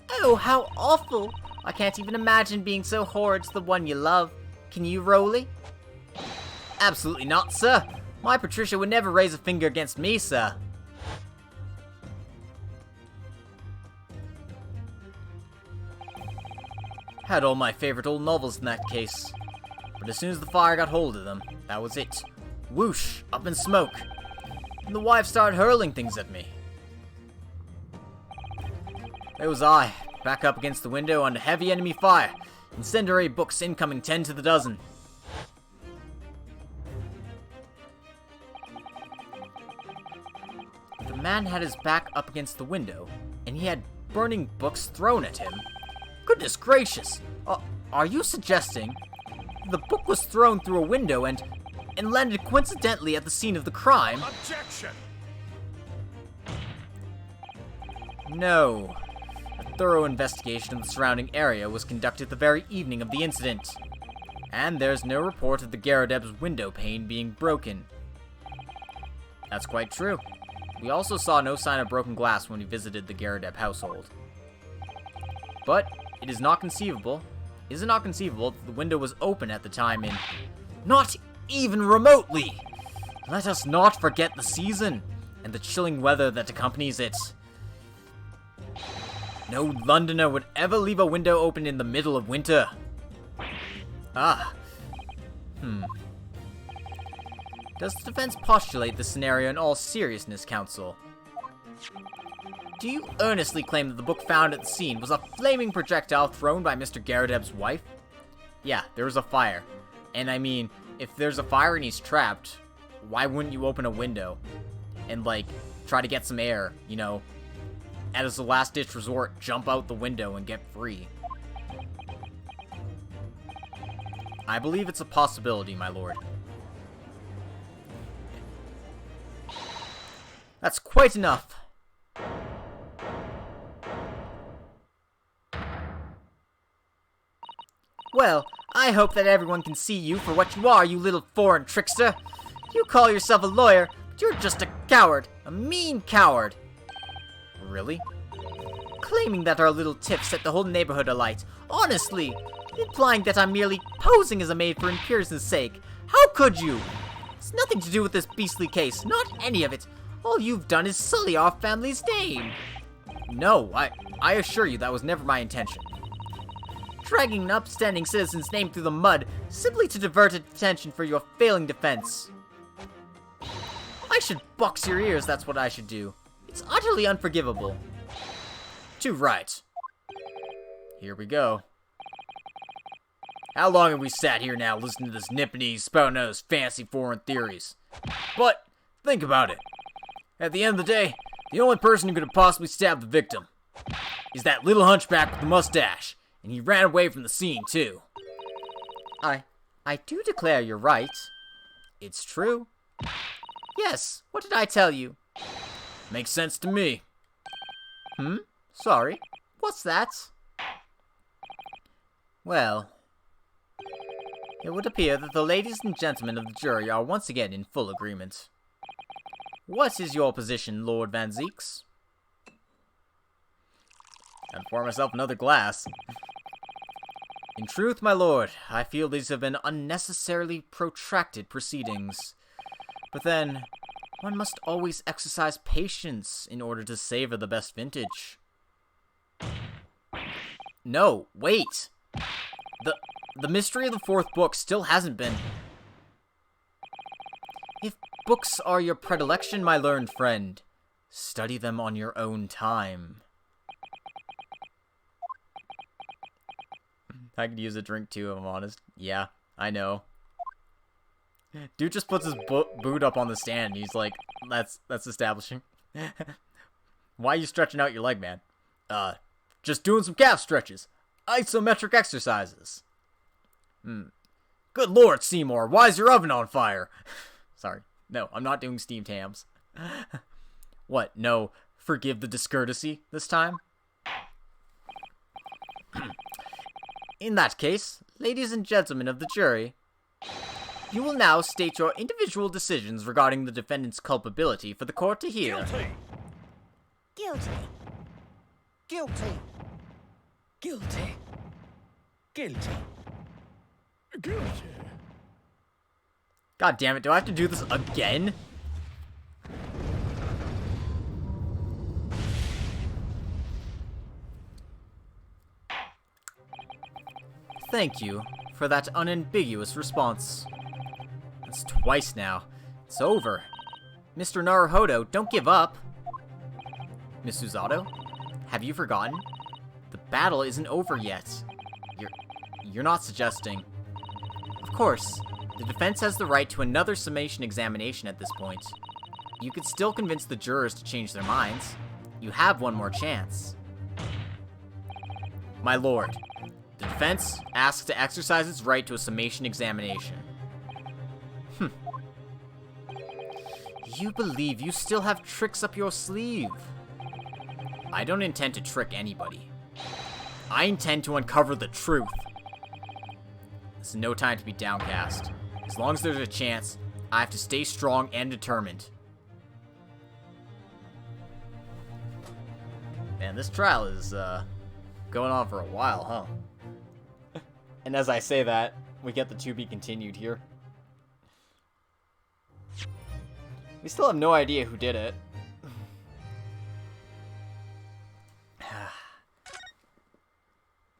Oh, how awful! I can't even imagine being so horrid to the one you love. Can you, Rowley? Absolutely not, sir. My Patricia would never raise a finger against me, sir. Had all my favorite old novels in that case. But as soon as the fire got hold of them, that was it. Whoosh, up in smoke. And the wife started hurling things at me. There was I, back up against the window under heavy enemy fire. Incendiary books incoming 10 to the dozen. The man had his back up against the window, and he had burning books thrown at him. Goodness gracious! Are you suggesting the book was thrown through a window and landed coincidentally at the scene of the crime? Objection! No. A thorough investigation of the surrounding area was conducted the very evening of the incident. And there's no report of the Garrideb's window pane being broken. That's quite true. We also saw no sign of broken glass when we visited the Garrideb household. But it is not conceivable, that the window was open at the time in... Not even remotely! Let us not forget the season, and the chilling weather that accompanies it. No Londoner would ever leave a window open in the middle of winter. Does the defense postulate this scenario in all seriousness, counsel? Do you earnestly claim that the book found at the scene was a flaming projectile thrown by Mr. Garrideb's wife? Yeah, there was a fire. And I mean, if there's a fire and he's trapped, why wouldn't you open a window and, like, try to get some air, you know? And as a last-ditch resort, jump out the window and get free. I believe it's a possibility, my lord. That's quite enough. Well, I hope that everyone can see you for what you are, you little foreign trickster. You call yourself a lawyer, but you're just a coward. A mean coward. Really? Claiming that our little tip set the whole neighborhood alight. Honestly. Implying that I'm merely posing as a maid for appearance's sake. How could you? It's nothing to do with this beastly case. Not any of it. All you've done is sully our family's name. No, I assure you that was never my intention. Dragging an upstanding citizen's name through the mud simply to divert attention for your failing defense. I should box your ears, that's what I should do. It's utterly unforgivable. Too right. Here we go. How long have we sat here now listening to this nippity spouting out his fancy foreign theories? But, think about it. At the end of the day, the only person who could have possibly stabbed the victim is that little hunchback with the mustache. And he ran away from the scene, too. I do declare you're right. It's true. Yes, what did I tell you? Makes sense to me. Sorry. What's that? Well, it would appear that the ladies and gentlemen of the jury are once again in full agreement. What is your position, Lord Van Zeeks? I'd pour myself another glass. In truth, my lord, I feel these have been unnecessarily protracted proceedings. But then, one must always exercise patience in order to savor the best vintage. No, wait! The mystery of the fourth book still hasn't been... If books are your predilection, my learned friend, study them on your own time. I could use a drink too, if I'm honest. Yeah, I know. Dude just puts his boot up on the stand, and he's like, that's establishing. Why are you stretching out your leg, man? Just doing some calf stretches. Isometric exercises. Good lord, Seymour, why is your oven on fire? Sorry. No, I'm not doing steamed hams. What, no, forgive the discourtesy this time? In that case, ladies and gentlemen of the jury, you will now state your individual decisions regarding the defendant's culpability for the court to hear. Guilty. Guilty. Guilty. Guilty. Guilty. Guilty. God damn it, do I have to do this again? Thank you for that unambiguous response. That's twice now. It's over. Mr. Naruhodo, don't give up. Miss Susato, have you forgotten? The battle isn't over yet. You're not suggesting. Of course, the defense has the right to another summation examination at this point. You could still convince the jurors to change their minds. You have one more chance. My lord, the defense asks to exercise its right to a summation examination. You believe you still have tricks up your sleeve. I don't intend to trick anybody. I intend to uncover the truth. It's no time to be downcast. As long as there's a chance, I have to stay strong and determined. Man, this trial is, going on for a while, huh? And as I say that, we get the to be continued here. We still have no idea who did it.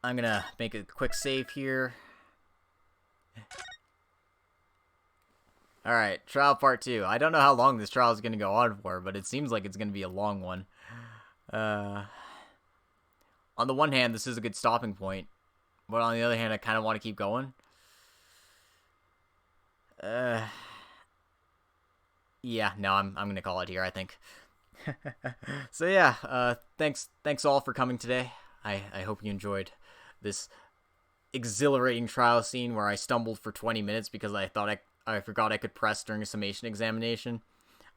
I'm gonna make a quick save here. Alright, trial part 2. I don't know how long this trial is gonna go on for, but it seems like it's gonna be a long one. On the one hand, this is a good stopping point, but on the other hand, I kind of want to keep going. Yeah, no, I'm gonna call it here, I think. So yeah, thanks all for coming today. I hope you enjoyed this exhilarating trial scene where I stumbled for 20 minutes because I thought I forgot I could press during a summation examination.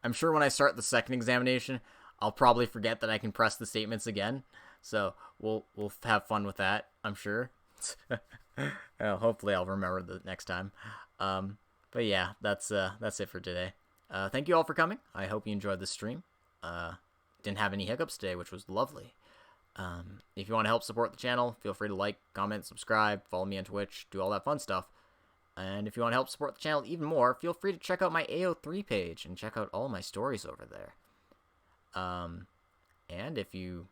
I'm sure when I start the second examination, I'll probably forget that I can press the statements again. So we'll have fun with that, I'm sure. Hopefully I'll remember the next time. But yeah, that's it for today. Thank you all for coming. I hope you enjoyed the stream. Didn't have any hiccups today, which was lovely. If you want to help support the channel, feel free to like, comment, subscribe, follow me on Twitch, do all that fun stuff. And if you want to help support the channel even more, feel free to check out my AO3 page and check out all my stories over there. And if you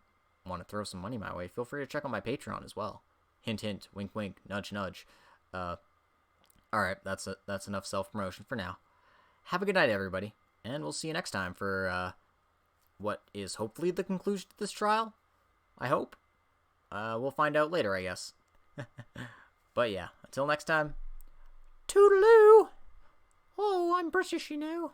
want to throw some money my way, feel free to check out my Patreon as well. Hint, hint, wink, wink, nudge, nudge. Alright, that's enough self-promotion for now. Have a good night, everybody, and we'll see you next time for, what is hopefully the conclusion to this trial? I hope. We'll find out later, I guess. But yeah, until next time, toodaloo! Oh, I'm British, you know.